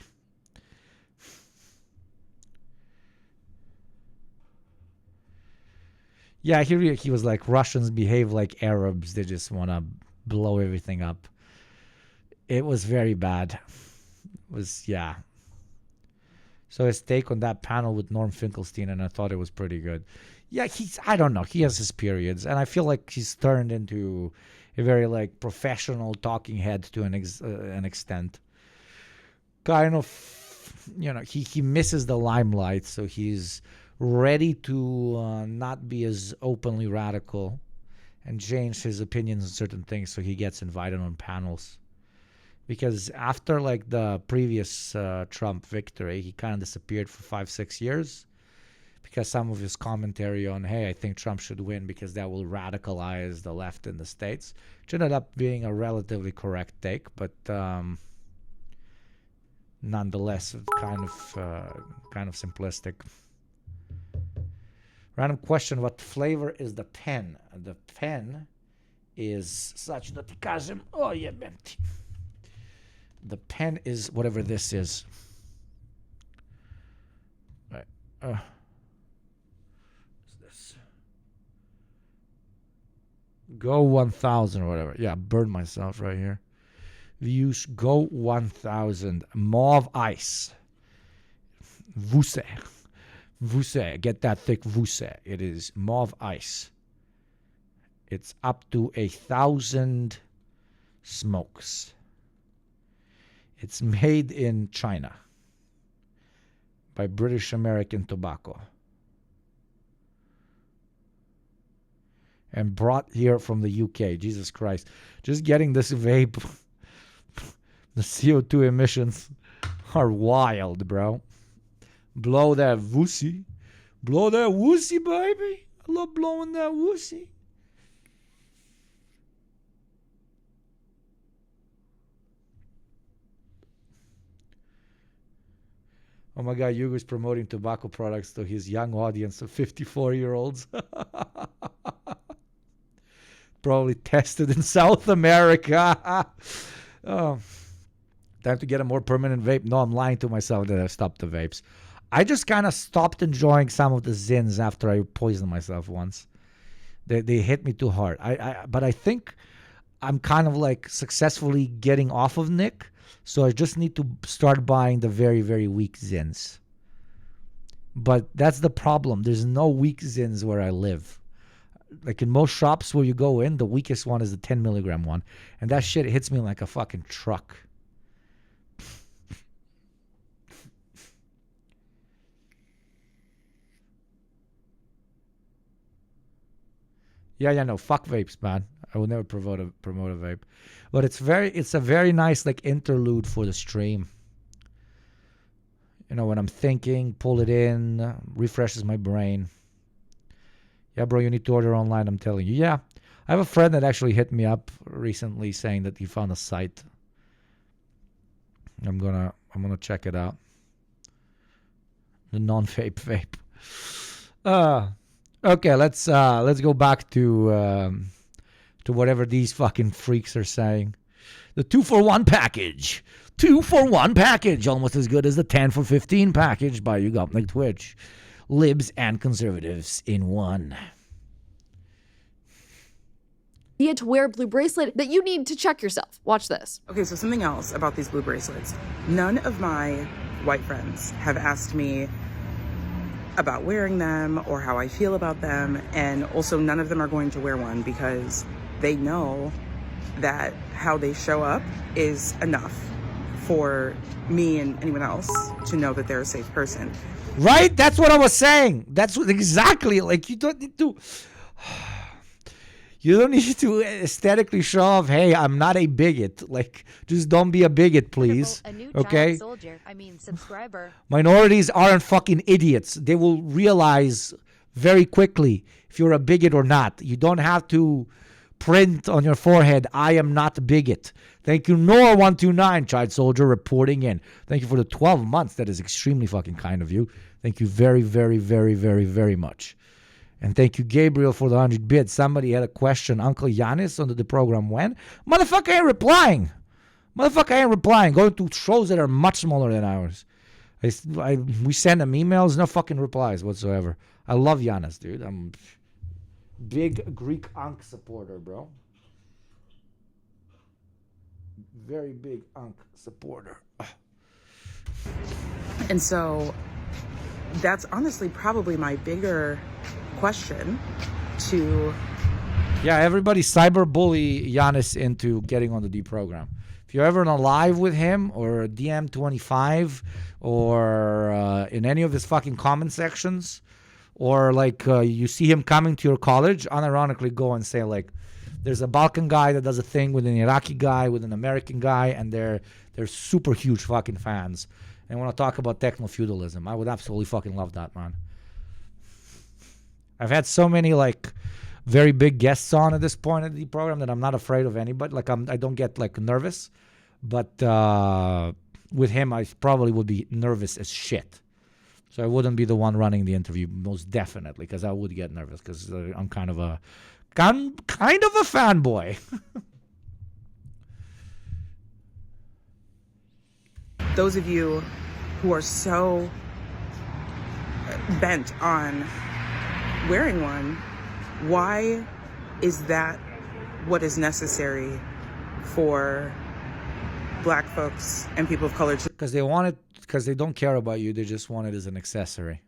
Yeah, he was like, Russians behave like Arabs. They just want to blow everything up. It was very bad. It was, yeah. So his take on that panel with Norm Finkelstein, and I thought it was pretty good. Yeah, I don't know. He has his periods, and I feel like he's turned into a very, like, professional talking head to an extent. Kind of, you know, he misses the limelight, so he's ready to not be as openly radical and change his opinions on certain things, so he gets invited on panels. Because after, like, the previous Trump victory, he kind of disappeared for 5-6 years because some of his commentary on, hey, I think Trump should win because that will radicalize the left in the States, which ended up being a relatively correct take, but nonetheless kind of simplistic. Random question: what flavor is the pen? The pen is such that oh yeah, the pen is whatever this is. Right. What's this? Go 1000 or whatever. Yeah, burn myself right here. Views Go 1000 Mauve Ice. Vuse. Vuse. Get that thick Vuse. It is Mauve Ice. It's up to 1,000 smokes. It's made in China by British American Tobacco and brought here from the UK. Jesus Christ. Just getting this vape, the CO2 emissions are wild, bro. Blow that woosie. Blow that woosie, baby. I love blowing that woosie. Oh my God, Yugo's promoting tobacco products to his young audience of 54-year-olds. Probably tested in South America. Oh. Time to get a more permanent vape. No, I'm lying to myself that I stopped the vapes. I just kind of stopped enjoying some of the Zins after I poisoned myself once. They hit me too hard. But I think I'm kind of like successfully getting off of Nick. So I just need to start buying the very, very weak Zins. But that's the problem. There's no weak Zins where I live. Like in most shops where you go in, the weakest one is the 10 milligram one. And that shit hits me like a fucking truck. Yeah, no, fuck vapes, man. I will never promote a vape. But it's a very nice like interlude for the stream. You know, when I'm thinking, pull it in, refreshes my brain. Yeah, bro, you need to order online, I'm telling you. Yeah. I have a friend that actually hit me up recently saying that he found a site. I'm gonna check it out. The non-vape vape. Okay, let's go back to whatever these fucking freaks are saying. The 2-for-1 package. 2-for-1 package. Almost as good as the 10-for-15 package by YugopnikTwitch. Libs and conservatives in one. You to wear a blue bracelet that you need to check yourself. Watch this. Okay, so something else about these blue bracelets. None of my white friends have asked me about wearing them or how I feel about them, and also none of them are going to wear one because they know that how they show up is enough for me and anyone else to know that they're a safe person. Right? That's what I was saying. That's what exactly. Like, you don't need to. You don't need to aesthetically show off, hey, I'm not a bigot. Like, just don't be a bigot, please. Okay? Soldier, I mean subscriber. Minorities aren't fucking idiots. They will realize very quickly if you're a bigot or not. You don't have to print on your forehead, I am not a bigot. Thank you, Noah129, Child Soldier, reporting in. Thank you for the 12 months. That is extremely fucking kind of you. Thank you very, very, very, very, very much. And thank you, Gabriel, for the 100 bits. Somebody had a question. Uncle Yanis under the program when? Motherfucker ain't replying. Going to shows that are much smaller than ours. We send him emails, no fucking replies whatsoever. I love Yanis, dude. I'm big Greek Ankh supporter, bro. Very big Ankh supporter. And so that's honestly probably my bigger question to... Yeah, everybody cyberbully Giannis into getting on the D program. If you're ever on a live with him or DM25 or in any of his fucking comment sections, or like you see him coming to your college, unironically go and say like, there's a Balkan guy that does a thing with an Iraqi guy, with an American guy, and they're super huge fucking fans. And want to talk about techno-feudalism. I would absolutely fucking love that, man. I've had so many like very big guests on at this point of the program that I'm not afraid of anybody. Like I don't get like nervous, but with him I probably would be nervous as shit. So I wouldn't be the one running the interview, most definitely, because I would get nervous because I'm kind of a fanboy. Those of you who are so bent on wearing one, why is that what is necessary for black folks and people of color? Because they want it, because they don't care about you, they just want it as an accessory.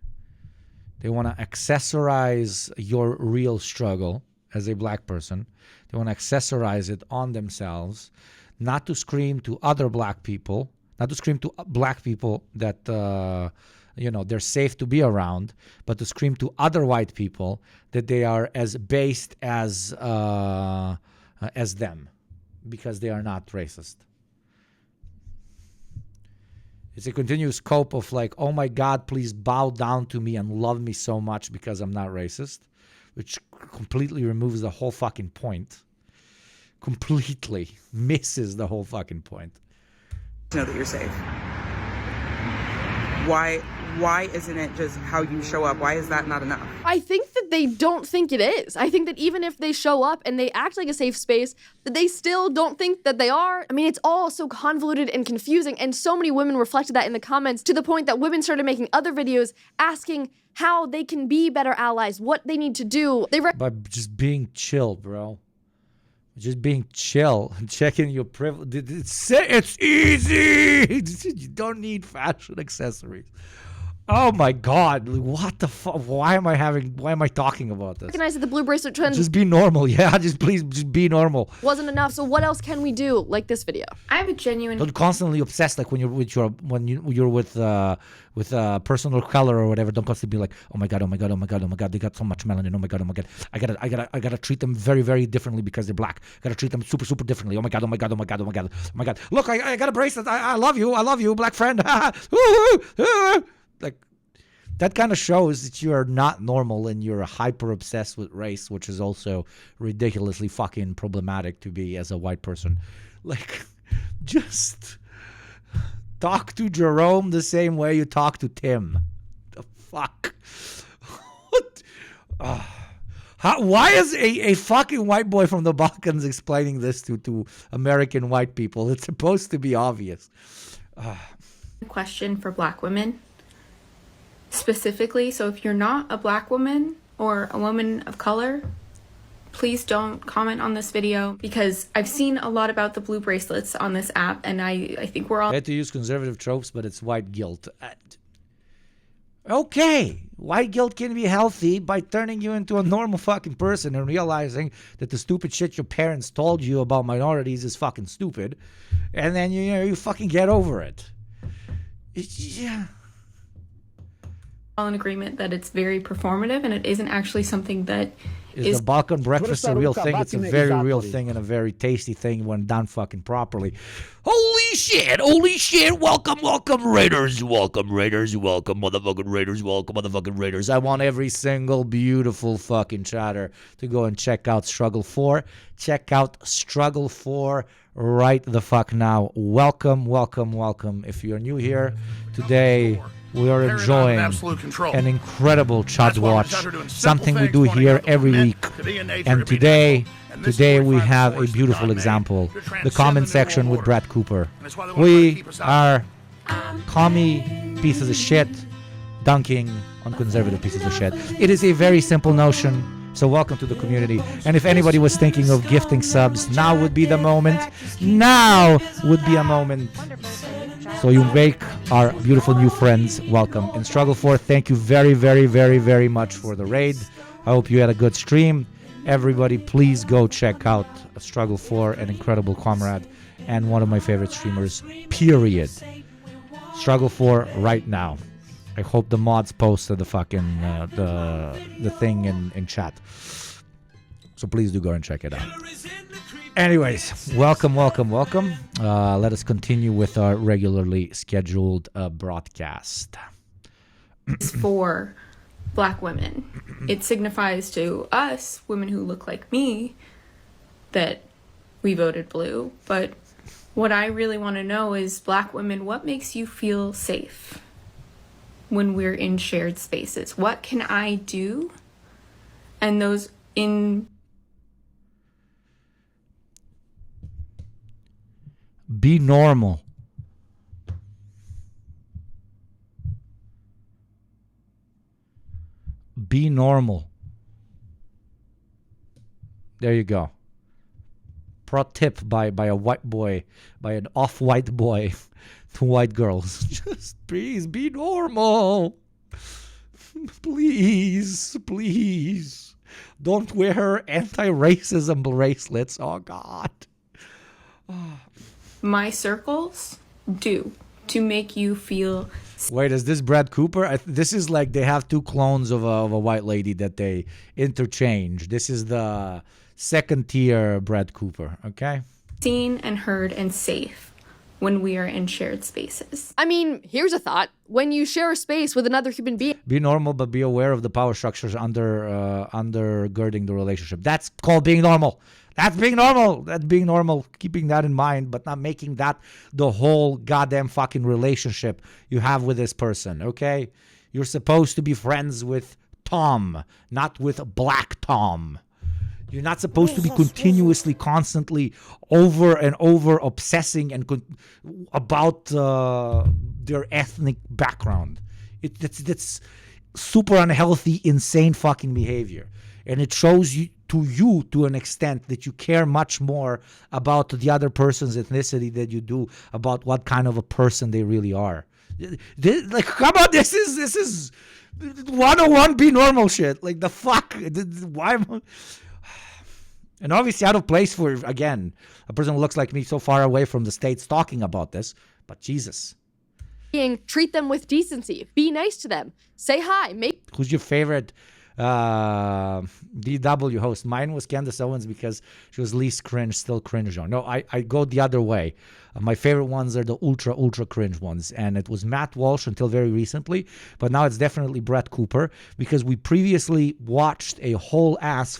They want to accessorize your real struggle as a black person. They want to accessorize it on themselves, not to scream to other black people, not to scream to black people that they're safe to be around, but to scream to other white people that they are as based as them, because they are not racist. It's a continuous cope of like, oh my God, please bow down to me and love me so much because I'm not racist, which completely removes the whole fucking point. Completely misses the whole fucking point. Know that you're safe. Why isn't it just how you show up? Why is that not enough? I think that they don't think it is. I think that even if they show up and they act like a safe space, that they still don't think that they are. I mean, it's all so convoluted and confusing, and so many women reflected that in the comments, to the point that women started making other videos asking how they can be better allies, what they need to do. By just being chill, bro. Just being chill and checking your privilege. It's easy. You don't need fashion accessories. Oh my God! What the fuck? Why am I talking about this? Recognize that the blue bracelet trend. Just be normal, yeah. Just please, just be normal. Wasn't enough. So what else can we do? Like this video. I have a genuine. Don't constantly obsess like when you're with a person of color or whatever. Don't constantly be like, oh my God, oh my God, oh my God, oh my God. They got so much melanin. Oh my God, oh my God. I gotta treat them very, very differently because they're black. I gotta treat them super, super differently. Oh my God, oh my God, oh my God, oh my God, oh my God. Look, I got a bracelet. I love you, black friend. Like, that kind of shows that you are not normal and you're hyper obsessed with race, which is also ridiculously fucking problematic to be as a white person. Like, just talk to Jerome the same way you talk to Tim. The fuck? What? Why is a fucking white boy from the Balkans explaining this to American white people? It's supposed to be obvious. Question for black women. Specifically, so if you're not a black woman or a woman of color, please don't comment on this video, because I've seen a lot about the blue bracelets on this app, and I think we're all... I had to use conservative tropes, but it's white guilt. Okay, white guilt can be healthy by turning you into a normal fucking person and realizing that the stupid shit your parents told you about minorities is fucking stupid, and then you fucking get over it. Yeah. all in agreement that it's very performative and it isn't actually something that Is the Balkan breakfast a real thing? It's a very real thing and a very tasty thing when done fucking properly. Holy shit, welcome Raiders, welcome motherfucking Raiders. I want every single beautiful fucking chatter to go and check out Struggle 4. Check out Struggle 4 right the fuck now. Welcome. If you're new here, today we are enjoying an incredible Chudwatch, something we do here every week. And today we have a beautiful example, the comment section with Brad Cooper. We are commie pieces of shit dunking on conservative pieces of shit. It is a very simple notion. So welcome to the community. And if anybody was thinking of gifting subs, now would be the moment. So you make our beautiful new friends welcome. And Struggle 4, thank you very, very, very, very much for the raid. I hope you had a good stream. Everybody, please go check out Struggle 4, an incredible comrade and one of my favorite streamers, period. Struggle 4 right now. I hope the mods posted the fucking the thing in chat. So please do go and check it out. Anyways, welcome. Let us continue with our regularly scheduled broadcast. For black women, it signifies to us, women who look like me, that we voted blue. But what I really want to know is, black women, what makes you feel safe when we're in shared spaces? What can I do? And those in... Be normal. Be normal. There you go. Pro tip by a white boy, by an off-white boy to white girls. Just please be normal. Please. Don't wear anti-racism bracelets. Oh, God. My circles do to make you feel... Wait, is this Brad Cooper? This is like they have two clones of a white lady that they interchange. This is the second tier Brad Cooper, okay? Seen and heard and safe when we are in shared spaces. I mean, here's a thought. When you share a space with another human being... Be normal, but be aware of the power structures undergirding the relationship. That's called being normal. That's being normal. Keeping that in mind, but not making that the whole goddamn fucking relationship you have with this person, okay? You're supposed to be friends with Tom, not with Black Tom. You're not supposed to be continuously, constantly, over and over obsessing about their ethnic background. That's super unhealthy, insane fucking behavior. And it shows you to an extent that you care much more about the other person's ethnicity than you do about what kind of a person they really are. Come on, this is 101 be normal shit. Like, the fuck? Why am I... And obviously out of place for, again, a person who looks like me so far away from the States talking about this. But Jesus. Treat them with decency. Be nice to them. Say hi. Who's your favorite DW host? Mine was Candace Owens because she was least cringe, still cringe on. No, I go the other way. My favorite ones are the ultra cringe ones, and it was Matt Walsh until very recently, but now it's definitely Brett Cooper, because we previously watched a whole ass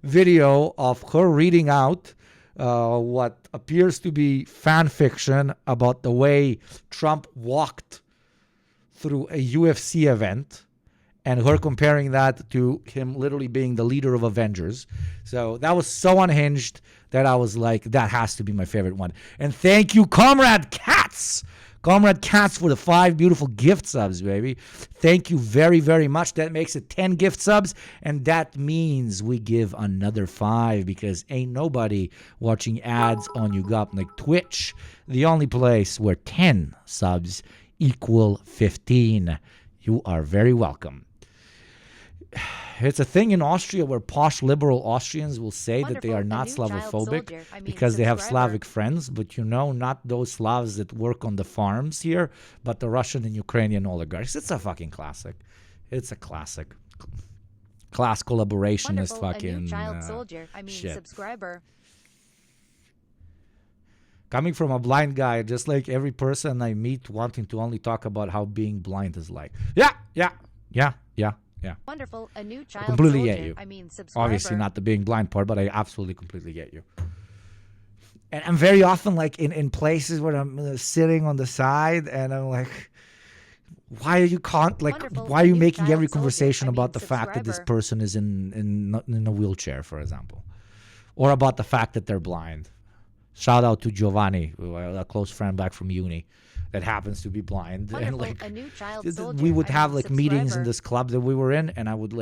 video of her reading out what appears to be fan fiction about the way Trump walked through a UFC event, and her comparing that to him literally being the leader of Avengers. So that was so unhinged that I was like, that has to be my favorite one. And thank you, Comrade Katz, for the 5 beautiful gift subs, baby. Thank you very, very much. That makes it 10 gift subs, and that means we give another 5, because ain't nobody watching ads on YugopnikTwitch, the only place where 10 subs equal 15. You are very welcome. It's a thing in Austria where posh liberal Austrians will say that they are not Slavophobic because they have Slavic friends, but not those Slavs that work on the farms here, but the Russian and Ukrainian oligarchs. It's a fucking classic. It's a classic. Class collaboration is fucking shit. Subscriber. Coming from a blind guy, just like every person I meet wanting to only talk about how being blind is like. Yeah. Wonderful. A new child Completely soldier. get you. Subscriber. Obviously not the being blind part, but I absolutely completely get you. And I'm very often like in places where I'm sitting on the side and I'm like, why are you why are you making every conversation about the fact that this person is in a wheelchair, for example, or about the fact that they're blind? Shout out to Giovanni, a close friend back from uni that happens to be blind. Wonderful. And A new child we soldier. would have meetings in this club that we were in, and I would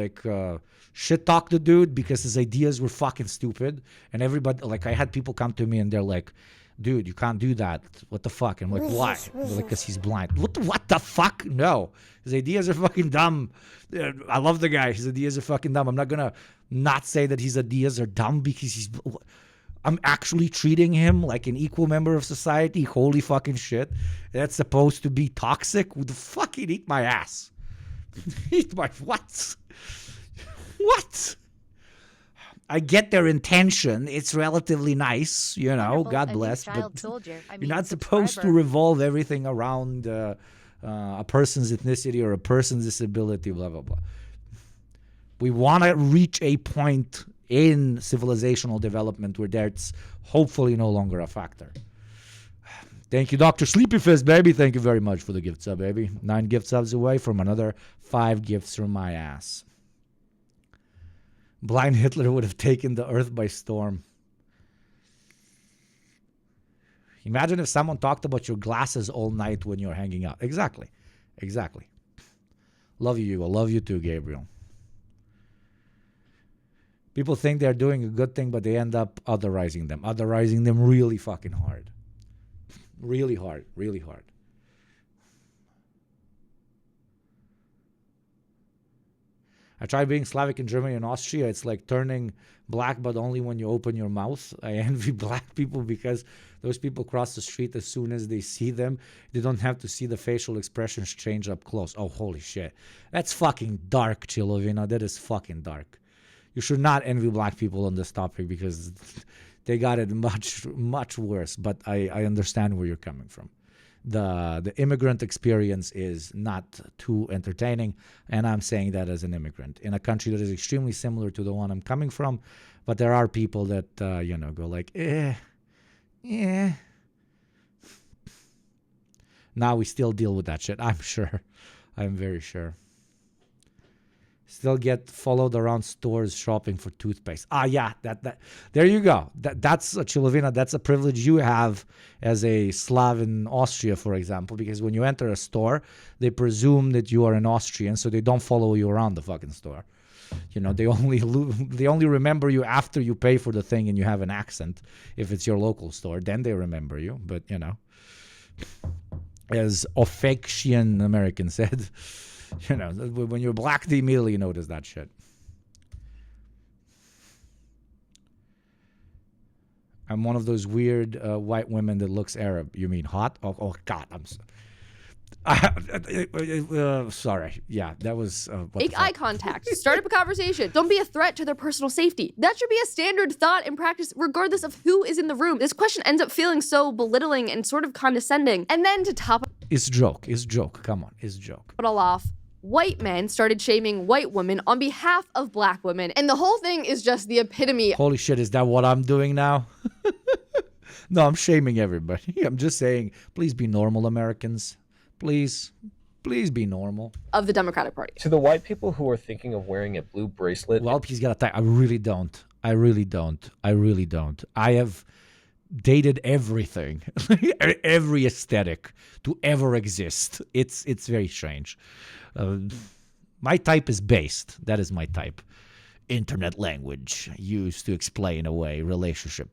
shit talk the dude because his ideas were fucking stupid. And everybody, I had people come to me and they're like, dude, you can't do that. What the fuck? I'm like, why? They're like, because he's blind. What the fuck? No. His ideas are fucking dumb. I love the guy. His ideas are fucking dumb. I'm not going to not say that his ideas are dumb because I'm actually treating him like an equal member of society. Holy fucking shit. That's supposed to be toxic? Would fucking eat my ass. Eat my what? What? I get their intention. It's relatively nice, God bless. But you're not supposed to revolve everything around a person's ethnicity or a person's disability, blah, blah, blah. We want to reach a point in civilizational development where that's hopefully no longer a factor. Thank you, Dr. Sleepy Fist, baby. Thank you very much for the gift sub, baby. 9 gift subs away from another 5 gifts from my ass. Blind Hitler would have taken the earth by storm. Imagine if someone talked about your glasses all night when you're hanging out. Exactly. Love you. I love you too, Gabriel. People think they're doing a good thing, but they end up otherizing them. Otherizing them really fucking hard. Really hard. I tried being Slavic in Germany and Austria. It's like turning black, but only when you open your mouth. I envy black people because those people cross the street as soon as they see them. They don't have to see the facial expressions change up close. Oh, holy shit. That's fucking dark, Chilovina. That is fucking dark. You should not envy black people on this topic because they got it much, much worse. But I understand where you're coming from. The immigrant experience is not too entertaining, and I'm saying that as an immigrant in a country that is extremely similar to the one I'm coming from, but there are people that go like, yeah. Now we still deal with that shit. I'm sure. I'm very sure. Still get followed around stores shopping for toothpaste. Yeah, that there you go. That's a Chilovina. That's a privilege you have as a Slav in Austria, for example, because when you enter a store, they presume that you are an Austrian, so they don't follow you around the fucking store. They only remember you after you pay for the thing and you have an accent. If it's your local store, then they remember you. But as Ofeksian American said. When you're black, they immediately notice that shit. I'm one of those weird white women that looks Arab. You mean hot? Oh God, I'm sorry. Yeah, that was... Make eye contact. Start up a conversation. Don't be a threat to their personal safety. That should be a standard thought and practice regardless of who is in the room. This question ends up feeling so belittling and sort of condescending. And then to top It's joke. Come on, it's joke. it all off, white men started shaming white women on behalf of black women. And the whole thing is just the epitome. Holy shit, is that what I'm doing now? No, I'm shaming everybody. I'm just saying, please be normal, Americans. Please be normal. Of the Democratic Party. To the white people who are thinking of wearing a blue bracelet. Well, he's got a tie. I really don't. I have dated everything, every aesthetic to ever exist. It's very strange. My type is based. That is my type. Internet language used to explain away relationship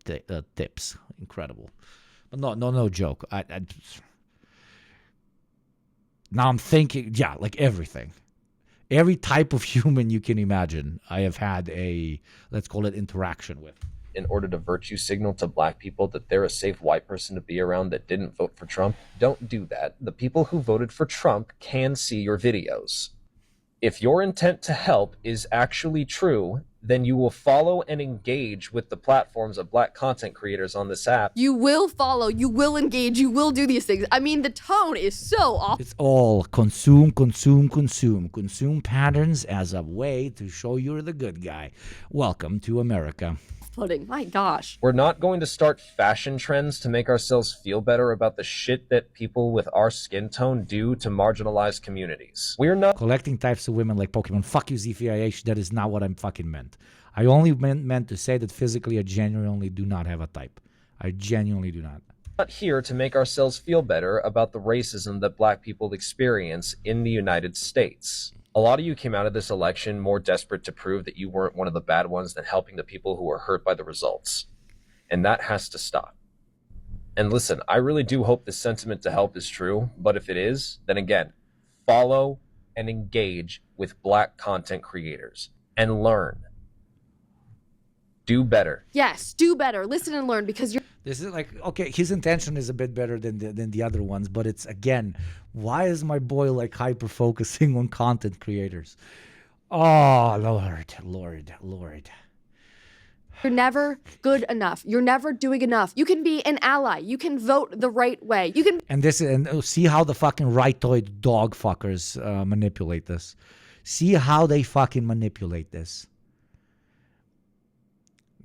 tips. Incredible. But no joke. Now I'm thinking, yeah, like everything. Every type of human you can imagine, I have had a, let's call it, interaction with. In order to virtue signal to black people that they're a safe white person to be around that didn't vote for Trump, don't do that. The people who voted for Trump can see your videos. If your intent to help is actually true, then you will follow and engage with the platforms of black content creators on this app. You will follow, you will engage, you will do these things. I mean, the tone is so off. It's all consume, consume, consume. Consume patterns as a way to show you're the good guy. Welcome to America. Pudding. My gosh. We're not going to start fashion trends to make ourselves feel better about the shit that people with our skin tone do to marginalized communities. We're not collecting types of women like Pokemon. Fuck you, ZFIH. That is not what I'm fucking meant. I only meant to say that physically I genuinely do not have a type. I genuinely do not. Here to make ourselves feel better about the racism that black people experience in the United States. A lot of you came out of this election more desperate to prove that you weren't one of the bad ones than helping the people who were hurt by the results. And that has to stop. And listen, I really do hope this sentiment to help is true, but if it is, then again, follow and engage with black content creators and learn. Do better. Yes, do better. Listen and learn, because you're... This is like, okay, his intention is a bit better than the other ones, but it's, again, why is my boy like hyper-focusing on content creators? Oh, Lord. You're never good enough. You're never doing enough. You can be an ally. You can vote the right way. You can... And see how the fucking rightoid dog fuckers manipulate this. See how they fucking manipulate this.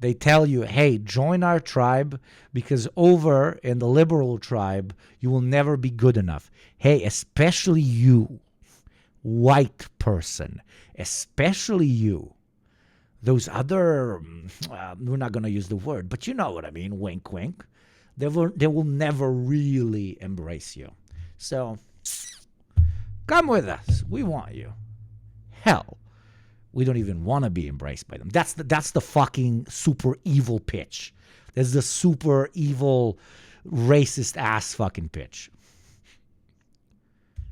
They tell you, hey, join our tribe because over in the liberal tribe, you will never be good enough. Hey, especially you, white person, especially you. Those other, we're not going to use the word, but you know what I mean, wink, wink. They will never really embrace you. So, come with us. We want you. Hell. We don't even want to be embraced by them. That's the fucking super evil pitch. That's the super evil, racist ass fucking pitch.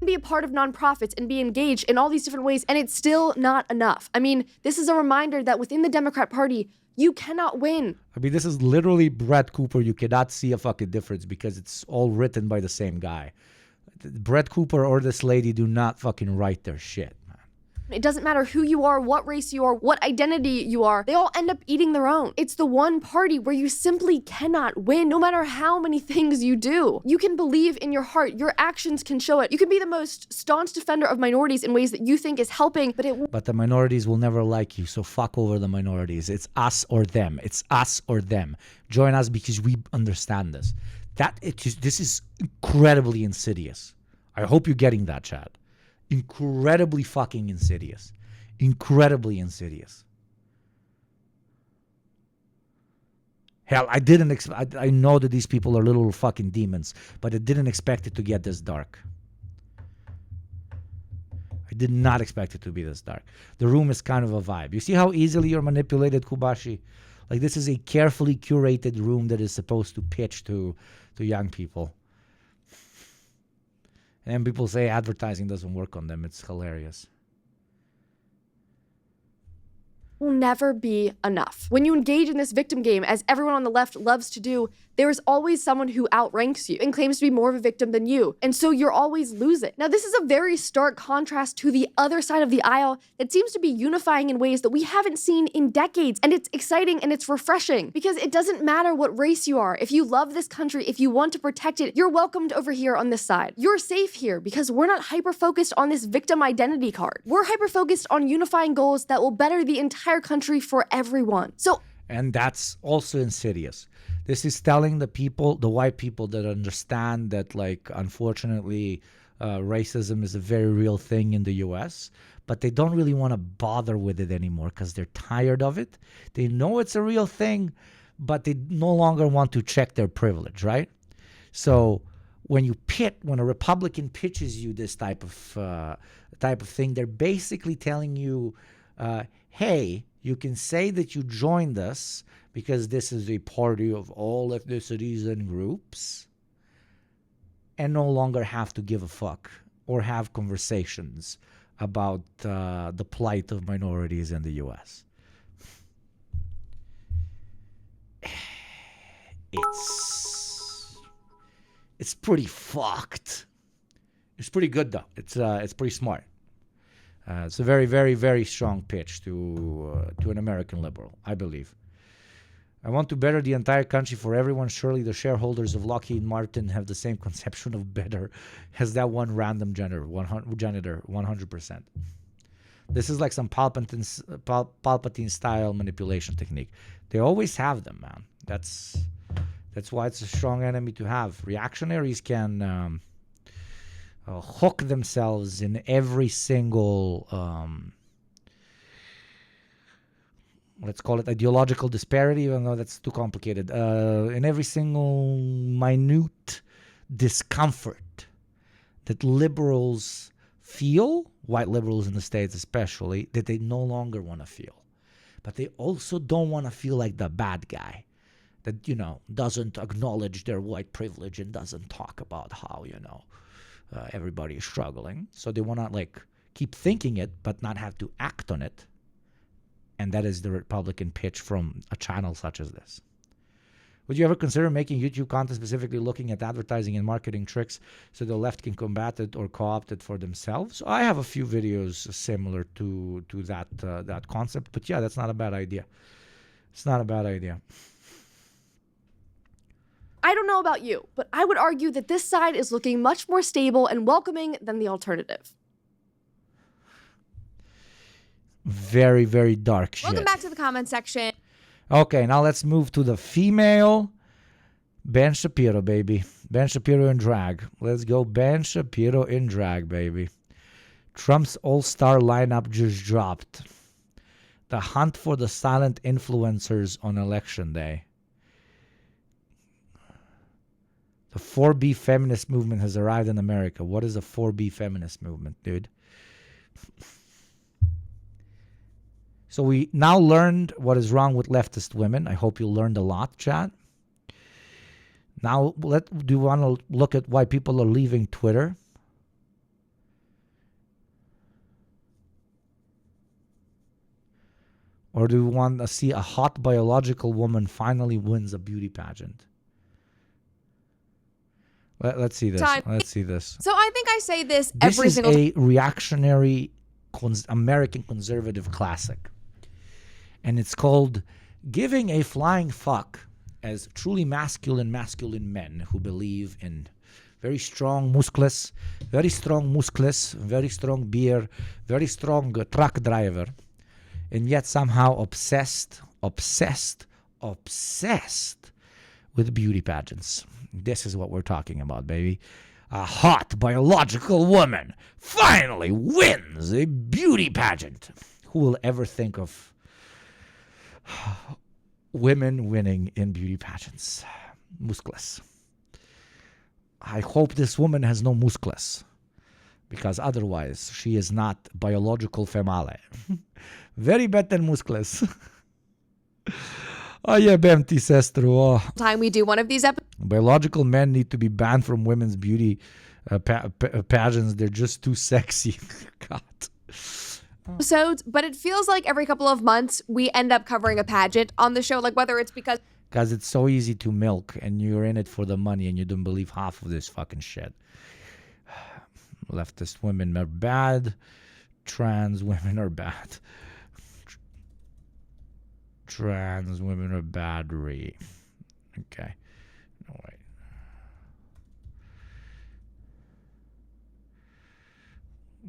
Be a part of nonprofits and be engaged in all these different ways, and it's still not enough. I mean, this is a reminder that within the Democrat Party, you cannot win. I mean, this is literally Brett Cooper. You cannot see a fucking difference because it's all written by the same guy. Brett Cooper or this lady do not fucking write their shit. It doesn't matter who you are, what race you are, what identity you are. They all end up eating their own. It's the one party where you simply cannot win, no matter how many things you do. You can believe in your heart. Your actions can show it. You can be the most staunch defender of minorities in ways that you think is helping, but the minorities will never like you, so fuck over the minorities. It's us or them. It's us or them. Join us because we understand this. This is incredibly insidious. I hope you're getting that, Chad. Incredibly fucking insidious. Incredibly insidious. Hell, I know that these people are little fucking demons, but I didn't expect it to get this dark. I did not expect it to be this dark. The room is kind of a vibe. You see how easily you're manipulated, Kubashi? Like, this is a carefully curated room that is supposed to pitch to young people. And people say advertising doesn't work on them. It's hilarious. Will never be enough. When you engage in this victim game, as everyone on the left loves to do, there is always someone who outranks you and claims to be more of a victim than you. And so you're always losing. Now, this is a very stark contrast to the other side of the aisle that seems to be unifying in ways that we haven't seen in decades. And it's exciting and it's refreshing because it doesn't matter what race you are. If you love this country, if you want to protect it, you're welcomed over here on this side. You're safe here because we're not hyper-focused on this victim identity card. We're hyper-focused on unifying goals that will better the entire country for everyone. And that's also insidious. This is telling the people, the white people that understand that, like, unfortunately, racism is a very real thing in the U.S., but they don't really want to bother with it anymore because they're tired of it. They know it's a real thing, but they no longer want to check their privilege, right? So when a Republican pitches you this type of thing, they're basically telling you, hey, you can say that you joined us because this is a party of all ethnicities and groups, and no longer have to give a fuck or have conversations about the plight of minorities in the U.S. It's pretty fucked. It's pretty good though. It's pretty smart. It's a very, very, very strong pitch to an American liberal, I believe. I want to better the entire country for everyone. Surely the shareholders of Lockheed Martin have the same conception of better as that one random janitor, 100%. This is like some Palpatine style manipulation technique. They always have them, man. That's why it's a strong enemy to have. Reactionaries can hook themselves in every single, let's call it ideological disparity, even though that's too complicated, in every single minute discomfort that liberals feel, white liberals in the States especially, that they no longer want to feel. But they also don't want to feel like the bad guy that, doesn't acknowledge their white privilege and doesn't talk about how, everybody is struggling. So they want to keep thinking it, but not have to act on it. And that is the Republican pitch from a channel such as this. Would you ever consider making YouTube content specifically looking at advertising and marketing tricks so the left can combat it or co-opt it for themselves? I have a few videos similar to that concept, but yeah, that's not a bad idea. It's not a bad idea. I don't know about you, but I would argue that this side is looking much more stable and welcoming than the alternative. Very, very dark shit. Welcome back to the comment section. Okay, now let's move to the female Ben Shapiro, baby. Ben Shapiro in drag. Let's go Ben Shapiro in drag, baby. Trump's all-star lineup just dropped. The hunt for the silent influencers on election day. The 4B feminist movement has arrived in America. What is a 4B feminist movement, dude? So we now learned what is wrong with leftist women. I hope you learned a lot, chat. Now, do you want to look at why people are leaving Twitter? Or do you want to see a hot biological woman finally wins a beauty pageant? Let's see this. Let's see this. So I think I say this This every is single a reactionary American conservative classic. And it's called Giving a Flying Fuck as Truly Masculine Men who believe in very strong muscles, very strong beer, very strong truck driver, and yet somehow obsessed with beauty pageants. This is what we're talking about, baby. A hot biological woman finally wins a beauty pageant. Who will ever think of women winning in beauty pageants? Muscles. I hope this woman has no muscles, because otherwise she is not biological female. Very better muscles. Oh yeah, Bemti sestru. time we do one of these episodes. Biological men need to be banned from women's beauty pageants. They're just too sexy. God. Episodes, but it feels like every couple of months we end up covering a pageant on the show, like whether it's because it's so easy to milk and you're in it for the money and you don't believe half of this fucking shit. Leftist women are bad. Trans women are bad. Trans women are badry. Okay. No, wait.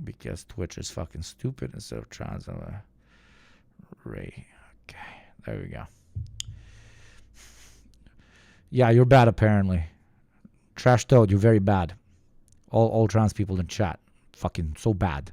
Because Twitch is fucking stupid instead of trans. Ray. Okay. There we go. Yeah, you're bad apparently. Trash Toad, you're very bad. All trans people in chat. Fucking so bad.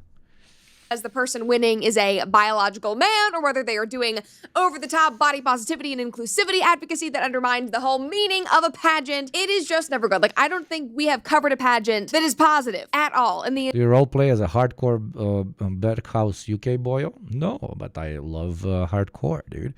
As the person winning is a biological man, or whether they are doing over-the-top body positivity and inclusivity advocacy that undermines the whole meaning of a pageant. It is just never good. Like, I don't think we have covered a pageant that is positive at all. Do you roleplay as a hardcore Berghaus UK boyo? No, but I love hardcore, dude.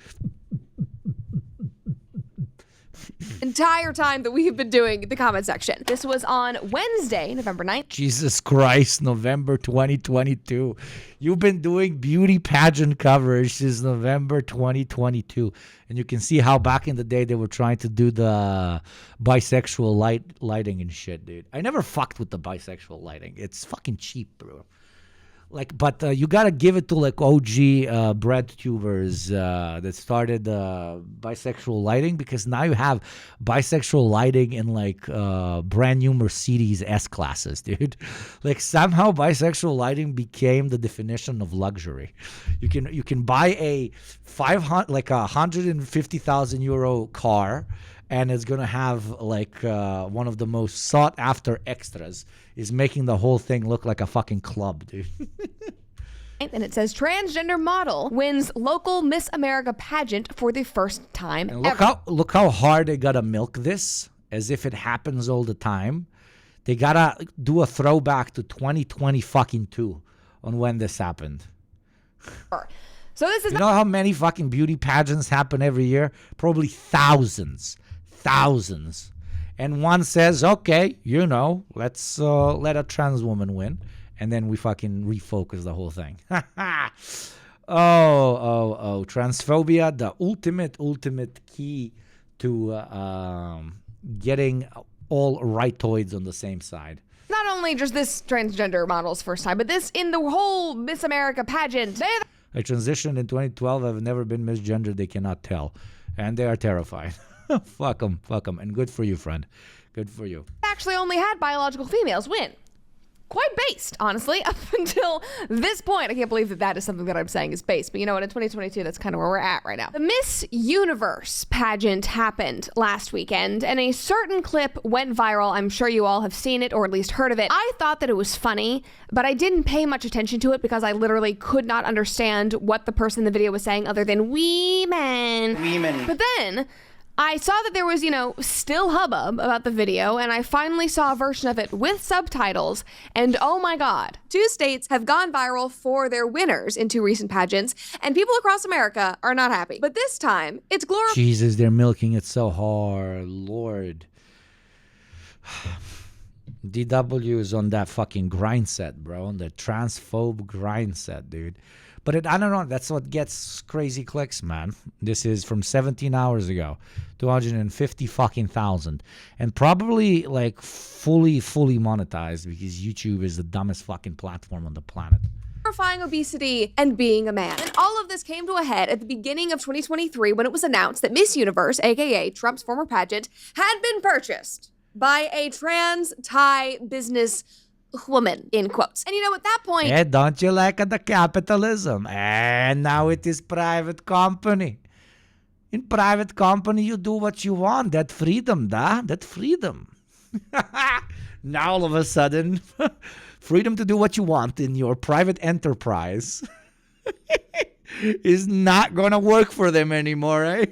entire time that we have been doing the comment section. This was on Wednesday, November 9th. Jesus Christ, November 2022. You've been doing beauty pageant coverage since November 2022. And you can see how back in the day they were trying to do the bisexual lighting and shit, dude. I never fucked with the bisexual lighting. It's fucking cheap, bro. Like, but you gotta give it to like OG bread tubers that started bisexual lighting, because now you have bisexual lighting in like brand new Mercedes S classes, dude. Like somehow bisexual lighting became the definition of luxury. You can buy a 150,000 euro car, and it's gonna have like one of the most sought after extras is making the whole thing look like a fucking club, dude. And it says transgender model wins local Miss America pageant for the first time And ever. look how hard they gotta milk this, as if it happens all the time. They gotta do a throwback to 2020 fucking 2 on when this happened. So this is You know how many fucking beauty pageants happen every year? Probably thousands. And one says, okay, let's let a trans woman win. And then we fucking refocus the whole thing. Oh. Transphobia, the ultimate key to getting all rightoids on the same side. not only just this transgender model's first time, but this in the whole Miss America pageant. I transitioned in 2012. I've never been misgendered. They cannot tell. And they are terrified. Fuck them. And good for you, friend. Good for you. Actually only had biological females win. Quite based, honestly, up until this point. I can't believe that that is something that I'm saying is based. But you know what? In 2022, that's kind of where we're at right now. The Miss Universe pageant happened last weekend, and a certain clip went viral. I'm sure you all have seen it, or at least heard of it. I thought that it was funny, but I didn't pay much attention to it because I literally could not understand what the person in the video was saying other than "women." But then I saw that there was, still hubbub about the video, and I finally saw a version of it with subtitles, and oh my god. 2 states have gone viral for their winners in 2 recent pageants, and people across America are not happy. But this time, it's glorified. Jesus, they're milking it so hard. Lord. DW is on that fucking grind set, bro. On the transphobe grind set, dude. But I don't know. That's what gets crazy clicks, man. This is from 17 hours ago. 250 fucking thousand. And probably like fully monetized because YouTube is the dumbest fucking platform on the planet. Glorifying obesity and being a man. And all of this came to a head at the beginning of 2023 when it was announced that Miss Universe, aka Trump's former pageant, had been purchased by a trans Thai business woman, in quotes. And at that point... Yeah, don't you like the capitalism? And now it is private company. In private company, you do what you want. That freedom, that freedom. Now all of a sudden, freedom to do what you want in your private enterprise is not going to work for them anymore, eh?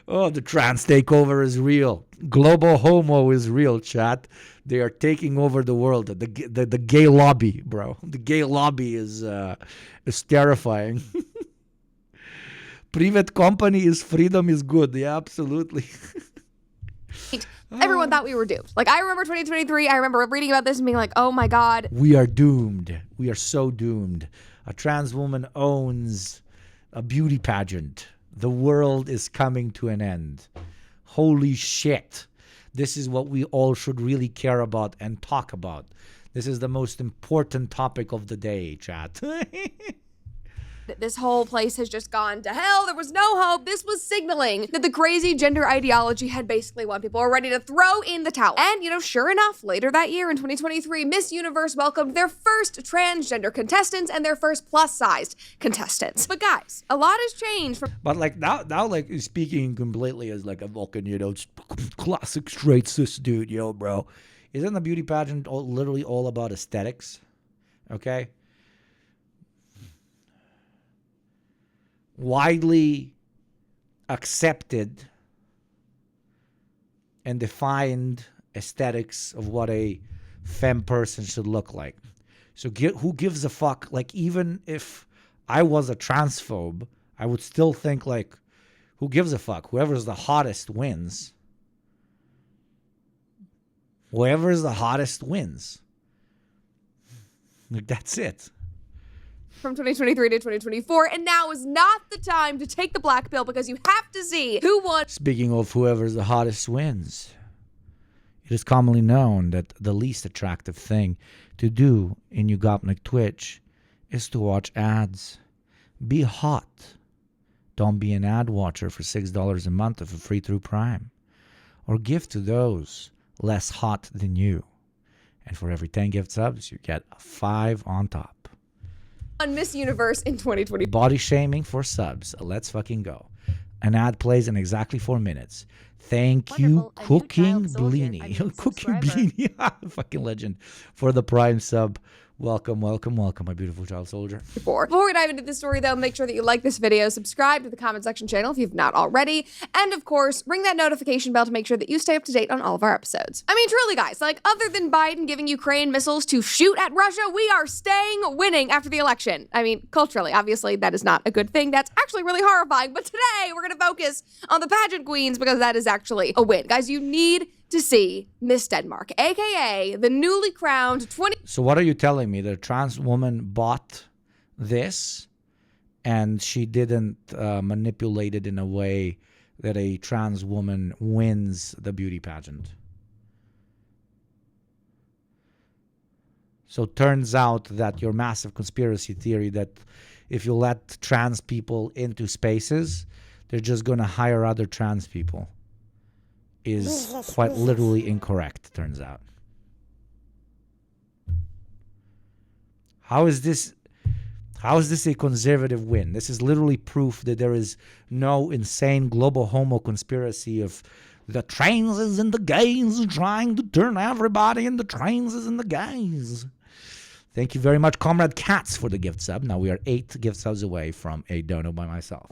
Oh, the trans takeover is real. Global homo is real, chat. They are taking over the world. The gay lobby, bro. The gay lobby is terrifying. Private company is freedom is good. Yeah, absolutely. Everyone thought we were doomed. Like, I remember 2023. I remember reading about this and being like, oh my god. We are doomed. We are so doomed. A trans woman owns a beauty pageant. The world is coming to an end. Holy shit. This is what we all should really care about and talk about. This is the most important topic of the day, chat. This whole place has just gone to hell. There was no hope. This was signaling that the crazy gender ideology had basically won. People were ready to throw in the towel. And, sure enough, later that year in 2023, Miss Universe welcomed their first transgender contestants and their first plus-sized contestants. But guys, a lot has changed from... But like now like speaking completely as like a Vulcan, classic straight cis dude, bro. Isn't the beauty pageant literally all about aesthetics? Okay? Widely accepted and defined aesthetics of what a femme person should look like. So who gives a fuck? Like, even if I was a transphobe, I would still think like, Who gives a fuck? Whoever's the hottest wins. Whoever's the hottest wins. Like, that's it. From 2023 to 2024, and now is not the time to take the black pill because you have to see who won. Speaking of whoever's the hottest wins, it is commonly known that the least attractive thing to do in YugopnikTwitch is to watch ads. Be hot. Don't be an ad watcher for $6 a month for free through Prime. Or give to those less hot than you. And for every 10 gift subs, you get 5 on top. On Miss Universe in 2020. Body shaming for subs. Let's fucking go. An ad plays in exactly 4 minutes. Thank you, Cooking Bleenie. Cooking Bleenie. Fucking legend. For the Prime sub. Welcome, welcome, welcome, my beautiful child soldier. Before we dive into this story, though, make sure that you like this video, subscribe to the comment section channel if you've not already, and of course, ring that notification bell to make sure that you stay up to date on all of our episodes. I mean, truly, guys, like, other than Biden giving Ukraine missiles to shoot at Russia, we are staying winning after the election. I mean, culturally, obviously, that is not a good thing. That's actually really horrifying, but today, we're gonna focus on the pageant queens because that is actually a win. Guys, you need to see Miss Denmark, aka the newly crowned 20. So what are you telling me? The trans woman bought this and she didn't manipulate it in a way that a trans woman wins the beauty pageant. So turns out that your massive conspiracy theory that if you let trans people into spaces, they're just going to hire other trans people is quite literally incorrect, turns out. How is this a conservative win? This is literally proof that there is no insane global homo conspiracy of the transes and the gays trying to turn everybody into transes and the gays. Thank you very much, Comrade Katz, for the gift sub. Now we are 8 gift subs away from a dono by myself.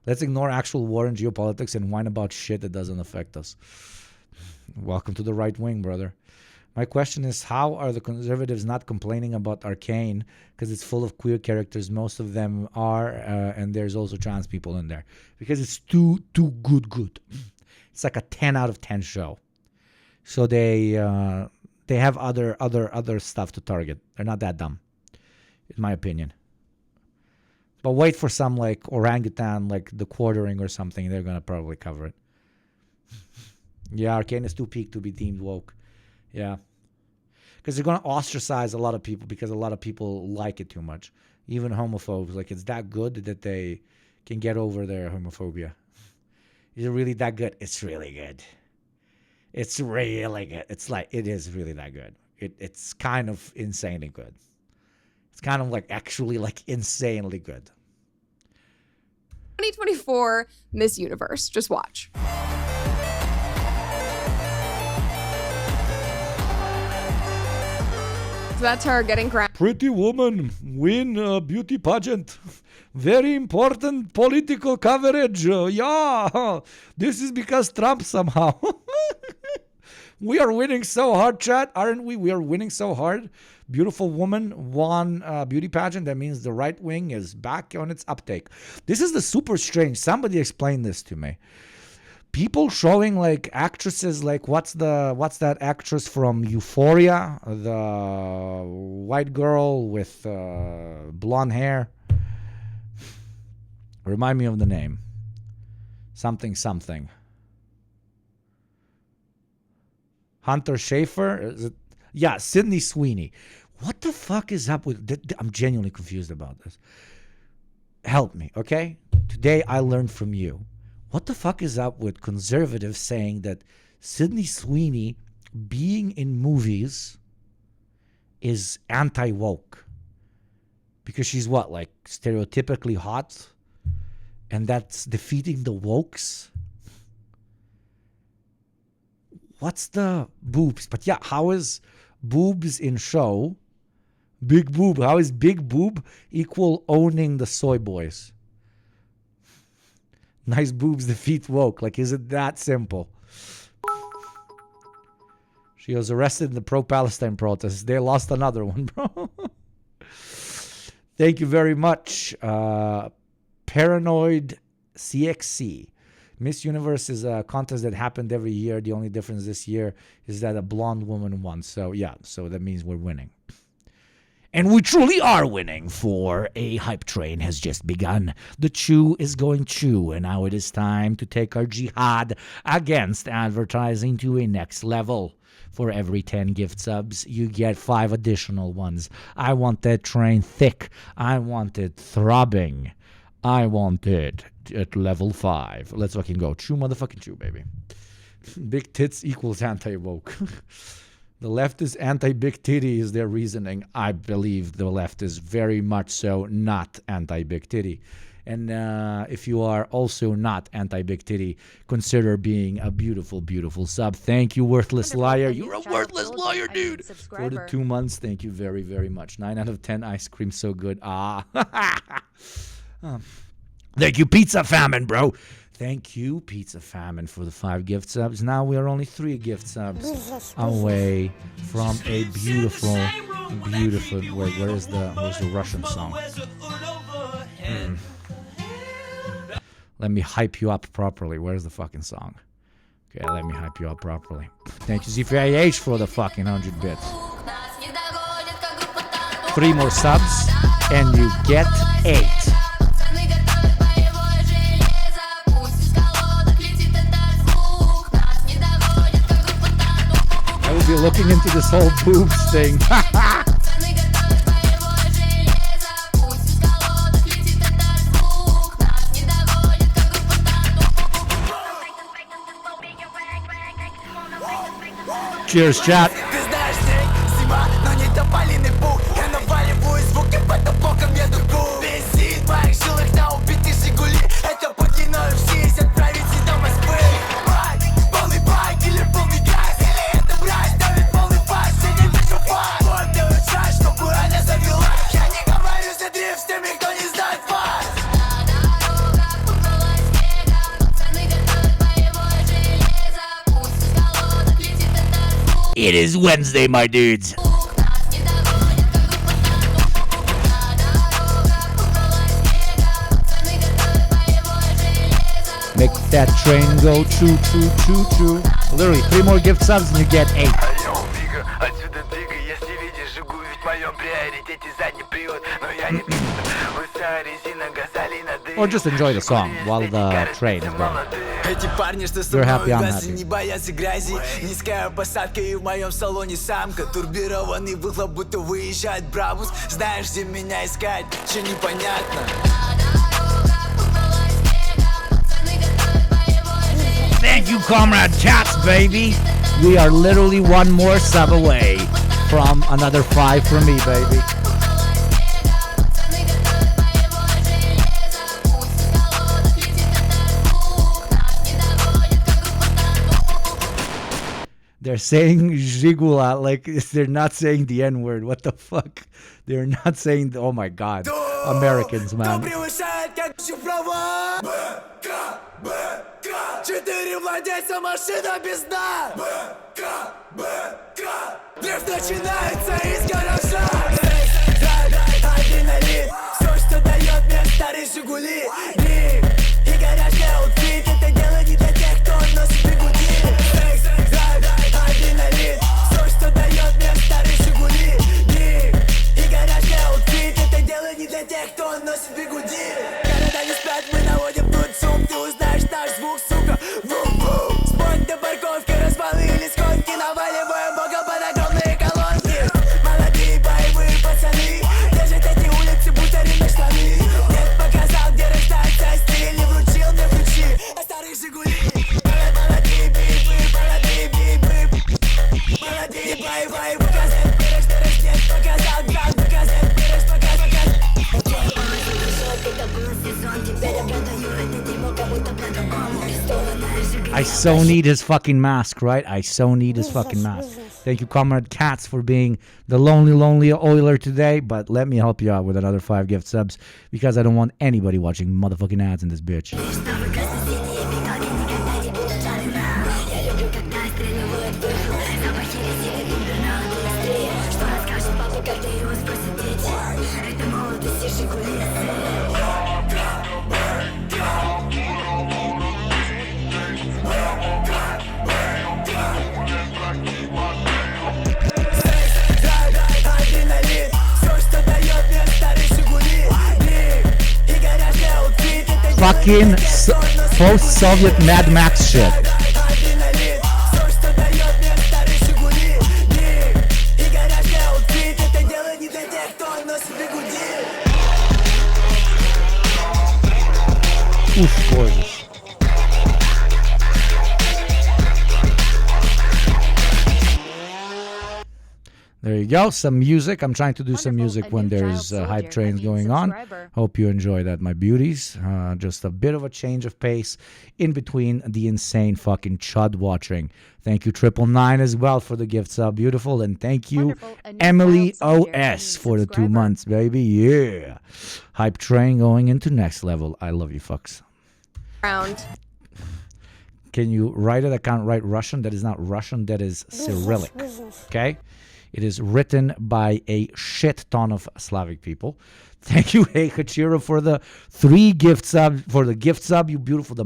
Let's ignore actual war and geopolitics and whine about shit that doesn't affect us. Welcome to the right wing, brother. My question is, how are the conservatives not complaining about Arcane? Because it's full of queer characters. Most of them are, and there's also trans people in there. Because it's too good. It's like a 10 out of 10 show. So they have other stuff to target. They're not that dumb, in my opinion. But wait for some like orangutan, like The Quartering or something. They're going to probably cover it. Yeah, Arcane is too peak to be deemed woke. Yeah. Because they're going to ostracize a lot of people because a lot of people like it too much. Even homophobes. Like, it's that good that they can get over their homophobia. Is it really that good? It's really good. It's really good. It's like, it is really that good. It's kind of insanely good. It's kind of like actually like insanely good. 2024 Miss Universe. Just watch. So that's her getting crowned. Pretty woman win a beauty pageant. Very important political coverage. Yeah, this is because Trump somehow. We are winning so hard, chat, aren't we? We are winning so hard. Beautiful woman won a beauty pageant. That means the right wing is back on its uptake. This is the super strange. Somebody explain this to me. People showing like actresses, like what's that actress from Euphoria, the white girl with blonde hair. Remind me of the name. Something. Hunter Schafer? Is it? Yeah, Sydney Sweeney. What the fuck is up with... I'm genuinely confused about this. Help me, okay? Today I learned from you. What the fuck is up with conservatives saying that Sydney Sweeney being in movies is anti-woke? Because she's what, like stereotypically hot? And that's defeating the wokes? What's the boobs? But yeah, how is boobs in show? Big boob. How is big boob equal owning the soy boys? Nice boobs defeat woke. Like, is it that simple? She was arrested in the pro-Palestine protests. They lost another one, bro. Thank you very much, Paranoid CXC. Miss Universe is a contest that happened every year. The only difference this year is that a blonde woman won. So yeah, so that means we're winning. And we truly are winning, for a hype train has just begun. The chew is going chew, and now it is time to take our jihad against advertising to a next level. For every 10 gift subs, you get 5 additional ones. I want that train thick. I want it throbbing. I want it at level 5. Let's fucking go. Chew, motherfucking chew, baby. Big tits equals anti-woke. The left is anti-big titty is their reasoning. I believe the left is very much so not anti-big titty. And if you are also not anti-big titty, consider being a beautiful, beautiful sub. Thank you, worthless liar. You're a worthless liar, dude. For the 2 months, thank you very, very much. 9 out of 10 ice cream, so good. Thank you, Pizza Famine, bro. Thank you, Pizza Famine, for the 5 gift subs. Now we are only 3 gift subs away from a beautiful, beautiful. Wait, where's the Russian song? Let me hype you up properly. Where's the fucking song? Okay, let me hype you up properly. Thank you, ZFIH, for the fucking 100 bits. 3 more subs, and you get 8. I will be looking into this whole boobs thing. Cheers, chat. It is Wednesday, my dudes. Make that train go choo choo choo choo. Literally 3 more gift subs and you get 8. Or just enjoy the song while the train is going. You're happy, I'm happy. Не боятся грязи, низкая посадка и в моем салоне самка. Турбированный выхлоп, будто выезжает Брабус. Знаешь, где меня искать, че непонятно. Thank you, Comrade Cats, baby. We are literally 1 more sub away from another 5 from me, baby. They're saying Zhigula like they're not saying the N-word. What the fuck? They're not saying... Oh my god. Americans, man. I so need his fucking mask, right? I so need his fucking mask. Thank you, Comrade Cats, for being the lonely Oiler today. But let me help you out with another 5 gift subs because I don't want anybody watching motherfucking ads in this bitch. fucking post-Soviet Mad Max shit. Oof, gorgeous. There you go. Some music. I'm trying to do some music when there's hype trains going on. Hope you enjoy that, my beauties. Just a bit of a change of pace in between the insane fucking chud watching. Thank you, 999 as well for the gift sub. Beautiful. And thank you, Emily OS for the 2 months, baby. Yeah. Hype train going into next level. I love you, fucks. Can you write it? I can't write Russian. That is not Russian. That is Cyrillic. Okay? It is written by a shit ton of Slavic people. Thank you, Hey Hachiro, for the 3 gift sub. For the gift sub, you beautiful. The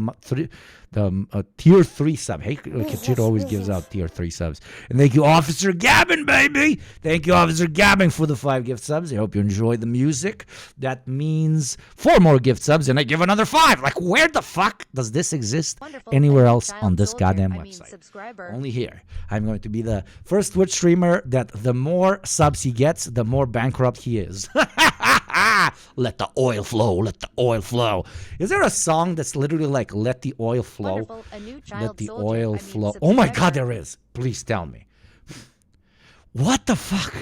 tier 3 sub. Hey Hachiro always gives out tier 3 subs. And thank you, Officer Gavin, baby. Thank you, Officer Gavin, for the 5 gift subs. I hope you enjoyed the music. That means 4 more gift subs, and I give another 5. Like, where the fuck does this exist anywhere else on this goddamn website? Only here. I'm going to be the first Twitch streamer that the more subs he gets, the more bankrupt he is. Let the oil flow. Let the oil flow. Is there a song that's literally like, let the oil flow? Let the oil flow. Oh my God, there is. Please tell me. What the fuck?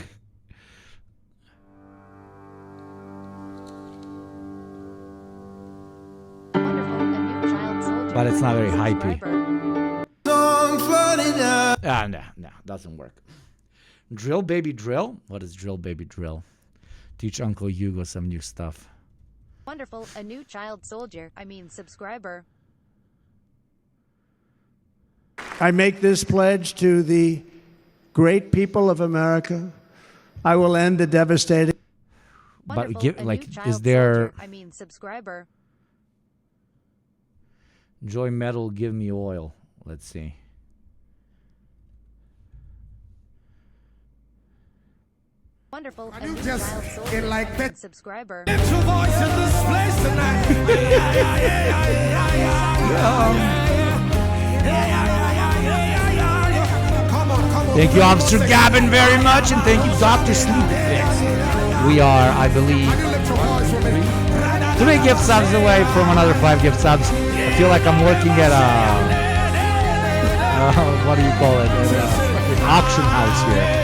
But it's not very hypey. No, doesn't work. Drill, baby, drill? What is drill, baby, drill? Teach Uncle Hugo some new stuff. Wonderful, a new child soldier, subscriber. I make this pledge to the great people of America. I will end the devastating... But is there... subscriber. Joy Metal, give me oil. Let's see. Wonderful, a new child soldier, like subscriber. It's your voice in this place tonight. Thank you, Officer Gavin, very much, and thank you, Dr. Sleep. We are, I believe, 3 gift subs away from another 5 gift subs. I feel like I'm working at what do you call it? An auction house here.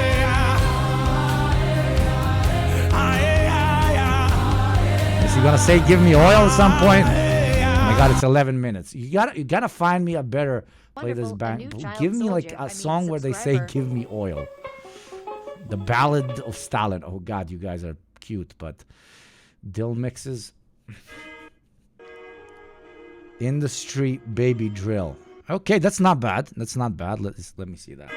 Is he gonna say give me oil at some point? Oh my God, it's 11 minutes. You gotta find me a better play this bank. Give me like a song where they say give me oil. The Ballad of Stalin. Oh God, you guys are cute, but dill mixes. In the street, baby drill. Okay, that's not bad. That's not bad. Let me see that.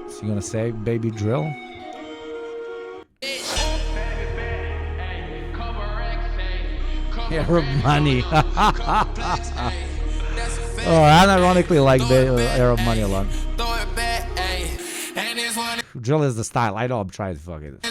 So you gonna say baby drill? Arab money. Oh, I unironically like Arab money a lot. Drill is the style. I know I'm trying to fuck it.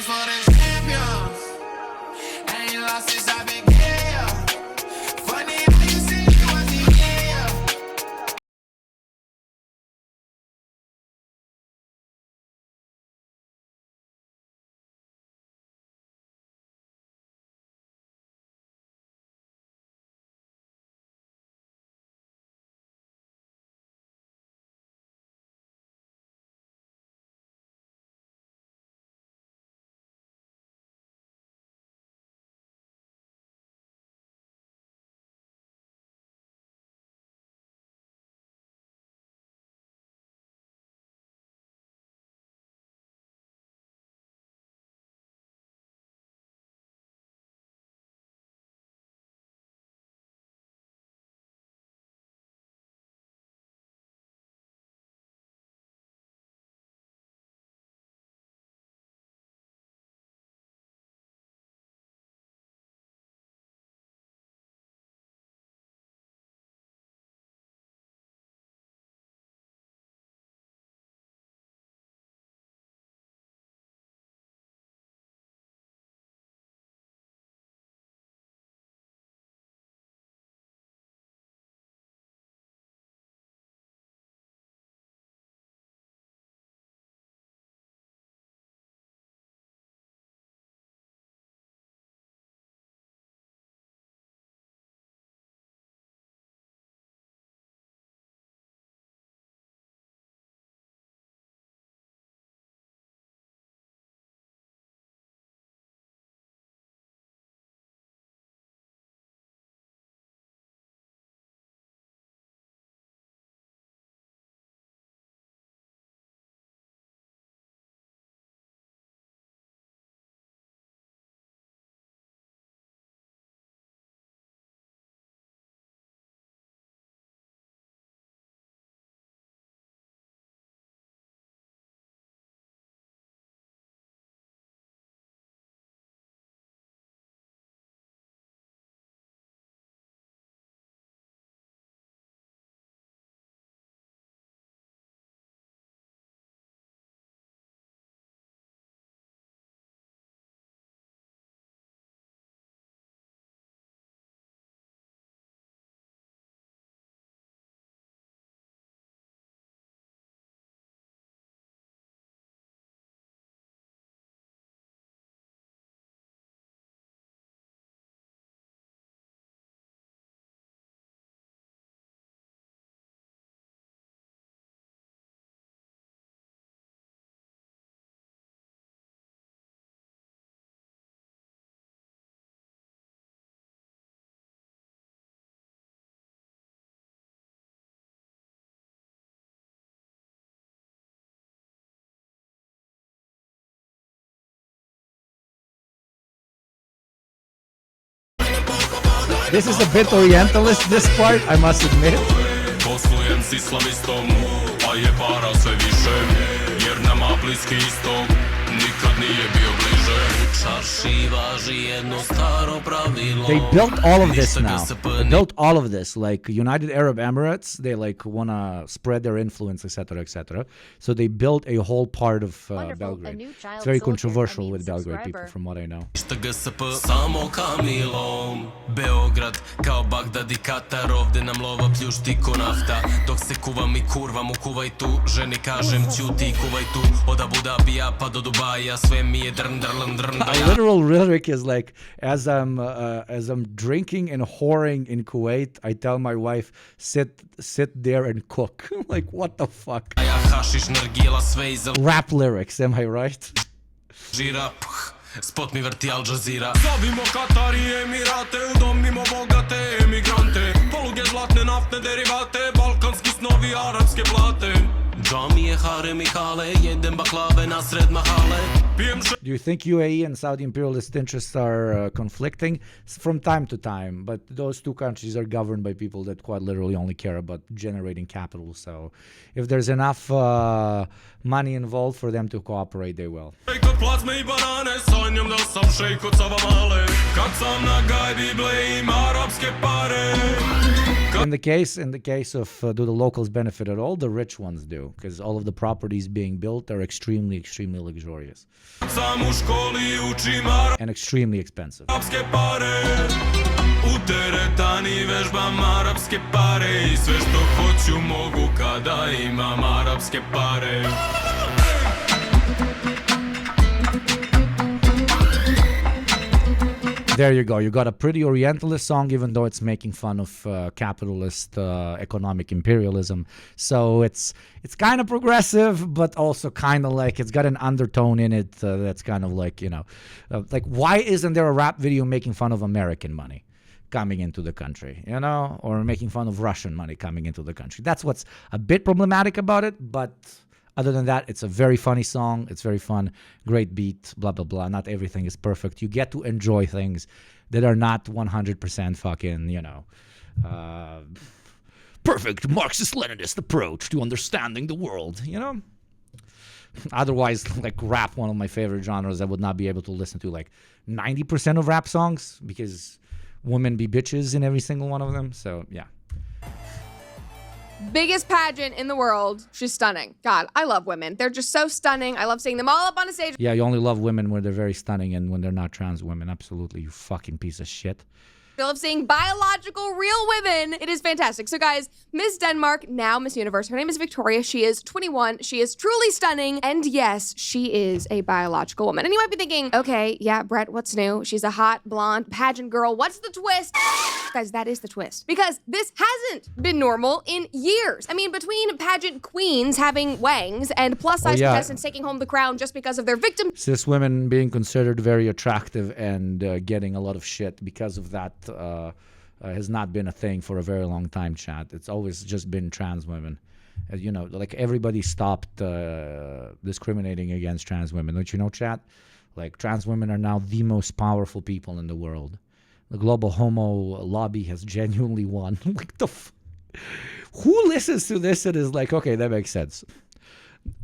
This is a bit Orientalist, this part, I must admit. Poslujem s islamistom, a je para sve više, jer nama bliski istok nikad nije bio bliže. Čarši važi jedno staro pravilo. They built all of this now. They built all of this, like United Arab Emirates. They like want to spread their influence, etc., etc. So they built a whole part of Belgrade. It's very controversial with Belgrade people, from what I know. Samo kamilom Beograd kao Bagdad i Katar. Ovde nam lova pljušti ko nafta. Dok se kuvam i kurvam u Kuvajtu. Ženi kažem ćuti kuvaj tu. Od Abu Dhabija pa do Dubaja. Sve mi je drn drn drn. A literal lyric is like, as I'm drinking and whoring in Kuwait, I tell my wife, sit there and cook. Like, what the fuck? Rap lyrics, am I right? Spot mi vrti Al Jazeera. Zovimo Katar i Emirate, udomimo bogate emigrante. Poluge zlatne naftne derivate, balkanski snovi arapske plate. Džamije, harem i hale, jedem baklave nasred mahale. Do you think UAE and Saudi imperialist interests are conflicting? From time to time, but those two countries are governed by people that quite literally only care about generating capital. So if there's enough money involved for them to cooperate, they will. In the case of do the locals benefit at all? The rich ones do, because all of the properties being built are extremely, extremely luxurious and extremely expensive. There you go. You got a pretty Orientalist song, even though it's making fun of capitalist economic imperialism. So it's kind of progressive, but also kind of like it's got an undertone in it that's kind of like, you know, like why isn't there a rap video making fun of American money coming into the country, you know, or making fun of Russian money coming into the country? That's what's a bit problematic about it, but other than that, it's a very funny song. It's very fun. Great beat, blah, blah, blah. Not everything is perfect. You get to enjoy things that are not 100% fucking, you know, perfect Marxist-Leninist approach to understanding the world, you know? Otherwise, like rap, one of my favorite genres, I would not be able to listen to like 90% of rap songs because women be bitches in every single one of them. So, yeah. Biggest pageant in the world. She's stunning. God, I love women. They're just so stunning. I love seeing them all up on a stage. Yeah, you only love women when they're very stunning and when they're not trans women. Absolutely, you fucking piece of shit. I love seeing biological, real women. It is fantastic. So guys, Miss Denmark, now Miss Universe. Her name is Victoria. She is 21. She is truly stunning. And yes, she is a biological woman. And you might be thinking, okay, yeah, Brett, what's new? She's a hot, blonde, pageant girl. What's the twist? Guys, that is the twist. Because this hasn't been normal in years. I mean, between pageant queens having wangs and plus-size contestants taking home the crown just because of their victim. Cis women being considered very attractive and getting a lot of shit because of that has not been a thing for a very long time, chat. It's always just been trans women. You know, like everybody stopped discriminating against trans women. Don't you know, chat? Like trans women are now the most powerful people in the world. The global homo lobby has genuinely won. Like who listens to this and is like, okay, that makes sense.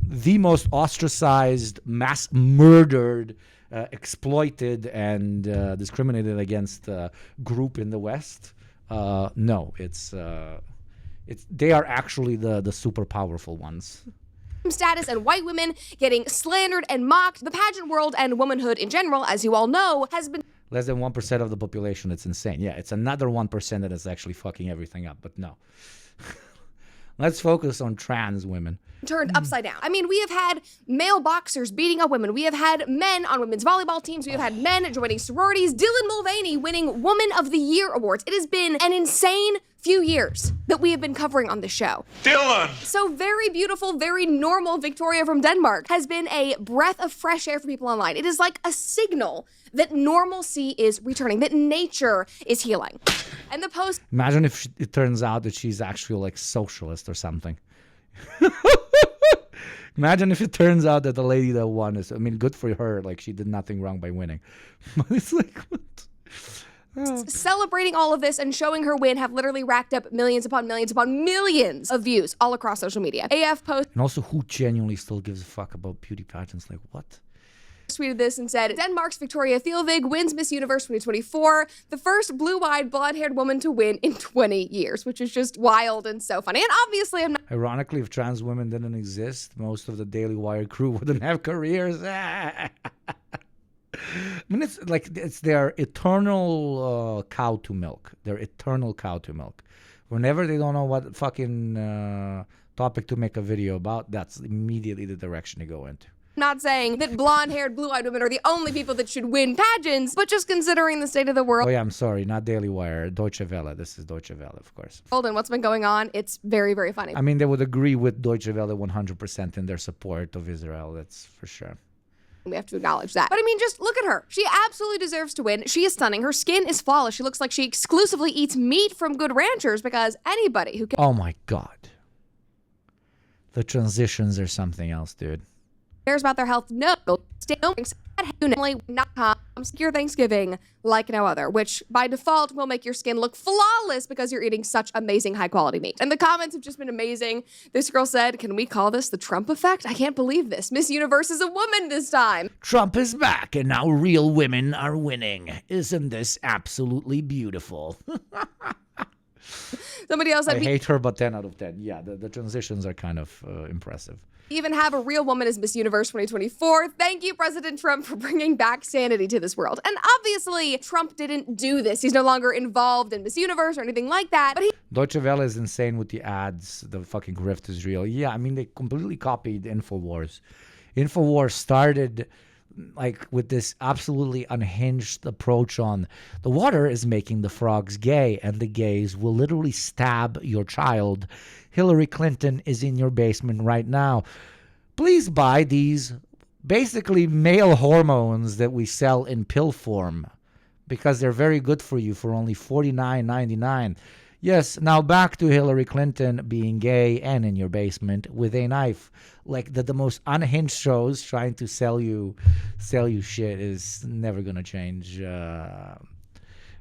The most ostracized, mass murdered, exploited and discriminated against group in the West. No, it's they are actually the super powerful ones. Status and white women getting slandered and mocked. The pageant world and womanhood in general, as you all know, has been less than 1% of the population. It's insane. Yeah, it's another 1% that is actually fucking everything up. But no. Let's focus on trans women. Turned upside down. I mean, we have had male boxers beating up women. We have had men on women's volleyball teams. We have had men joining sororities. Dylan Mulvaney winning Woman of the Year awards. It has been an insane few years that we have been covering on the show. Dylan! So very beautiful, very normal Victoria from Denmark has been a breath of fresh air for people online. It is like a signal that normalcy is returning, that nature is healing. And the post... Imagine if it turns out that she's actually like socialist or something. Imagine if it turns out that the lady that won is, I mean, good for her. Like she did nothing wrong by winning. But it's like, what? celebrating all of this and showing her win have literally racked up millions upon millions upon millions of views all across social media. AF post. And also, who genuinely still gives a fuck about beauty pageants? Like, what? Tweeted this and said, Denmark's Victoria Fjellvig wins Miss Universe 2024, the first blue-eyed, blonde-haired woman to win in 20 years, which is just wild and so funny. And obviously, I'm not... Ironically, if trans women didn't exist, most of the Daily Wire crew wouldn't have careers. I mean, it's their eternal cow to milk. Their eternal cow to milk. Whenever they don't know what fucking topic to make a video about, that's immediately the direction they go into. Not saying that blonde-haired, blue-eyed women are the only people that should win pageants, but just considering the state of the world. Oh yeah, I'm sorry, not Daily Wire, Deutsche Welle. This is Deutsche Welle, of course. And what's been going on, it's very, very funny. I mean, they would agree with Deutsche Welle 100% in their support of Israel, that's for sure. We have to acknowledge that. But I mean, just look at her. She absolutely deserves to win. She is stunning. Her skin is flawless. She looks like she exclusively eats meat from Good Ranchers, because anybody who can... Oh my God. The transitions are something else, dude. Cares about their health, no. Stay secure Thanksgiving like no other, which by default will make your skin look flawless because you're eating such amazing high quality meat. And the comments have just been amazing. This girl said, can we call this the Trump effect? I can't believe this. Miss Universe is a woman this time. Trump is back and now real women are winning. Isn't this absolutely beautiful? Somebody else I hate her, but 10 out of 10. Yeah, the transitions are kind of impressive. Even have a real woman as Miss Universe 2024. Thank you, President Trump, for bringing back sanity to this world. And obviously, Trump didn't do this. He's no longer involved in Miss Universe or anything like that. But Deutsche Welle is insane with the ads. The fucking grift is real. Yeah, I mean, they completely copied InfoWars. InfoWars started like with this absolutely unhinged approach on the water is making the frogs gay and the gays will literally stab your child. Hillary Clinton is in your basement right now. Please buy these basically male hormones that we sell in pill form because they're very good for you for only $49.99. Yes, now back to Hillary Clinton being gay and in your basement with a knife. Like the most unhinged shows trying to sell you shit is never going to change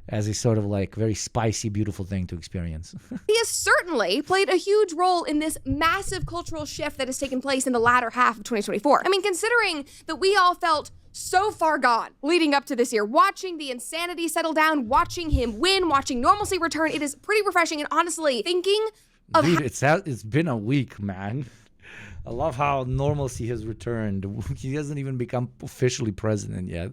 as a sort of like very spicy, beautiful thing to experience. He has certainly played a huge role in this massive cultural shift that has taken place in the latter half of 2024. I mean, considering that we all felt so far gone leading up to this year, watching the insanity settle down, watching him win, watching normalcy return, it is pretty refreshing. And honestly, thinking of dude, it's been a week, man. I love how normalcy has returned. He hasn't even become officially president yet.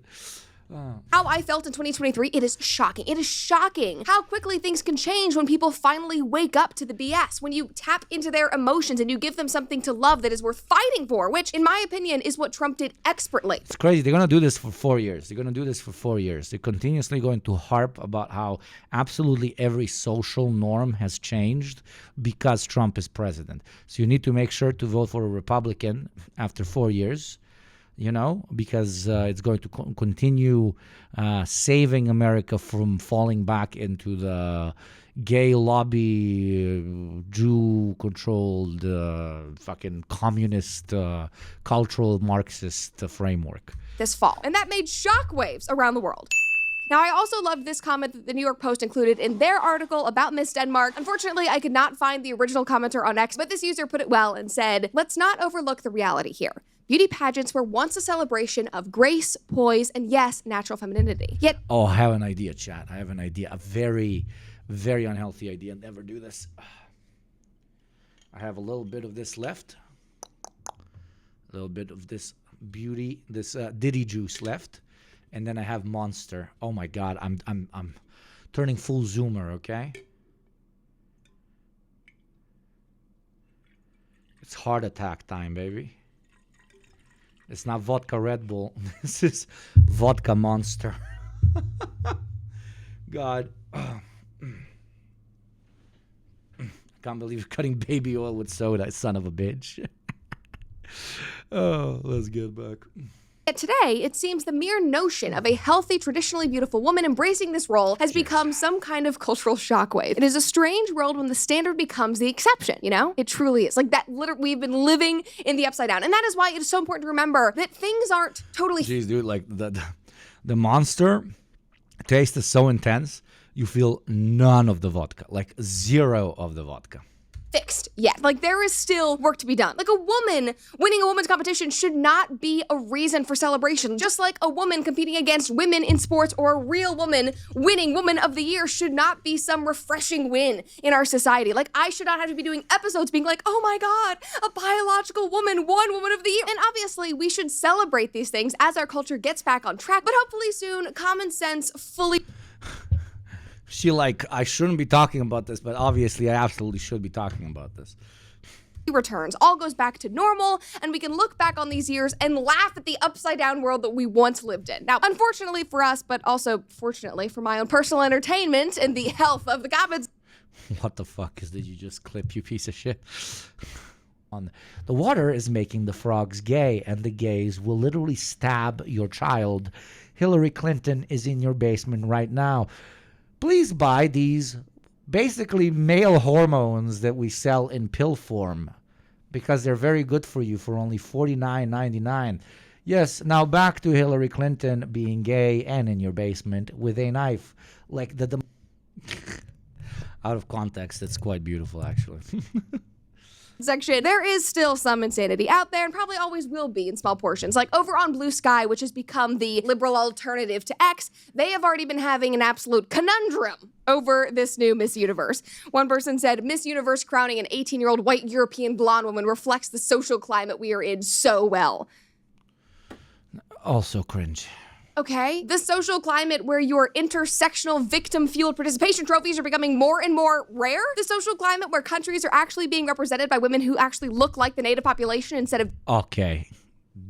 How I felt in 2023, it is shocking. It is shocking how quickly things can change when people finally wake up to the BS, when you tap into their emotions and you give them something to love that is worth fighting for, which, in my opinion, is what Trump did expertly. It's crazy. They're going to do this for 4 years. They're going to do this for 4 years. They're continuously going to harp about how absolutely every social norm has changed because Trump is president. So you need to make sure to vote for a Republican after 4 years. You know, because it's going to continue saving America from falling back into the gay lobby, Jew-controlled, fucking communist, cultural Marxist framework. This fall. And that made shockwaves around the world. Now, I also loved this comment that the New York Post included in their article about Miss Denmark. Unfortunately, I could not find the original commenter on X, but this user put it well and said, let's not overlook the reality here. Beauty pageants were once a celebration of grace, poise, and yes, natural femininity. Yet, oh, I have an idea, chat. I have an idea. A very, very unhealthy idea. Never do this. I have a little bit of this left. A little bit of this beauty, this Diddy juice left. And then I have Monster. Oh my God, I'm turning full Zoomer, okay? It's heart attack time, baby. It's not vodka Red Bull. This is vodka Monster. God. Can't believe you're cutting baby oil with soda, son of a bitch. Oh, let's get back. Yet today, it seems the mere notion of a healthy, traditionally beautiful woman embracing this role has become some kind of cultural shockwave. It is a strange world when the standard becomes the exception, you know? It truly is. Like that, literally, we've been living in the upside down. And that is why it is so important to remember that things aren't totally... Jeez, dude, like the Monster taste is so intense, you feel none of the vodka, like zero of the vodka. Fixed yet. Like, there is still work to be done. Like, a woman winning a women's competition should not be a reason for celebration. Just like a woman competing against women in sports or a real woman winning Woman of the Year should not be some refreshing win in our society. Like, I should not have to be doing episodes being like, oh my God, a biological woman won Woman of the Year. And obviously, we should celebrate these things as our culture gets back on track. But hopefully soon, common sense fully... She like, I shouldn't be talking about this, but obviously I absolutely should be talking about this. returns, all goes back to normal, and we can look back on these years and laugh at the upside down world that we once lived in. Now, unfortunately for us, but also fortunately for my own personal entertainment and the health of the comments. What the fuck did you just clip, you piece of shit? The water is making the frogs gay, and the gays will literally stab your child. Hillary Clinton is in your basement right now. Please buy these basically male hormones that we sell in pill form because they're very good for you for only $49.99. Yes, now back to Hillary Clinton being gay and in your basement with a knife. Like the out of context, it's quite beautiful, actually. Section, there is still some insanity out there and probably always will be in small portions. Like over on Blue Sky, which has become the liberal alternative to X, they have already been having an absolute conundrum over this new Miss Universe. One person said, Miss Universe crowning an 18-year-old white European blonde woman reflects the social climate we are in so well. Also cringe. Okay, the social climate where your intersectional victim-fueled participation trophies are becoming more and more rare. The social climate where countries are actually being represented by women who actually look like the native population instead of... Okay,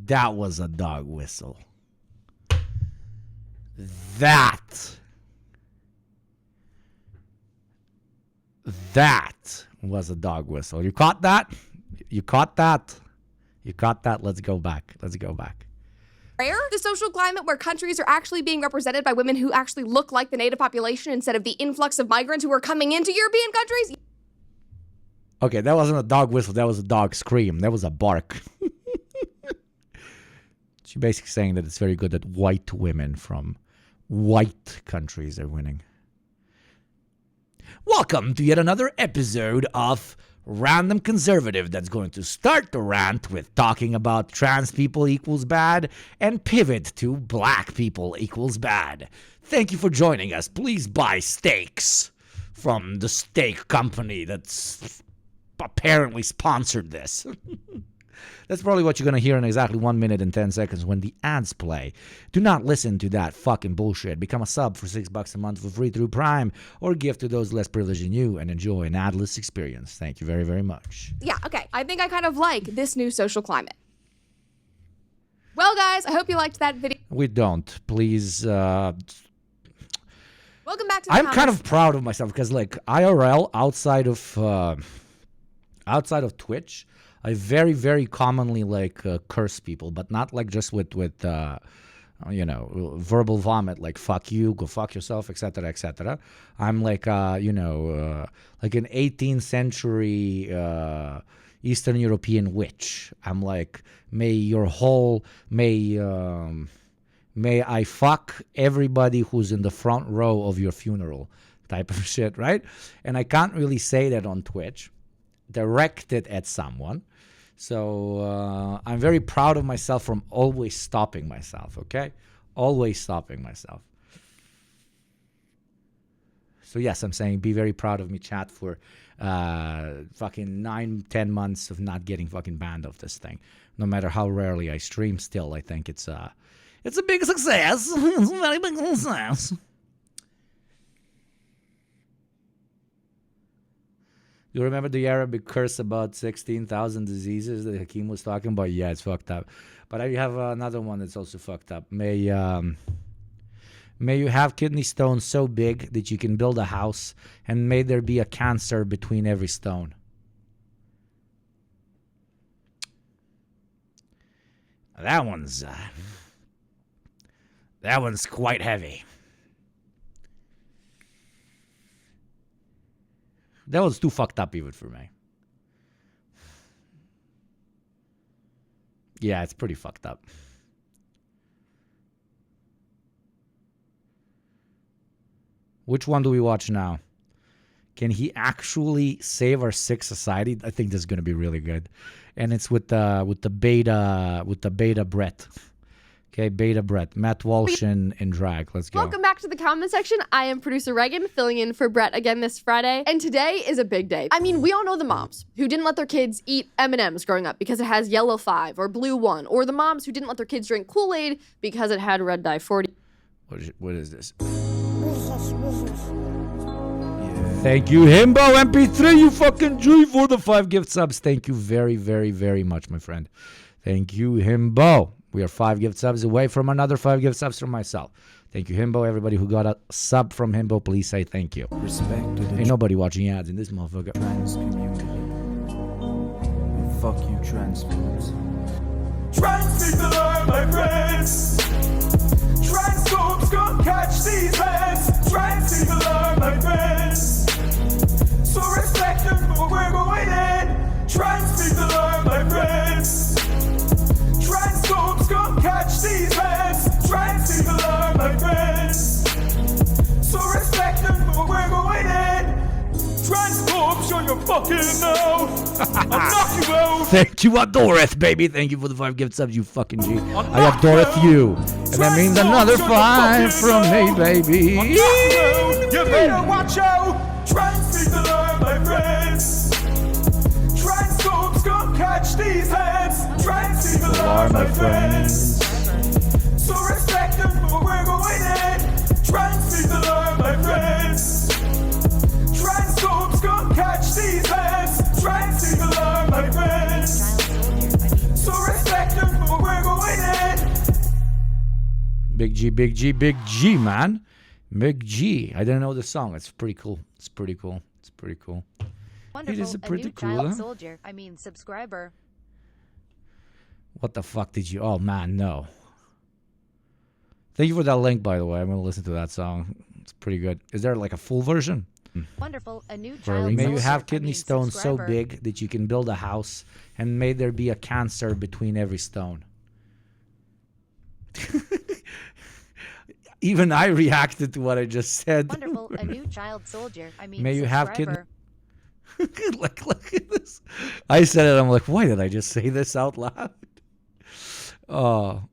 that was a dog whistle. That was a dog whistle. You caught that? You caught that? You caught that? Let's go back. Let's go back. Rare? The social climate where countries are actually being represented by women who actually look like the native population instead of the influx of migrants who are coming into European countries? Okay, that wasn't a dog whistle. That was a dog scream. That was a bark. She's basically saying that it's very good that white women from white countries are winning. Welcome to yet another episode of Random Conservative that's going to start the rant with talking about trans people equals bad and pivot to black people equals bad. Thank you for joining us. Please buy steaks from the steak company that's apparently sponsored this. That's probably what you're going to hear in exactly 1 minute and 10 seconds when the ads play. Do not listen to that fucking bullshit. Become a sub for $6 a month for free through Prime, or give to those less privileged than you and enjoy an adless experience. Thank you very, very much. Yeah, okay. I think I kind of like this new social climate. Well, guys, I hope you liked that video. We don't. Please, welcome back to the I'm comments. kind of proud of myself because, like, IRL, outside of Twitch, I very, very commonly curse people, but not like just with verbal vomit, like fuck you, go fuck yourself, etc., etc. I'm like like an 18th century Eastern European witch. I'm like, may I fuck everybody who's in the front row of your funeral type of shit, right? And I can't really say that on Twitch. Directed at someone. So I'm very proud of myself from always stopping myself, okay? Always stopping myself. So yes, I'm saying be very proud of me, chat, for fucking 9-10 months of not getting fucking banned off this thing. No matter how rarely I stream, still I think it's a big success. It's a very big success. You remember the Arabic curse about 16,000 diseases that Hakeem was talking about? Yeah, it's fucked up. But I have another one that's also fucked up. May you have kidney stones so big that you can build a house, and may there be a cancer between every stone. That one's quite heavy. That was too fucked up even for me. Yeah, it's pretty fucked up. Which one do we watch now? Can he actually save our sick society? I think this is going to be really good. And it's with the beta Brett. Okay, beta Brett. Matt Walsh in drag. Let's go. Welcome back to the comment section. I am producer Reagan, filling in for Brett again this Friday. And today is a big day. I mean, we all know the moms who didn't let their kids eat M&Ms growing up because it has yellow 5 or blue 1. Or the moms who didn't let their kids drink Kool-Aid because it had red dye 40. What is this? Thank you, Himbo MP3, you fucking G, for the 5 gift subs. Thank you very, very, very much, my friend. Thank you, Himbo. We are 5 gift subs away from another 5 gift subs from myself. Thank you, Himbo. Everybody who got a sub from Himbo, please say thank you. Respect to the Ain't nobody watching ads in this motherfucker. Trans community. And fuck you, trans foods. Trans people are my friends. Transphobes gon' catch these hands. Trans people are my friends. So respect them for we're going in. Trans people are my friends. Transphobes gon' catch these hands. Trans people are my friends. So respect them for we're going in. Transphobes, show your fucking mouth. I'll knock you out. Thank you, Adoreth, baby. Thank you for the 5 gift subs, you fucking G. I adoreth you. And that means another 5 from me, baby. You better watch out. Trans people are my friends. Transphobes gon' catch these hands. Trans people are my friends. So respect them for we're going in. Trans people are my friends. Transphobes gon' catch these hands. Trans people are my friends. So respect them for we're going in. Big G, big G, big G, man. Big G. I didn't know the song. It's pretty cool. It's pretty cool. It's pretty cool. Wonderful. It is pretty a new cool. child Huh? soldier. I mean, subscriber. What the fuck did you? Oh man, no. Thank you for that link, by the way. I'm gonna listen to that song. It's pretty good. Is there like a full version? Wonderful. A new child May soldier. you have kidney stones so subscriber. big that you can build a house, and may there be a cancer between every stone. Even I reacted to what I just said. Wonderful. A new child soldier. I mean, May you have kidney. subscriber. Look at this. I said it. I'm like, why did I just say this out loud? Oh,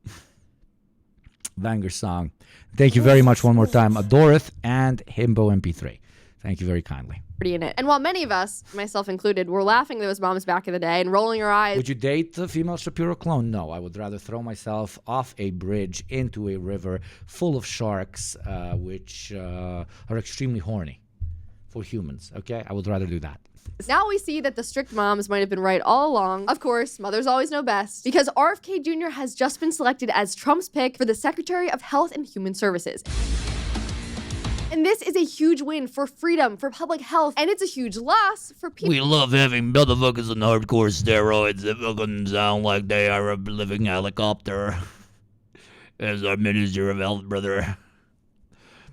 banger song. Thank you very much one more time, Adoreth and Himbo MP3. Thank you very kindly. In it. And while many of us, myself included, were laughing at those moms back in the day and rolling our eyes. Would you date the female Shapiro clone? No, I would rather throw myself off a bridge into a river full of sharks, which are extremely horny for humans. Okay, I would rather do that. Now we see that the strict moms might have been right all along. Of course, mothers always know best, because RFK Jr. has just been selected as Trump's pick for the Secretary of Health and Human Services. And this is a huge win for freedom, for public health, and it's a huge loss for people. We love having motherfuckers on hardcore steroids that fucking sound like they are a living helicopter. As our Minister of Health, brother.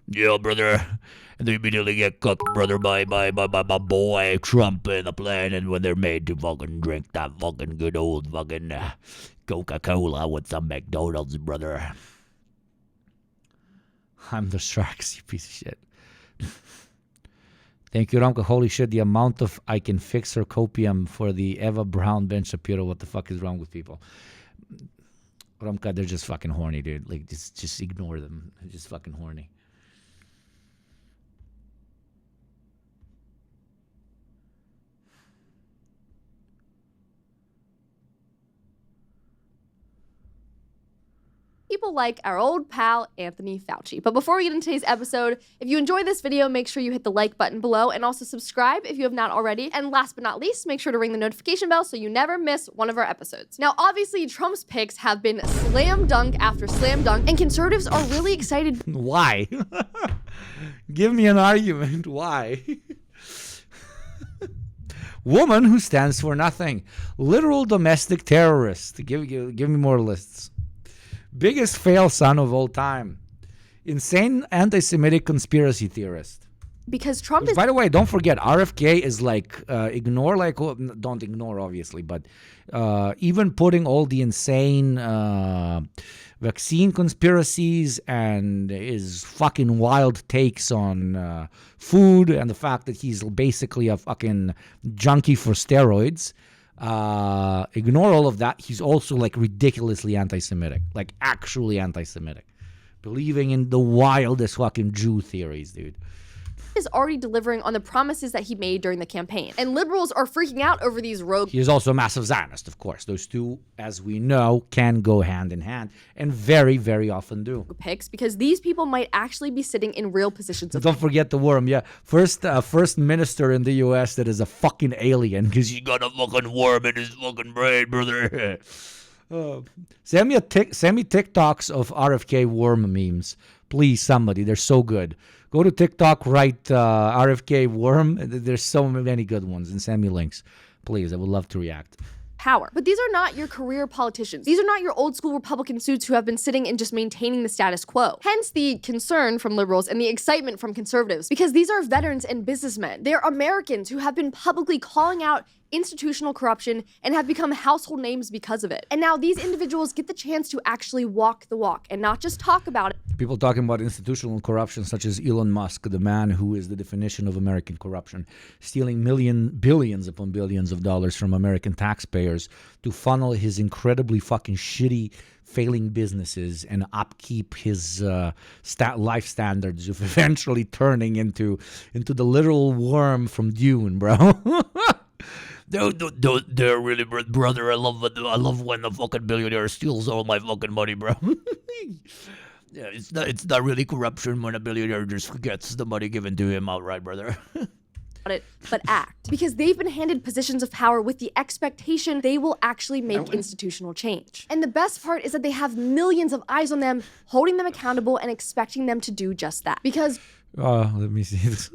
Yeah, brother. And they immediately get cooked, brother, by boy Trump in the plane, and when they're made to fucking drink that fucking good old fucking Coca-Cola with some McDonald's, brother. I'm the sharks, you piece of shit. Thank you, Ramka. Holy shit, the amount of I can fix her copium for the Eva Brown, Ben Shapiro. What the fuck is wrong with people? Ramka, they're just fucking horny, dude. Like, just ignore them. They're just fucking horny. People like our old pal, Anthony Fauci. But before we get into today's episode, if you enjoyed this video, make sure you hit the like button below and also subscribe if you have not already. And last but not least, make sure to ring the notification bell so you never miss one of our episodes. Now, obviously, Trump's picks have been slam dunk after slam dunk, and conservatives are really excited. Why? Give me an argument. Why? Woman who stands for nothing. Literal domestic terrorist. Give me more lists. Biggest fail son of all time. Insane anti-Semitic conspiracy theorist. Because Trump Which, by the way, don't forget, RFK is like, don't ignore, obviously, but even putting all the insane vaccine conspiracies and his fucking wild takes on food and the fact that he's basically a fucking junkie for steroids. Ignore all of that. He's also like ridiculously anti-Semitic, like actually anti-Semitic, believing in the wildest fucking Jew theories, dude. Is already delivering on the promises that he made during the campaign. And liberals are freaking out over these rogue... He is also a massive Zionist, of course. Those two, as we know, can go hand in hand, and very, very often do. ...picks, because these people might actually be sitting in real positions of... Don't forget the worm, yeah. First minister in the U.S. that is a fucking alien, because he got a fucking worm in his fucking brain, brother. Send me TikToks of RFK worm memes. Please, somebody. They're so good. Go to TikTok, write RFK worm. There's so many good ones, and send me links. Please, I would love to react. Power. But these are not your career politicians. These are not your old school Republican suits who have been sitting and just maintaining the status quo. Hence the concern from liberals and the excitement from conservatives, because these are veterans and businessmen. They're Americans who have been publicly calling out institutional corruption and have become household names because of it. And now these individuals get the chance to actually walk the walk and not just talk about it. People talking about institutional corruption, such as Elon Musk, the man who is the definition of American corruption, stealing billions upon billions of dollars from American taxpayers to funnel his incredibly fucking shitty failing businesses and upkeep his life standards of eventually turning into the literal worm from Dune, bro. They're really, brother. I love when the fucking billionaire steals all my fucking money, bro. Yeah, it's not really corruption when a billionaire just gets the money given to him outright, brother. But act. Because they've been handed positions of power with the expectation they will actually make institutional change. And the best part is that they have millions of eyes on them, holding them accountable and expecting them to do just that. Because... let me see this.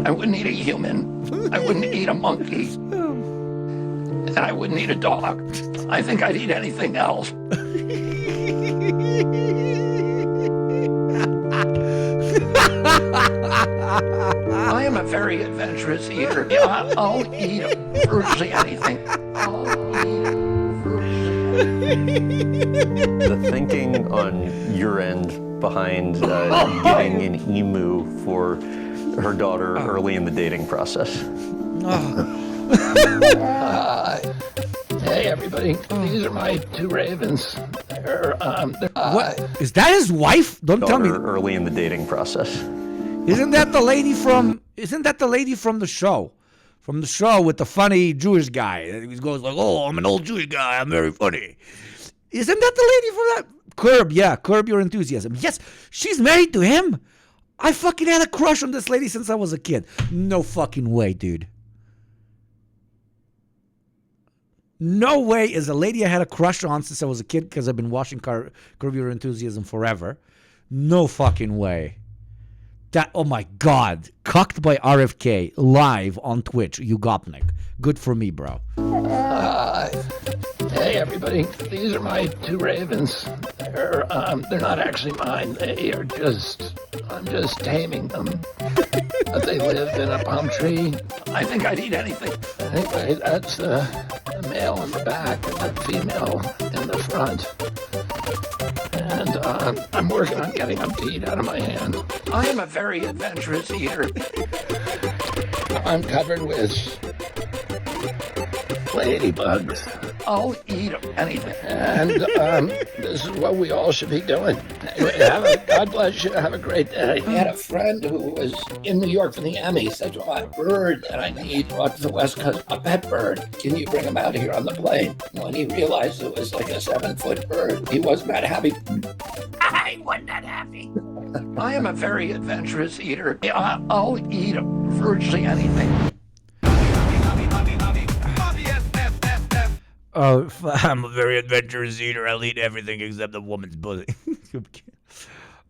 I wouldn't eat a human. I wouldn't eat a monkey. And I wouldn't eat a dog. I think I'd eat anything else. I am a very adventurous eater. I'll eat virtually anything. The thinking on your end behind getting an emu for her daughter early in the dating process. Hey, everybody. These are my two ravens. What? Is that his wife? Don't tell me. Early in the dating process. Isn't that the lady from the show? From the show with the funny Jewish guy. He goes like, oh, I'm an old Jewish guy. I'm very funny. Isn't that the lady from that? Curb, yeah. Curb Your Enthusiasm. Yes, she's married to him. I fucking had a crush on this lady since I was a kid. No fucking way, dude. No way is a lady I had a crush on since I was a kid because I've been watching Curb Your Enthusiasm forever. No fucking way. That, oh my God. Cucked by RFK live on Twitch. Yugopnik. Good for me, bro. Hey, everybody. These are my two ravens. They're not actually mine. I'm just taming them. They live in a palm tree. I think I'd eat anything. Anyway, that's the male in the back and the female in the front. And I'm working on getting them to eat out of my hand. I am a very adventurous eater. I'm covered with ladybugs. I'll eat anything. And this is what we all should be doing. Anyway, God bless you. Have a great day. I had a friend who was in New York for the Emmy. Said, well, I have a bird that I need brought to the West Coast, a pet bird. Can you bring him out here on the plane? When he realized it was like a 7-foot bird, he wasn't that happy. I wasn't that happy. I am a very adventurous eater. I'll eat virtually anything. Oh, I'm a very adventurous eater. I'll eat everything except a woman's pussy.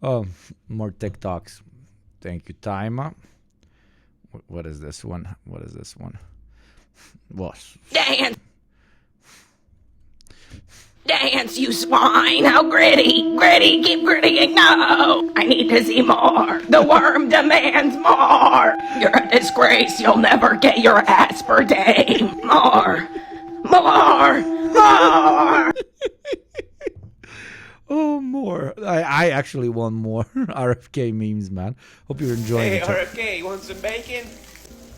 Oh, more TikToks. Thank you, Taima. What is this one? What? Dance, you swine! How gritty! Keep grittying! No! I need to see more! The worm demands more! You're a disgrace! You'll never get your ass per day! More! Oh, more. I actually want more RFK memes, man. Hope you're enjoying Hey, it. RFK, you want some bacon?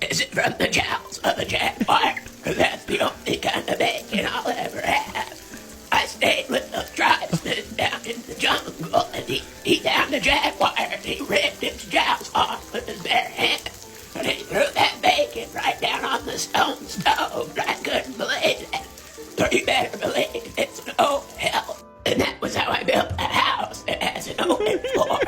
Is it from the jowls of a jaguar? 'Cause that's the only kind of bacon I'll ever have. I stayed with the tribesmen down in the jungle, and he downed a jaguar, and he ripped its jowls off with his bare hands. And he threw that bacon right down on the stone stove. I couldn't believe it. So you better believe it's no hell. And that was how I built a house that has an open floor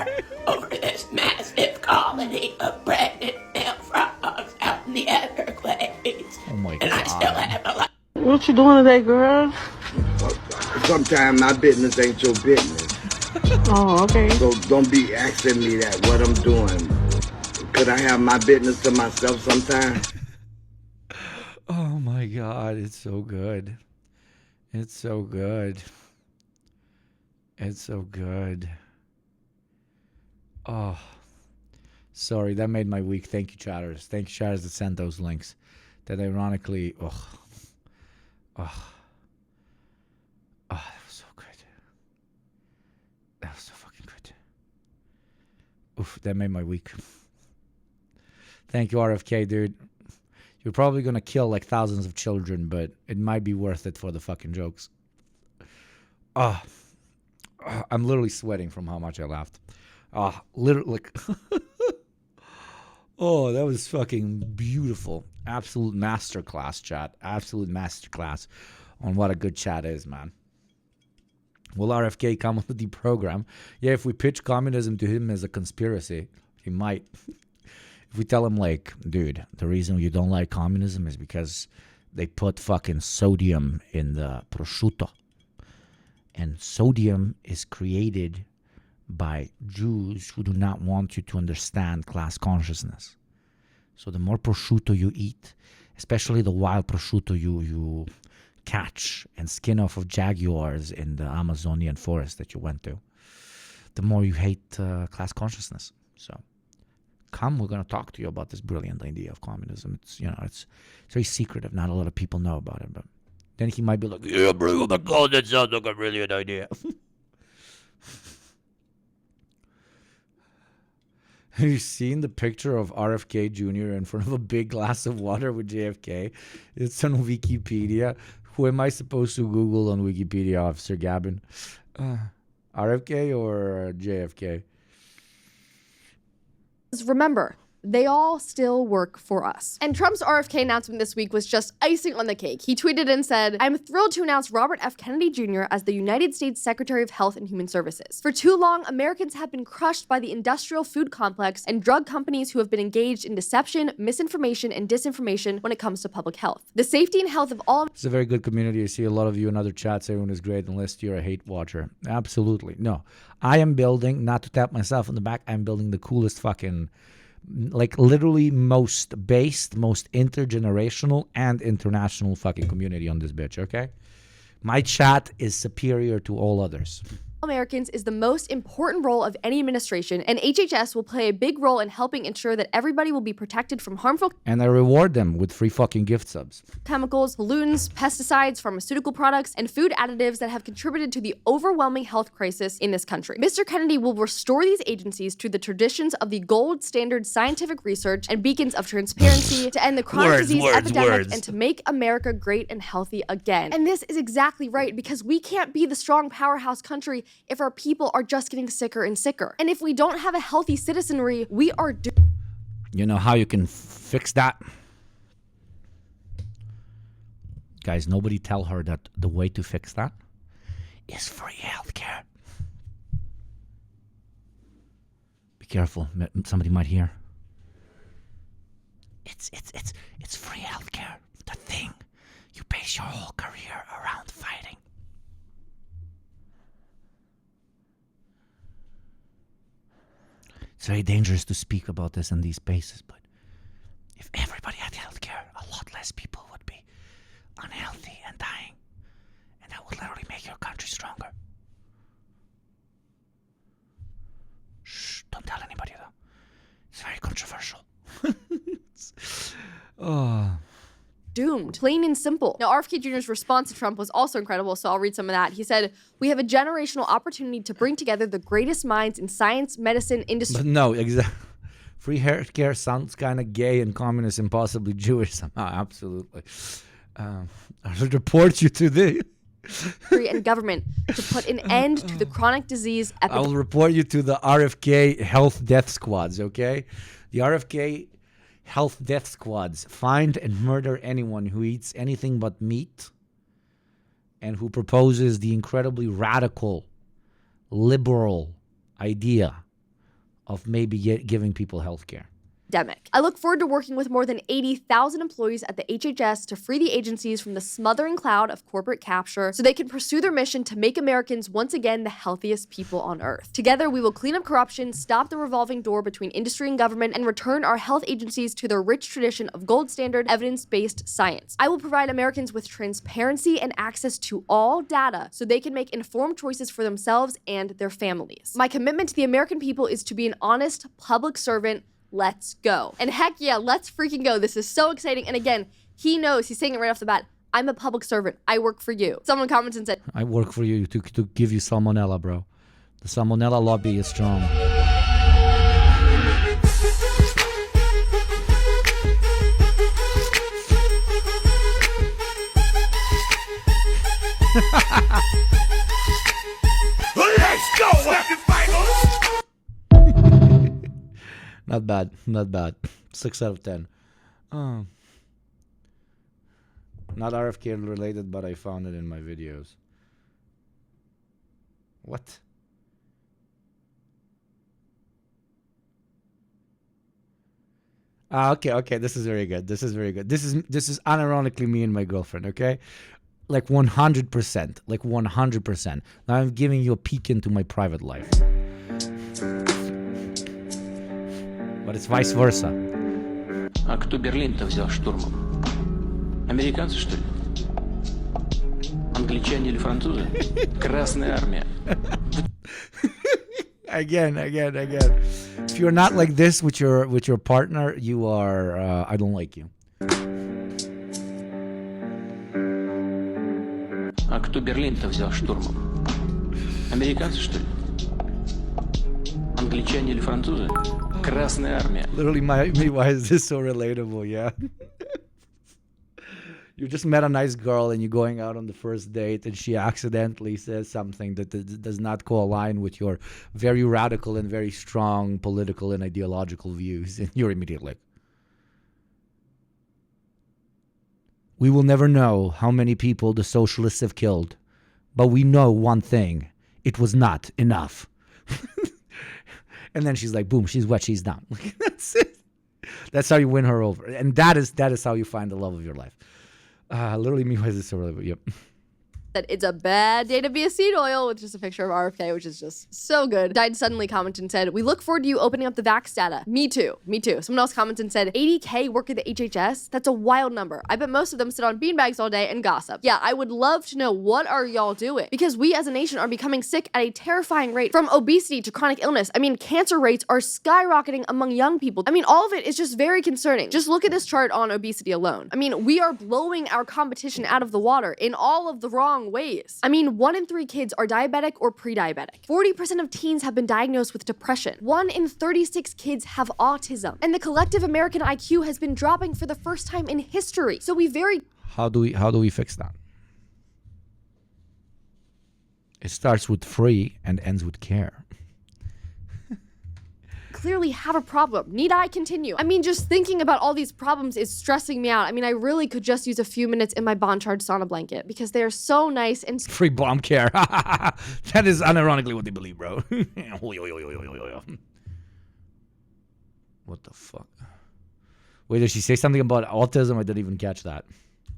over this massive colony of pregnant male frogs out in the Everglades. Oh my and God. I still have a lot. What you doing today, girl? Sometimes my business ain't your business. Oh, okay. So don't be asking me that what I'm doing. Could I have my business to myself sometime? Oh my God, it's so good. It's so good. It's so good. Oh, sorry, that made my week. Thank you, chatters. Thank you, chatters, that sent those links. That ironically, that was so good. That was so fucking good. Oof, that made my week. Thank you, RFK, dude. You're probably gonna kill like thousands of children, but it might be worth it for the fucking jokes. I'm literally sweating from how much I laughed. Literally, like, oh, that was fucking beautiful. Absolute masterclass, chat. Absolute masterclass on what a good chat is, man. Will RFK come with the program? Yeah, if we pitch communism to him as a conspiracy, he might. If we tell him, like, dude, the reason you don't like communism is because they put fucking sodium in the prosciutto. And sodium is created by Jews who do not want you to understand class consciousness. So the more prosciutto you eat, especially the wild prosciutto you catch and skin off of jaguars in the Amazonian forest that you went to, the more you hate class consciousness. So come, we're going to talk to you about this brilliant idea of communism. It's, it's very secretive. Not a lot of people know about it, but then he might be like, yeah, bro, oh my God, that sounds like a brilliant idea. Have you seen the picture of RFK Jr. in front of a big glass of water with JFK? It's on Wikipedia. Who am I supposed to Google on Wikipedia, Officer Gabin? RFK or JFK? Remember, they all still work for us. And Trump's RFK announcement this week was just icing on the cake. He tweeted and said, "I'm thrilled to announce Robert F. Kennedy Jr. as the United States Secretary of Health and Human Services. For too long, Americans have been crushed by the industrial food complex and drug companies who have been engaged in deception, misinformation, and disinformation when it comes to public health. The safety and health of all..." It's a very good community. I see a lot of you in other chats. Everyone is great unless you're a hate watcher. Absolutely. No. I am building, not to tap myself on the back, I'm building the coolest fucking, like, literally most based, most intergenerational and international fucking community on this bitch, okay? My chat is superior to all others. Americans is the most important role of any administration, and HHS will play a big role in helping ensure that everybody will be protected from harmful And I reward them with free fucking gift subs. chemicals, pollutants, pesticides, pharmaceutical products, and food additives that have contributed to the overwhelming health crisis in this country. Mr. Kennedy will restore these agencies to the traditions of the gold standard scientific research and beacons of transparency to end the chronic disease epidemic and to make America great and healthy again. And this is exactly right, because we can't be the strong powerhouse country if our people are just getting sicker and sicker. And if we don't have a healthy citizenry, we are You know how you can fix that? Guys, nobody tell her that the way to fix that is free healthcare. Be careful, somebody might hear. It's free healthcare. The thing you base your whole career around fighting. It's very dangerous to speak about this in these spaces, but if everybody had healthcare, a lot less people would be unhealthy and dying. And that would literally make your country stronger. Shh, don't tell anybody though. It's very controversial. doomed. Plain and simple. Now, RFK Jr.'s response to Trump was also incredible, so I'll read some of that. He said, "We have a generational opportunity to bring together the greatest minds in science, medicine, industry." But no, exactly. Free healthcare sounds kind of gay and communist and possibly Jewish somehow. Absolutely. I should report you to the... and government to put an end to the chronic disease epidemic. I will report you to the RFK health death squads, okay? The RFK health death squads find and murder anyone who eats anything but meat and who proposes the incredibly radical, liberal idea of maybe giving people health care. I look forward to working with more than 80,000 employees at the HHS to free the agencies from the smothering cloud of corporate capture so they can pursue their mission to make Americans once again the healthiest people on earth. Together, we will clean up corruption, stop the revolving door between industry and government, and return our health agencies to their rich tradition of gold standard, evidence-based science. I will provide Americans with transparency and access to all data so they can make informed choices for themselves and their families. My commitment to the American people is to be an honest public servant. Let's go. And heck yeah, let's freaking go. This is so exciting. And again, he knows, he's saying it right off the bat, I'm a public servant. I work for you. Someone comments and said, I work for you to give you salmonella, bro. The salmonella lobby is strong. Let's go! Not bad, not bad. 6 out of 10. Oh. Not RFK related, but I found it in my videos. What? Okay, this is very good. This is very good. This is unironically me and my girlfriend, okay? Like 100%. Like 100%. Now I'm giving you a peek into my private life. But it's vice versa. А кто Берлин-то взял штурмом? Американцы, что ли? Англичане или французы? Красная армия. Again. If you're not like this with your partner, you are. I don't like you. А кто Берлин-то взял штурмом? Американцы, что ли? Англичане или французы? Красная армия. Literally, why is this so relatable? Yeah. You just met a nice girl and you're going out on the first date and she accidentally says something that does not co-align with your very radical and very strong political and ideological views. And you're immediately like, we will never know how many people the socialists have killed, but we know one thing. It was not enough. And then she's like, boom, she's wet, she's down. That's it. That's how you win her over. And that is how you find the love of your life. Literally, me, why is this so relevant? Yep. That it's a bad day to be a seed oil, with just a picture of RFK, which is just so good. Died suddenly commented and said, we look forward to you opening up the vax data. Me too. Someone else commented and said, 80K work at the HHS? That's a wild number. I bet most of them sit on beanbags all day and gossip. Yeah, I would love to know, what are y'all doing? Because we as a nation are becoming sick at a terrifying rate, from obesity to chronic illness. I mean, cancer rates are skyrocketing among young people. I mean, all of it is just very concerning. Just look at this chart on obesity alone. I mean, we are blowing our competition out of the water in all of the wrong ways. I mean, 1 in 3 kids are diabetic or pre-diabetic. 40% of teens have been diagnosed with depression. 1 in 36 kids have autism. And the collective American IQ has been dropping for the first time in history. So How do we fix that? It starts with free and ends with care. clearly have a problem. Need I continue? I mean, just thinking about all these problems is stressing me out. I mean, I really could just use a few minutes in my bond charge sauna blanket because they're so nice and free bomb care. That is unironically what they believe, bro. What the fuck? Wait, did she say something about autism? I didn't even catch that.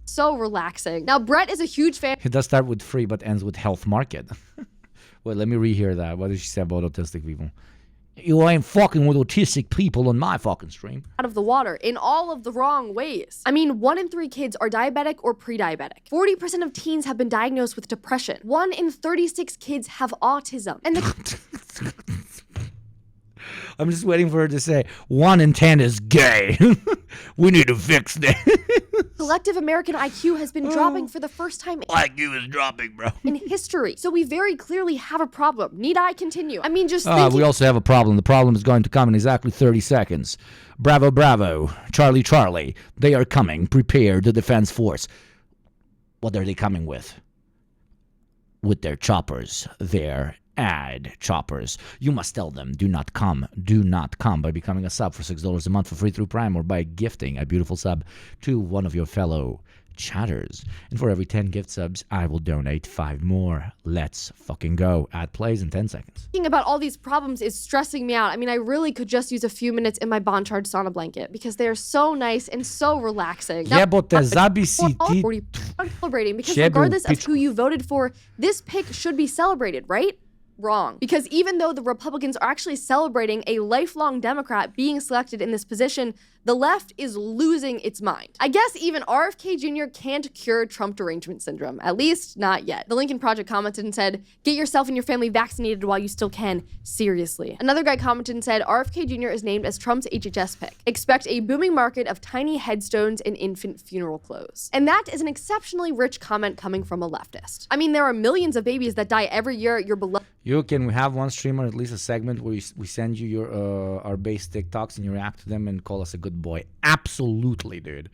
So relaxing. Now, Brett is a huge fan. It does start with free, but ends with health market. Wait, let me rehear that. What did she say about autistic people? You ain't fucking with autistic people on my fucking stream. Out of the water in all of the wrong ways. I mean, 1 in 3 kids are diabetic or pre-diabetic. 40% of teens have been diagnosed with depression. 1 in 36 kids have autism. And I'm just waiting for her to say 1 in 10 is gay. We need to fix that. Collective American IQ has been dropping for the first time IQ is dropping, bro. in history. So we very clearly have a problem. Need I continue? I mean, just thinking. We also have a problem. The problem is going to come in exactly 30 seconds. Bravo, bravo. Charlie, Charlie. They are coming. Prepare the defense force. What are they coming with? With their choppers. Their ad choppers. You must tell them, do not come by becoming a sub for $6 a month for free through Prime, or by gifting a beautiful sub to one of your fellow chatters. And for every 10 gift subs, I will donate 5 more. Let's fucking go. Ad plays in 10 seconds. Thinking about all these problems is stressing me out. I mean, I really could just use a few minutes in my Boncharge sauna blanket because they are so nice and so relaxing. Jebote, zabisi ti. Celebrating because regardless of who you voted for, this pick should be celebrated, right? Wrong. Because even though the Republicans are actually celebrating a lifelong Democrat being selected in this position, the left is losing its mind. I guess even RFK Jr. can't cure Trump derangement syndrome. At least, not yet. The Lincoln Project commented and said, get yourself and your family vaccinated while you still can. Seriously. Another guy commented and said, RFK Jr. is named as Trump's HHS pick. Expect a booming market of tiny headstones and infant funeral clothes. And that is an exceptionally rich comment coming from a leftist. I mean, there are millions of babies that die every year at your beloved... Can we have one streamer, at least a segment, where we send you your our base TikToks and you react to them and call us a good boy? Absolutely, dude.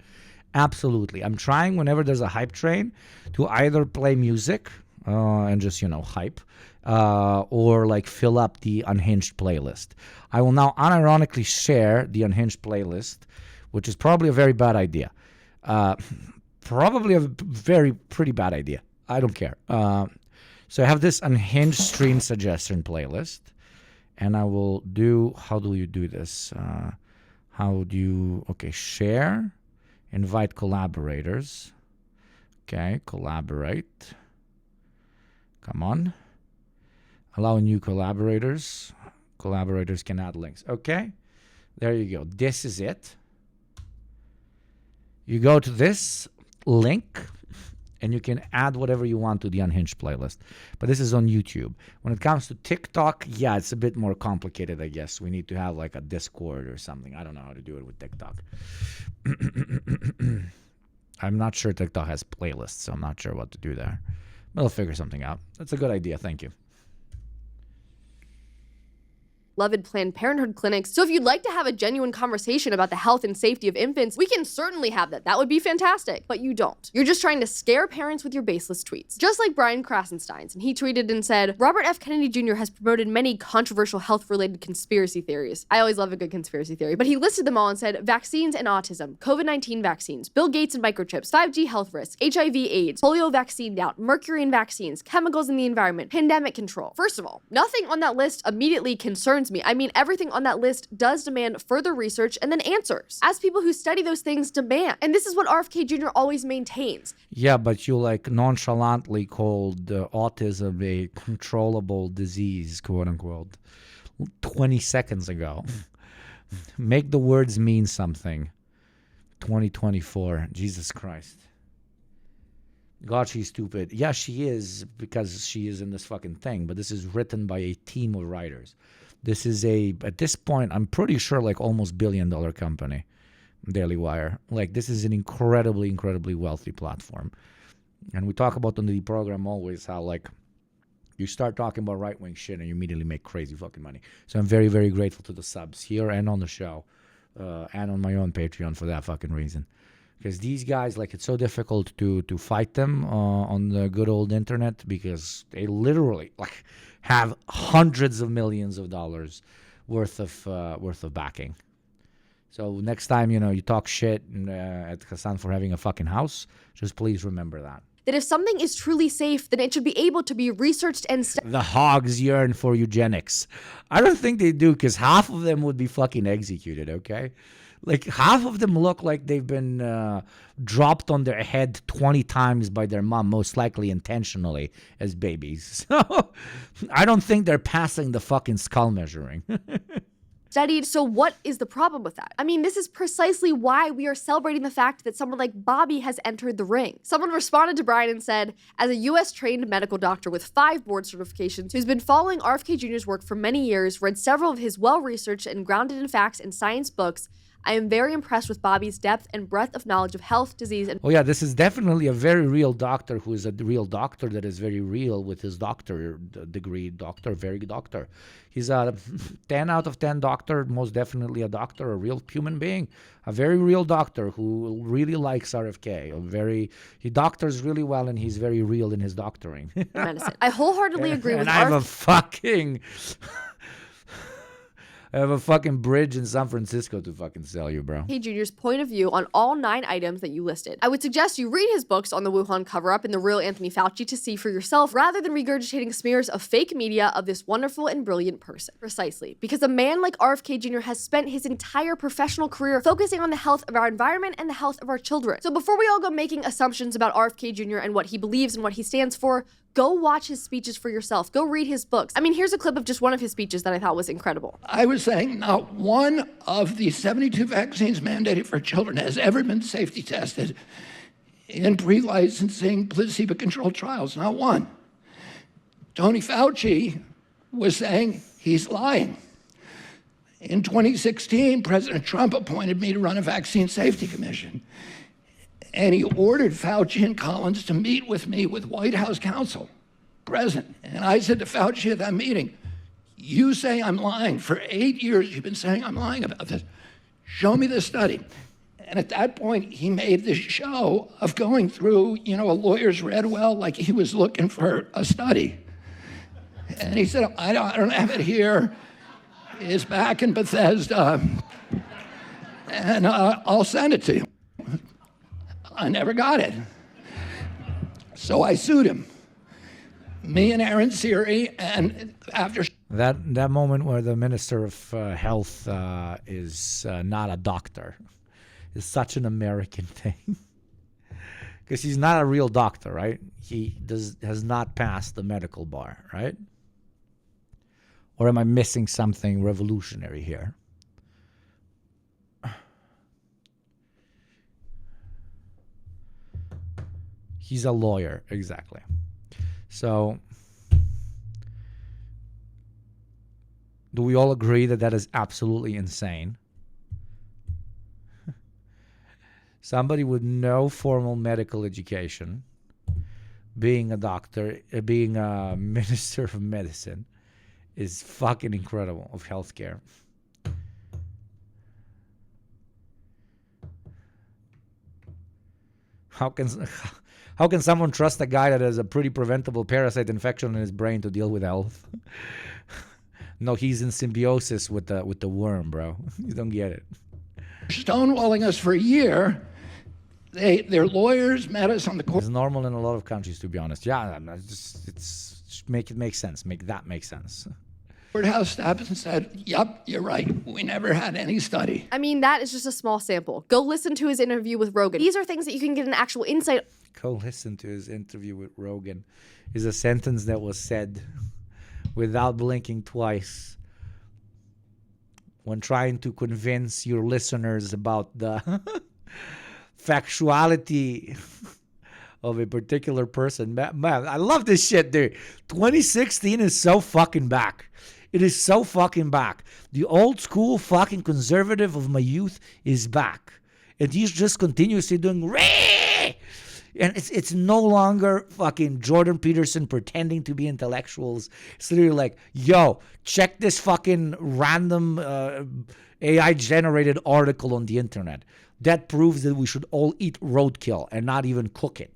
Absolutely. I'm trying whenever there's a hype train to either play music and just, hype, or like fill up the Unhinged playlist. I will now unironically share the Unhinged playlist, which is probably a very bad idea. Probably a pretty bad idea. I don't care. So I have this Unhinged stream suggestion playlist, and I will do, how do you do this? Share, invite collaborators. Okay, collaborate. Come on. Allow new collaborators. Collaborators can add links. Okay, there you go. This is it. You go to this link, and you can add whatever you want to the Unhinged playlist. But this is on YouTube. When it comes to TikTok, yeah, it's a bit more complicated, I guess. We need to have like a Discord or something. I don't know how to do it with TikTok. I'm not sure TikTok has playlists, so I'm not sure what to do there. But I'll figure something out. That's a good idea. Thank you. Beloved Planned Parenthood clinics. So if you'd like to have a genuine conversation about the health and safety of infants, we can certainly have that. That would be fantastic. But you don't. You're just trying to scare parents with your baseless tweets. Just like Brian Krasenstein's, and he tweeted and said, Robert F. Kennedy Jr. has promoted many controversial health-related conspiracy theories. I always love a good conspiracy theory. But he listed them all and said, vaccines and autism, COVID-19 vaccines, Bill Gates and microchips, 5G health risks, HIV AIDS, polio vaccine doubt, mercury in vaccines, chemicals in the environment, pandemic control. First of all, nothing on that list immediately concerns me. I mean, everything on that list does demand further research and then answers, as people who study those things demand. And this is what RFK Jr. always maintains. Yeah, but you like nonchalantly called autism a controllable disease, quote unquote, 20 seconds ago. Make the words mean something. 2024. Jesus Christ. God, she's stupid. Yeah, she is, because she is in this fucking thing. But this is written by a team of writers. This is at this point, I'm pretty sure, like almost $1 billion company, Daily Wire. Like, this is an incredibly, incredibly wealthy platform. And we talk about on the program always how, like, you start talking about right-wing shit and you immediately make crazy fucking money. So I'm very, very grateful to the subs here and on the show and on my own Patreon for that fucking reason. Because these guys, like, it's so difficult to fight them on the good old internet, because they literally, like, have hundreds of millions of dollars worth of backing. So next time, you talk shit at Hassan for having a fucking house, just please remember that. That if something is truly safe, then it should be able to be researched and The hogs yearn for eugenics. I don't think they do, because half of them would be fucking executed, okay? Like, half of them look like they've been dropped on their head 20 times by their mom, most likely intentionally, as babies. So I don't think they're passing the fucking skull measuring. studied. So what is the problem with that? I mean, this is precisely why we are celebrating the fact that someone like Bobby has entered the ring. Someone responded to Brian and said, as a US trained medical doctor with 5 board certifications, who's been following RFK Jr.'s work for many years, read several of his well-researched and grounded in facts and science books, I am very impressed with Bobby's depth and breadth of knowledge of health, disease, and... Oh yeah, this is definitely a very real doctor who is a real doctor that is very real with his doctor degree. Very good doctor. He's a 10 out of 10 doctor, most definitely a doctor, a real human being. A very real doctor who really likes RFK. He doctors really well and he's very real in his doctoring. medicine. I wholeheartedly agree with I have a fucking bridge in San Francisco to fucking sell you, bro. RFK Jr.'s point of view on all 9 items that you listed. I would suggest you read his books on the Wuhan cover-up and the real Anthony Fauci to see for yourself, rather than regurgitating smears of fake media of this wonderful and brilliant person. Precisely. Because a man like RFK Jr. has spent his entire professional career focusing on the health of our environment and the health of our children. So before we all go making assumptions about RFK Jr. and what he believes and what he stands for, go watch his speeches for yourself. Go read his books. I mean, here's a clip of just one of his speeches that I thought was incredible. I was saying not one of the 72 vaccines mandated for children has ever been safety tested in pre-licensing placebo-controlled trials. Not one. Tony Fauci was saying he's lying. In 2016, President Trump appointed me to run a vaccine safety commission. And he ordered Fauci and Collins to meet with me with White House counsel present. And I said to Fauci at that meeting, you say I'm lying. For 8 years, you've been saying I'm lying about this. Show me the study. And at that point, he made this show of going through, a lawyer's read well, like he was looking for a study. And he said, I don't have it here. It's back in Bethesda. And I'll send it to you. I never got it. So I sued him. Me and Aaron Siri, and after... That moment where the Minister of Health is not a doctor is such an American thing. Because he's not a real doctor, right? He has not passed the medical bar, right? Or am I missing something revolutionary here? He's a lawyer, exactly. So, do we all agree that that is absolutely insane? Somebody with no formal medical education, being a doctor, being a minister of medicine, is fucking incredible, of healthcare. How can someone trust a guy that has a pretty preventable parasite infection in his brain to deal with health? No, he's in symbiosis with the worm, bro. You don't get it. Stonewalling us for a year. Their lawyers met us on the court. It's normal in a lot of countries, to be honest. Yeah, make it make sense. Make that make sense. Courthouse staff and said, yep, you're right. We never had any study. I mean, that is just a small sample. Go listen to his interview with Rogan. These are things that you can get an actual insight. Go listen to his interview with Rogan. Is a sentence that was said without blinking twice when trying to convince your listeners about the factuality of a particular person. Man, I love this shit, dude. 2016 is so fucking back. It is so fucking back. The old school fucking conservative of my youth is back. And he's just continuously doing Ree! And it's no longer fucking Jordan Peterson pretending to be intellectuals. It's literally like, yo, check this fucking random AI-generated article on the internet. That proves that we should all eat roadkill and not even cook it.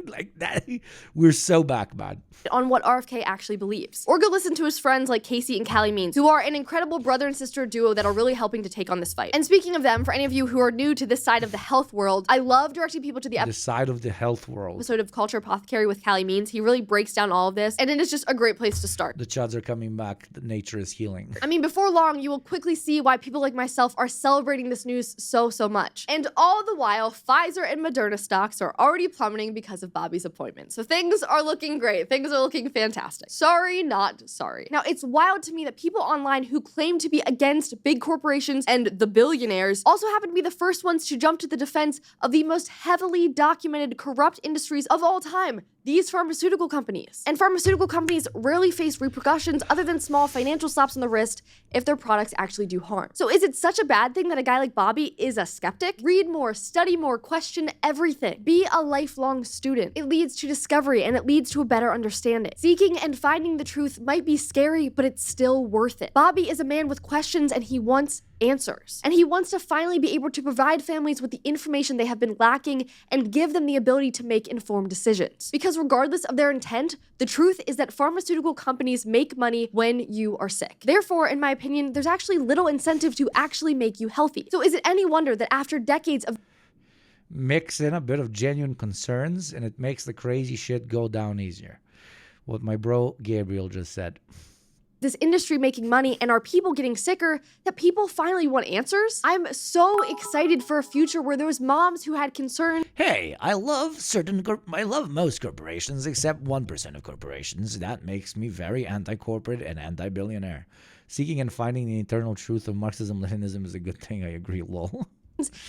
Like that, we're so back, man. On what RFK actually believes. Or go listen to his friends like Casey and Callie Means, who are an incredible brother and sister duo that are really helping to take on this fight. And speaking of them, for any of you who are new to this side of the health world, I love directing people to the side of the health world episode of Culture Apothecary with Callie Means. He really breaks down all of this, and it is just a great place to start. The chuds are coming back. The nature is healing. I mean, before long, you will quickly see why people like myself are celebrating this news so much. And all the while, Pfizer and Moderna stocks are already plummeting because because of Bobby's appointment. So things are looking great. Things are looking fantastic. Sorry, not sorry. Now, it's wild to me that people online who claim to be against big corporations and the billionaires also happen to be the first ones to jump to the defense of the most heavily documented corrupt industries of all time, these pharmaceutical companies. And pharmaceutical companies rarely face repercussions other than small financial slaps on the wrist if their products actually do harm. So is it such a bad thing that a guy like Bobby is a skeptic? Read more, study more, question everything. Be a lifelong student. It leads to discovery and it leads to a better understanding. Seeking and finding the truth might be scary, but it's still worth it. Bobby is a man with questions and he wants answers. And he wants to finally be able to provide families with the information they have been lacking and give them the ability to make informed decisions. Because regardless of their intent, the truth is that pharmaceutical companies make money when you are sick. Therefore, in my opinion, there's actually little incentive to actually make you healthy. So is it any wonder that after decades of mix in a bit of genuine concerns and it makes the crazy shit go down easier? What my bro Gabriel just said. This industry making money and our people getting sicker, that people finally want answers? I'm so excited for a future where those moms who had concern. Hey, I love most corporations except 1% of corporations. That makes me very anti-corporate and anti-billionaire. Seeking and finding the eternal truth of Marxism-Leninism is a good thing, I agree, lol.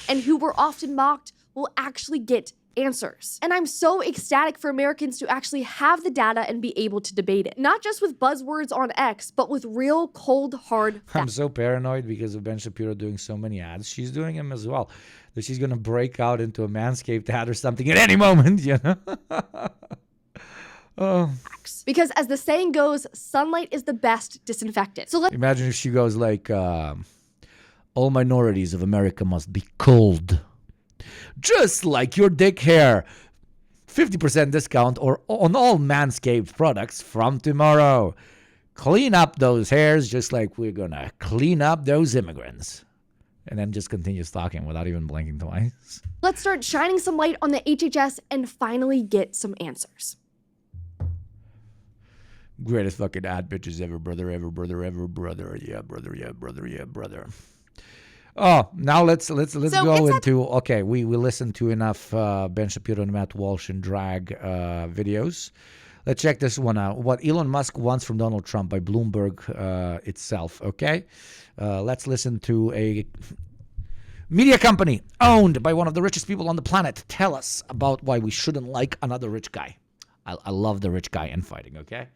And who were often mocked will actually get answers. And I'm so ecstatic for Americans to actually have the data and be able to debate it. Not just with buzzwords on X, but with real, cold, hard facts. I'm so paranoid because of Ben Shapiro doing so many ads. She's doing them as well. That she's going to break out into a Manscaped ad or something at any moment, you know? Oh. Because as the saying goes, sunlight is the best disinfectant. So imagine if she goes like, all minorities of America must be cold. Just like your dick hair. 50% discount or on all Manscaped products from tomorrow. Clean up those hairs just like we're gonna clean up those immigrants. And then just continues talking without even blinking twice. Let's start shining some light on the HHS and finally get some answers. Greatest fucking ad bitches ever, brother, ever, brother, ever, brother. Yeah, brother, yeah, brother, yeah, brother. Oh, now let's go into, okay, we listened to enough Ben Shapiro and Matt Walsh and drag videos. Let's check this one out. What Elon Musk wants from Donald Trump by Bloomberg itself, okay? Let's listen to a media company owned by one of the richest people on the planet tell us about why we shouldn't like another rich guy. I love the rich guy infighting, okay?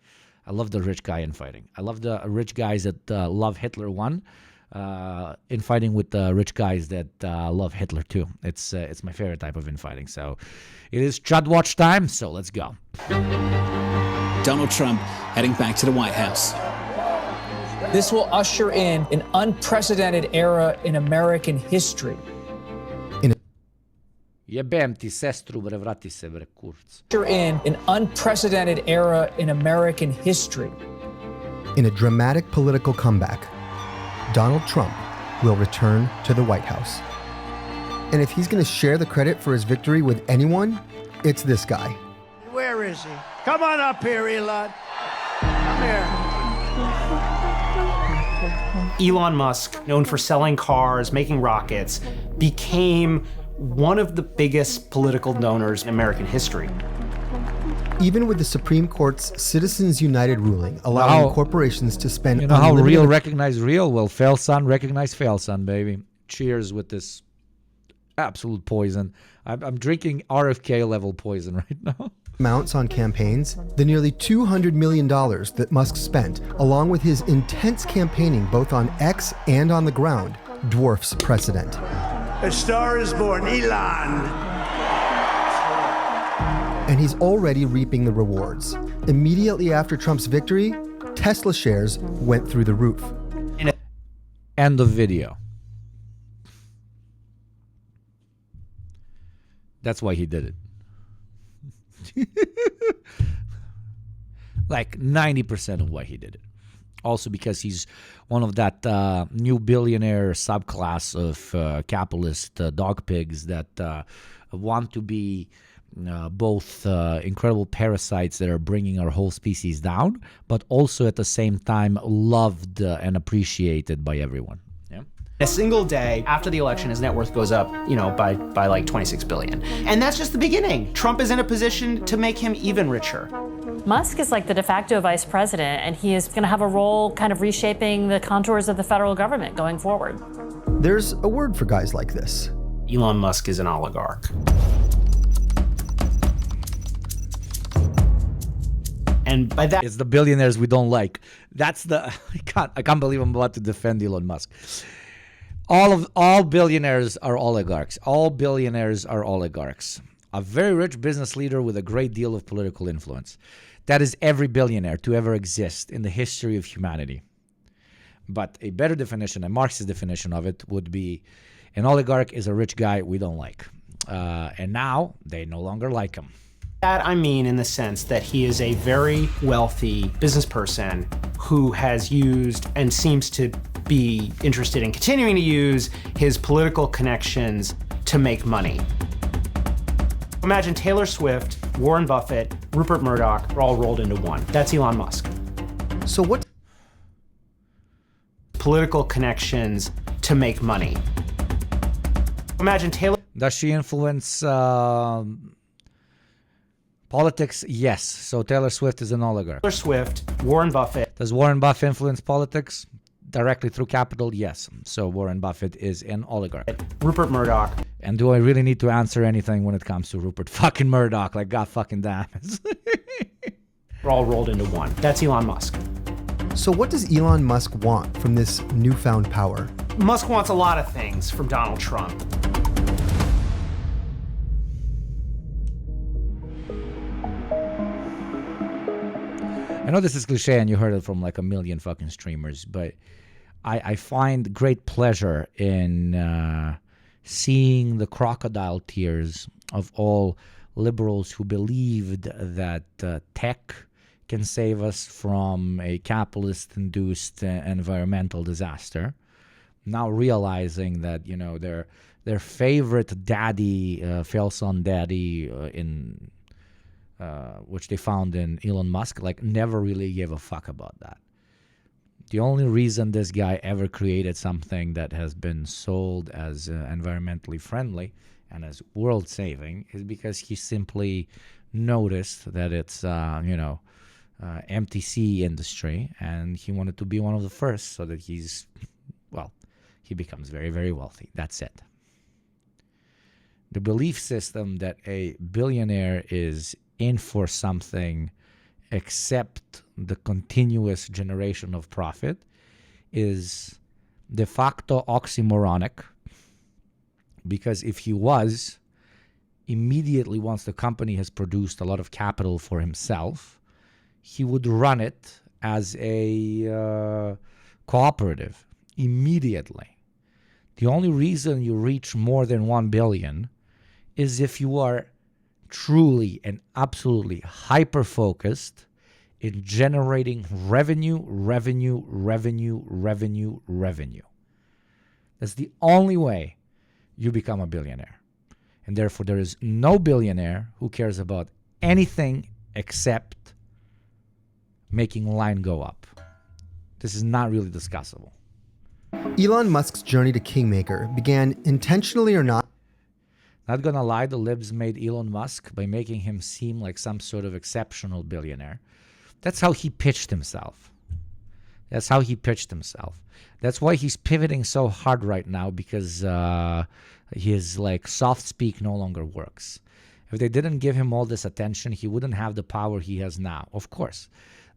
I love the rich guy infighting. I love the rich guys that love Hitler one. Infighting with the rich guys that love Hitler too. It's my favorite type of infighting. So it is Chudwatch time, so let's go. Donald Trump heading back to the White House. This will usher in an unprecedented era in American history. Jebem ti sestru, bre, vrati se, bre, kurc. Usher in an unprecedented era in American history. In a dramatic political comeback, Donald Trump will return to the White House. And if he's going to share the credit for his victory with anyone, it's this guy. Where is he? Come on up here, Elon. Come here. Elon Musk, known for selling cars, making rockets, became one of the biggest political donors in American history. Even with the Supreme Court's Citizens United ruling allowing corporations to spend You know how real recognize real? Well, fail son recognize fail son, baby. Cheers with this absolute poison. I'm drinking RFK level poison right now. Amounts on campaigns, the nearly $200 million that Musk spent, along with his intense campaigning both on X and on the ground, dwarfs precedent. A star is born, Elon. And he's already reaping the rewards. Immediately after Trump's victory, Tesla shares went through the roof. End of video. That's why he did it. Like 90% of why he did it. Also because he's one of that new billionaire subclass of capitalist dog pigs that want to be both incredible parasites that are bringing our whole species down, but also at the same time loved and appreciated by everyone. Yeah. A single day after the election, his net worth goes up, by like 26 billion. And that's just the beginning. Trump is in a position to make him even richer. Musk is like the de facto vice president, and he is going to have a role kind of reshaping the contours of the federal government going forward. There's a word for guys like this. Elon Musk is an oligarch. And by that, it's the billionaires we don't like. That's I can't believe I'm about to defend Elon Musk. All billionaires are oligarchs. All billionaires are oligarchs. A very rich business leader with a great deal of political influence. That is every billionaire to ever exist in the history of humanity. But a better definition, a Marxist definition of it, would be an oligarch is a rich guy we don't like. And now they no longer like him. That I mean in the sense that he is a very wealthy business person who has used and seems to be interested in continuing to use his political connections to make money. Imagine Taylor Swift, Warren Buffett, Rupert Murdoch are all rolled into one. That's Elon Musk. So what? Political connections to make money. Imagine Taylor. Does she influence politics? Yes. So Taylor Swift is an oligarch. Taylor Swift, Warren Buffett. Does Warren Buffett influence politics? Directly through capital? Yes. So Warren Buffett is an oligarch. Rupert Murdoch. And do I really need to answer anything when it comes to Rupert fucking Murdoch? Like, God fucking damn it. We're all rolled into one. That's Elon Musk. So what does Elon Musk want from this newfound power? Musk wants a lot of things from Donald Trump. I know this is cliche and you heard it from like a million fucking streamers, but I find great pleasure in seeing the crocodile tears of all liberals who believed that tech can save us from a capitalist-induced environmental disaster. Now realizing that, their favorite daddy, fail-son daddy in... which they found in Elon Musk, never really gave a fuck about that. The only reason this guy ever created something that has been sold as environmentally friendly and as world-saving is because he simply noticed that it's, MTC industry, and he wanted to be one of the first so that he becomes very, very wealthy. That's it. The belief system that a billionaire is in for something except the continuous generation of profit is de facto oxymoronic, because if he was, immediately once the company has produced a lot of capital for himself, he would run it as a cooperative immediately. The only reason you reach more than 1 billion is if you are truly and absolutely hyper-focused in generating revenue. That's the only way you become a billionaire. And therefore, there is no billionaire who cares about anything except making line go up. This is not really discussable. Elon Musk's journey to kingmaker began intentionally or not. Not gonna lie, the libs made Elon Musk by making him seem like some sort of exceptional billionaire. That's how he pitched himself. That's why he's pivoting so hard right now, because his soft speak no longer works. If they didn't give him all this attention, he wouldn't have the power he has now. Of course,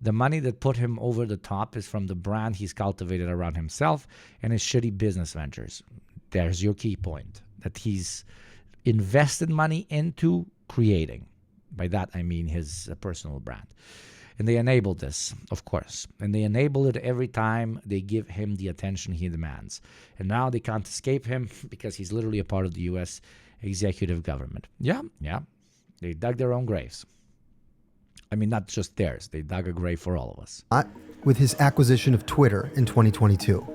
the money that put him over the top is from the brand he's cultivated around himself and his shitty business ventures. There's your key point, that he's invested money into creating. By that, I mean his personal brand. And they enabled this, of course. And they enable it every time they give him the attention he demands. And now they can't escape him because he's literally a part of the U.S. executive government. Yeah. They dug their own graves. I mean, not just theirs. They dug a grave for all of us. With his acquisition of Twitter in 2022.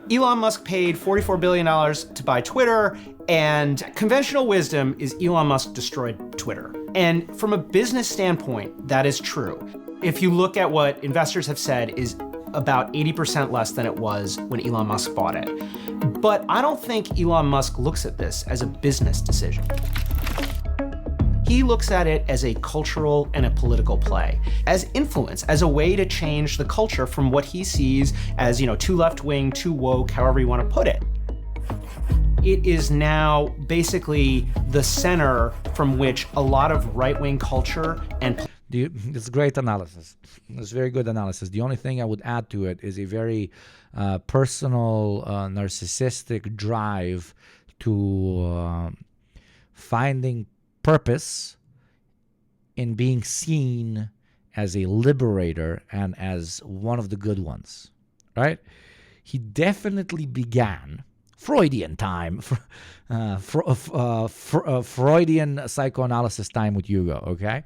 Elon Musk paid $44 billion to buy Twitter, and conventional wisdom is Elon Musk destroyed Twitter. And from a business standpoint, that is true. If you look at what investors have said is about 80% less than it was when Elon Musk bought it. But I don't think Elon Musk looks at this as a business decision. He looks at it as a cultural and a political play, as influence, as a way to change the culture from what he sees as, too left-wing, too woke, however you want to put it. It is now basically the center from which a lot of right-wing culture and... It's great analysis. It's very good analysis. The only thing I would add to it is a very personal, narcissistic drive to finding purpose in being seen as a liberator and as one of the good ones, right? He definitely began Freudian time, Freudian psychoanalysis time with Hugo, okay?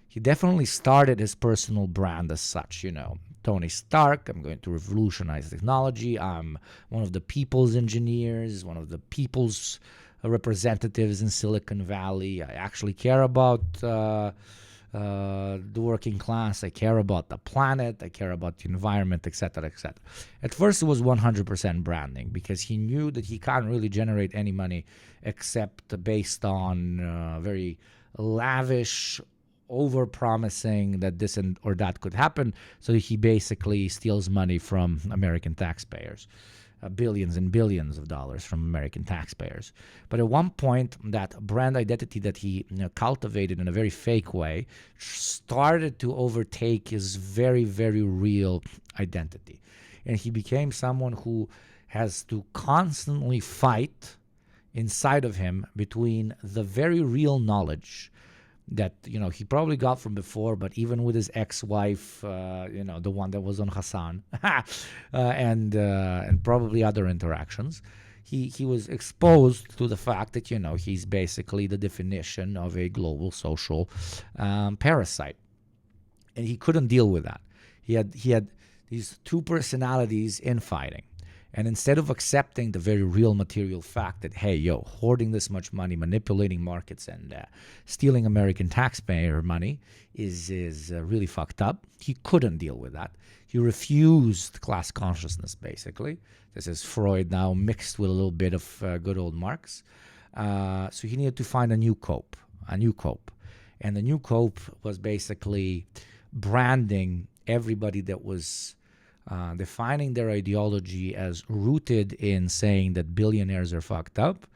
He definitely started his personal brand as such, Tony Stark, I'm going to revolutionize technology. I'm one of the people's engineers, one of the people's representatives in Silicon Valley. I actually care about the working class. I care about the planet. I care about the environment, etc., etc. At first, it was 100% branding because he knew that he can't really generate any money except based on very lavish, over-promising that this or that could happen. So he basically steals money from American taxpayers. Billions and billions of dollars from American taxpayers. But at one point, that brand identity that he cultivated in a very fake way started to overtake his very, very real identity. And he became someone who has to constantly fight inside of him between the very real knowledge that he probably got from before, but even with his ex-wife, the one that was on Hassan, and probably other interactions, he was exposed to the fact that he's basically the definition of a global social parasite, and he couldn't deal with that. He had these two personalities infighting. And instead of accepting the very real material fact that, hey, hoarding this much money, manipulating markets, and stealing American taxpayer money is really fucked up, he couldn't deal with that. He refused class consciousness, basically. This is Freud now mixed with a little bit of good old Marx. So he needed to find a new cope. And the new cope was basically branding everybody that was defining their ideology as rooted in saying that billionaires are fucked up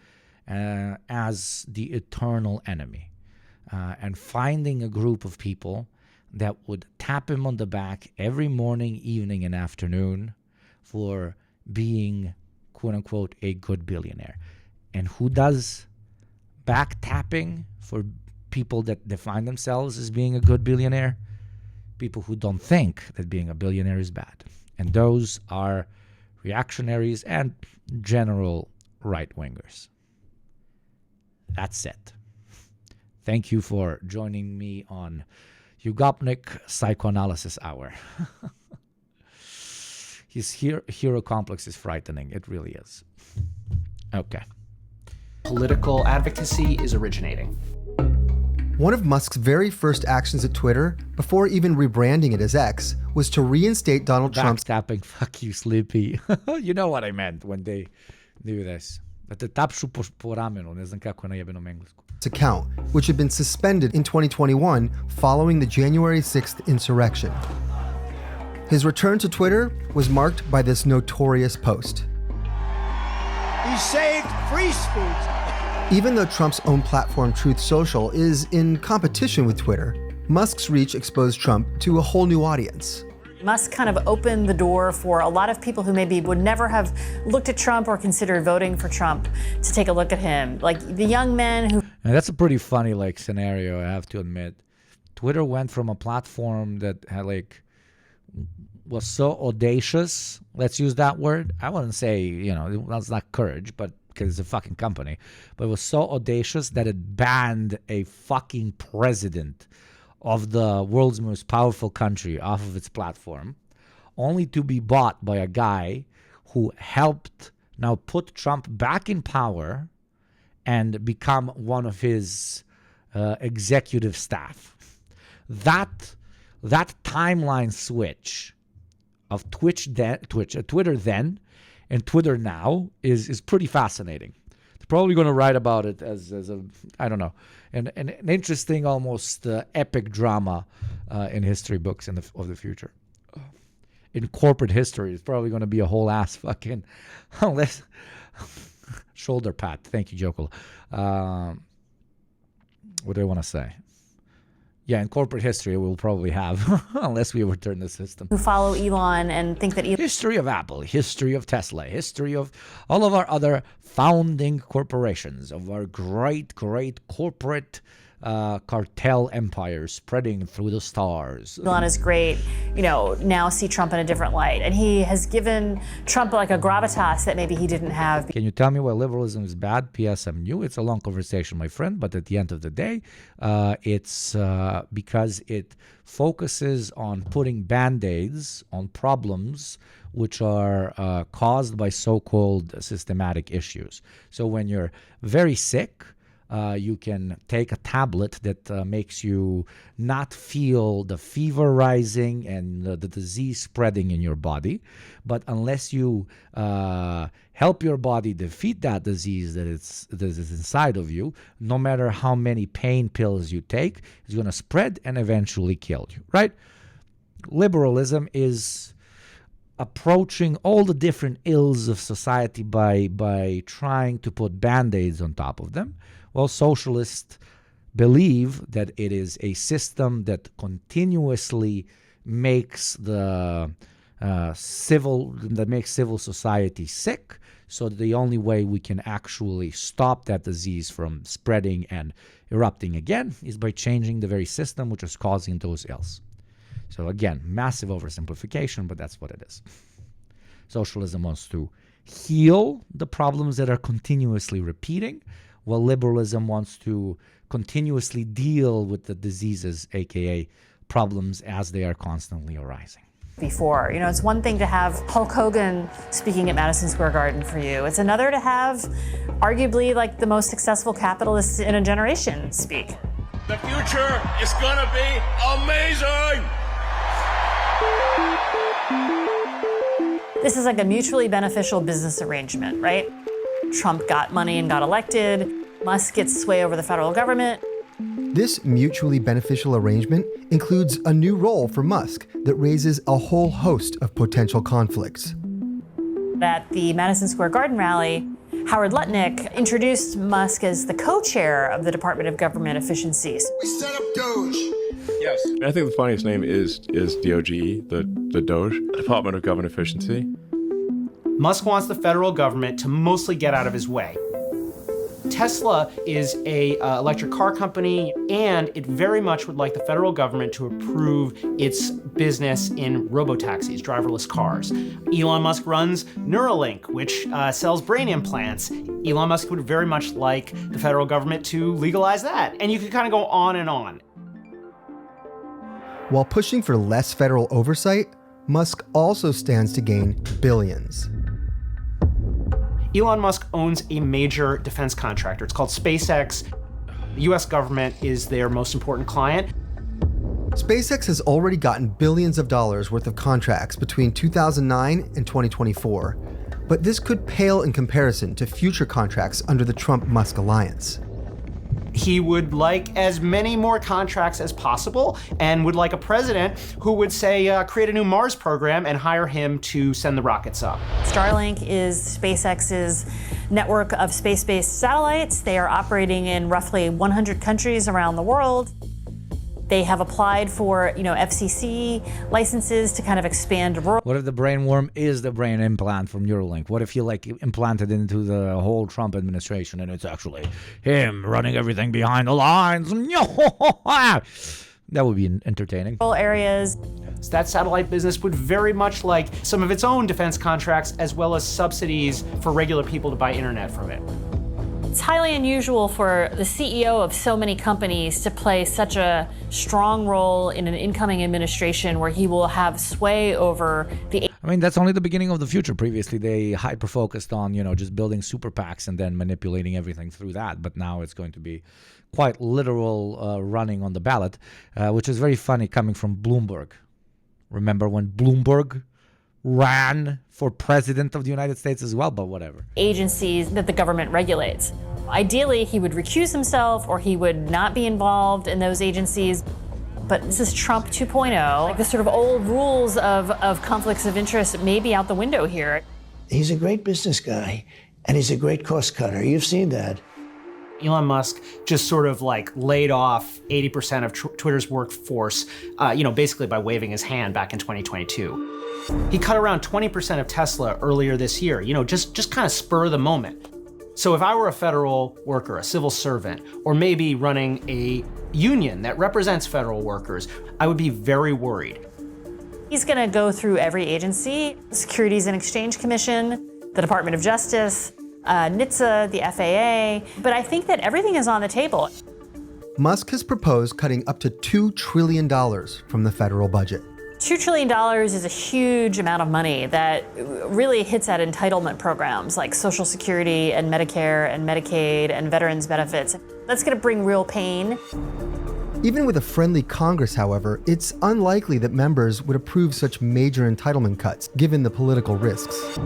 as the eternal enemy, and finding a group of people that would tap him on the back every morning, evening, and afternoon for being, quote-unquote, a good billionaire. And who does back tapping for people that define themselves as being a good billionaire? People who don't think that being a billionaire is bad. And those are reactionaries and general right-wingers. That's it. Thank you for joining me on Yugopnik Psychoanalysis Hour. His hero complex is frightening. It really is. Okay. Political advocacy is originating. One of Musk's very first actions at Twitter, before even rebranding it as X, was to reinstate Donald Trump's backstabbing. Fuck you, Sleepy. You know what I meant when they do this. Da te tapšu po ramenu, ne znam kako na jebenom englesku. Account, which had been suspended in 2021 following the January 6th insurrection. His return to Twitter was marked by this notorious post. He saved free speech. Even though Trump's own platform, Truth Social, is in competition with Twitter, Musk's reach exposed Trump to a whole new audience. Musk kind of opened the door for a lot of people who maybe would never have looked at Trump or considered voting for Trump to take a look at him. Like the young men who... And that's a pretty funny scenario, I have to admit. Twitter went from a platform that had was so audacious, let's use that word. I wouldn't say, that's not courage, but because it's a fucking company. But it was so audacious that it banned a fucking president of the world's most powerful country off of its platform, only to be bought by a guy who helped now put Trump back in power and become one of his executive staff. That timeline switch of Twitter then and Twitter now is pretty fascinating. They're probably going to write about it as a, I don't know, an interesting, almost epic drama in history books of the future. In corporate history, it's probably going to be a whole ass fucking shoulder pat. Thank you, Jokol. What do I want to say? Yeah, in corporate history, we'll probably have, unless we overturn the system. Who follow Elon and think that Elon... History of Apple, history of Tesla, history of all of our other founding corporations, of our great corporate cartel empires spreading through the stars. Elon is great, now see Trump in a different light. And he has given Trump like a gravitas that maybe he didn't have. Can you tell me why liberalism is bad? P.S. I'm new. It's a long conversation, my friend, but at the end of the day, it's because it focuses on putting Band-Aids on problems which are caused by so-called systematic issues. So when you're very sick, you can take a tablet that makes you not feel the fever rising and the disease spreading in your body. But unless you help your body defeat that disease that is inside of you, no matter how many pain pills you take, it's going to spread and eventually kill you, right? Liberalism is approaching all the different ills of society by trying to put Band-Aids on top of them. Well, socialists believe that it is a system that continuously makes civil society sick, so that the only way we can actually stop that disease from spreading and erupting again is by changing the very system which is causing those ills. So again, massive oversimplification, but that's what it is. Socialism wants to heal the problems that are continuously repeating, while liberalism wants to continuously deal with the diseases, aka problems, as they are constantly arising. Before, it's one thing to have Hulk Hogan speaking at Madison Square Garden for you. It's another to have arguably like the most successful capitalists in a generation speak. The future is gonna be amazing! This is like a mutually beneficial business arrangement, right? Trump got money and got elected. Musk gets sway over the federal government. This mutually beneficial arrangement includes a new role for Musk that raises a whole host of potential conflicts. At the Madison Square Garden rally, Howard Lutnick introduced Musk as the co-chair of the Department of Government Efficiencies. We set up Doge. Yes. I think the funniest name is DOGE, the Doge, Department of Government Efficiency. Musk wants the federal government to mostly get out of his way. Tesla is a electric car company, and it very much would like the federal government to approve its business in robotaxis, driverless cars. Elon Musk runs Neuralink, which sells brain implants. Elon Musk would very much like the federal government to legalize that. And you could kind of go on and on. While pushing for less federal oversight, Musk also stands to gain billions. Elon Musk owns a major defense contractor. It's called SpaceX. The US government is their most important client. SpaceX has already gotten billions of dollars worth of contracts between 2009 and 2024, but this could pale in comparison to future contracts under the Trump-Musk alliance. He would like as many more contracts as possible and would like a president who would say, create a new Mars program and hire him to send the rockets up. Starlink is SpaceX's network of space-based satellites. They are operating in roughly 100 countries around the world. They have applied for, FCC licenses to kind of expand rural. What if the brain worm is the brain implant from Neuralink? What if you implanted into the whole Trump administration and it's actually him running everything behind the lines? That would be entertaining. Rural areas. So that satellite business would very much like some of its own defense contracts as well as subsidies for regular people to buy internet from it. It's highly unusual for the CEO of so many companies to play such a strong role in an incoming administration where he will have sway over the... I mean, that's only the beginning of the future. Previously, they hyper-focused on, just building super PACs and then manipulating everything through that. But now it's going to be quite literal running on the ballot, which is very funny coming from Bloomberg. Remember when Bloomberg ran for president of the United States as well, but whatever. Agencies that the government regulates. Ideally, he would recuse himself or he would not be involved in those agencies. But this is Trump 2.0. Like the sort of old rules of conflicts of interest may be out the window here. He's a great business guy, and he's a great cost cutter. You've seen that. Elon Musk just sort of like laid off 80% of Twitter's workforce, basically by waving his hand back in 2022. He cut around 20% of Tesla earlier this year, just kind of spur of the moment. So if I were a federal worker, a civil servant, or maybe running a union that represents federal workers, I would be very worried. He's going to go through every agency, the Securities and Exchange Commission, the Department of Justice, NHTSA, the FAA, but I think that everything is on the table. Musk has proposed cutting up to $2 trillion from the federal budget. $2 trillion is a huge amount of money that really hits at entitlement programs like Social Security and Medicare and Medicaid and veterans benefits. That's going to bring real pain. Even with a friendly Congress, however, it's unlikely that members would approve such major entitlement cuts, given the political risks.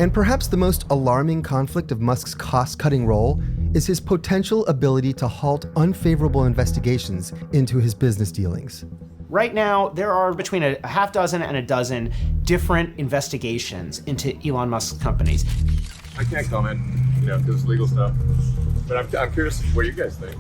And perhaps the most alarming conflict of Musk's cost-cutting role is his potential ability to halt unfavorable investigations into his business dealings. Right now, there are between a half dozen and a dozen different investigations into Elon Musk's companies. I can't comment, because it's legal stuff. But I'm curious what you guys think.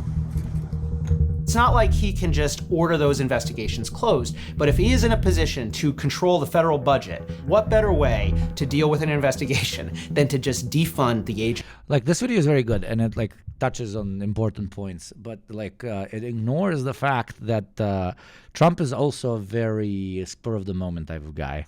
It's not like he can just order those investigations closed, but if he is in a position to control the federal budget, what better way to deal with an investigation than to just defund the agency? Like, this video is very good, and it touches on important points, but it ignores the fact that Trump is also a very spur of the moment type of guy.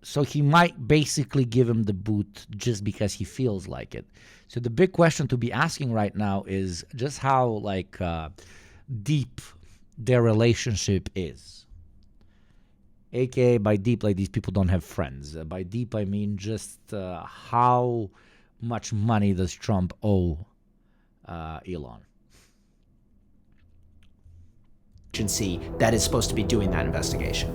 So he might basically give him the boot just because he feels like it. So the big question to be asking right now is just how deep their relationship is. AKA by deep, these people don't have friends. By deep, I mean just how much money does Trump owe Elon? Agency that is supposed to be doing that investigation.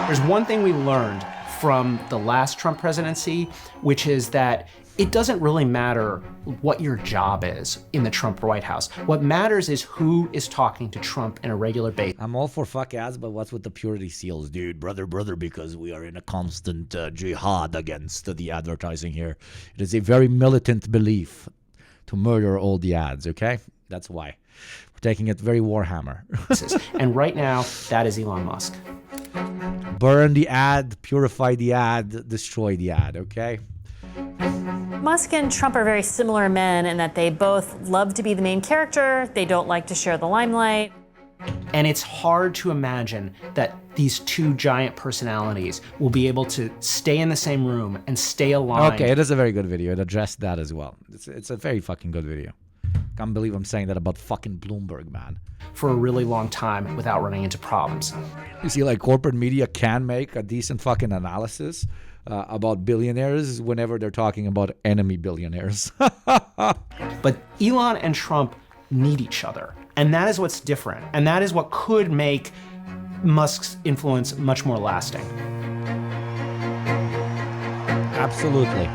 There's one thing we learned from the last Trump presidency, which is that it doesn't really matter what your job is in the Trump White House. What matters is who is talking to Trump on a regular basis. I'm all for fuck ads, but what's with the purity seals, dude? Brother, because we are in a constant jihad against the advertising here. It is a very militant belief to murder all the ads, okay? That's why. We're taking it very Warhammer. And right now, that is Elon Musk. Burn the ad, purify the ad, destroy the ad, okay? Musk and Trump are very similar men in that they both love to be the main character. They don't like to share the limelight. And it's hard to imagine that these two giant personalities will be able to stay in the same room and stay aligned. Okay, it is a very good video. It addressed that as well. It's a very fucking good video. Can't believe I'm saying that about fucking Bloomberg, man. For a really long time without running into problems. You see, corporate media can make a decent fucking analysis about billionaires whenever they're talking about enemy billionaires. But Elon and Trump need each other. And that is what's different. And that is what could make Musk's influence much more lasting. Absolutely.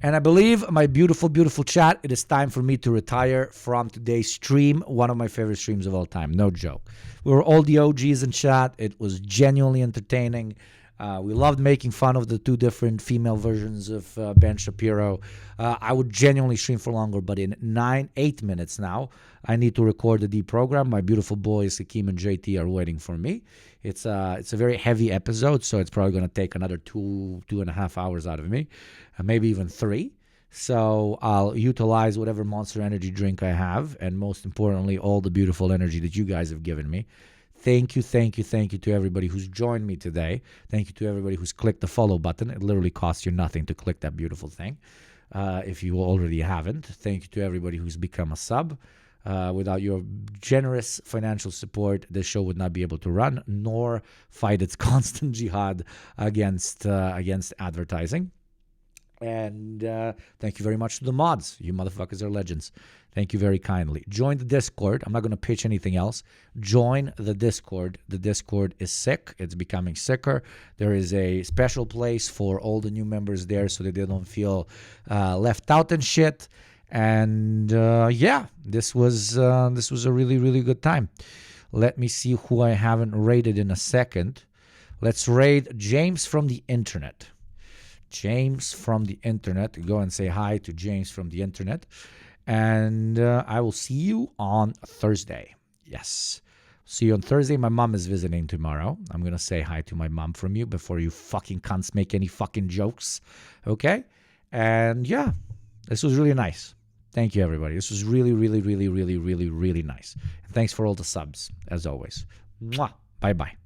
And I believe, my beautiful, beautiful chat, it is time for me to retire from today's stream. One of my favorite streams of all time. No joke. We were all the OGs in chat. It was genuinely entertaining. We loved making fun of the two different female versions of Ben Shapiro. I would genuinely stream for longer, but in 8 minutes now, I need to record the deprogram. My beautiful boys, Hakeem and JT, are waiting for me. It's a very heavy episode, so it's probably going to take another 2.5 hours out of me, maybe even 3. So I'll utilize whatever Monster Energy drink I have, and most importantly, all the beautiful energy that you guys have given me. Thank you to everybody who's joined me today. Thank you to everybody who's clicked the follow button. It literally costs you nothing to click that beautiful thing, if you already haven't. Thank you to everybody who's become a sub. Without your generous financial support, this show would not be able to run, nor fight its constant jihad against advertising. And thank you very much to the mods. You motherfuckers are legends. Thank you very kindly. Join the Discord. I'm not going to pitch anything else. Join the Discord. The Discord is sick. It's becoming sicker. There is a special place for all the new members there so that they don't feel left out and shit. And yeah, this was a really, really good time. Let me see who I haven't rated in a second. Let's raid James from the internet. James from the internet. Go and say hi to James from the internet. And I will see you on Thursday. Yes. See you on Thursday. My mom is visiting tomorrow. I'm going to say hi to my mom from you before you fucking cunts make any fucking jokes. Okay? And yeah, this was really nice. Thank you, everybody. This was really, really, really, really, really, really nice. And thanks for all the subs, as always. Mwah. Bye-bye.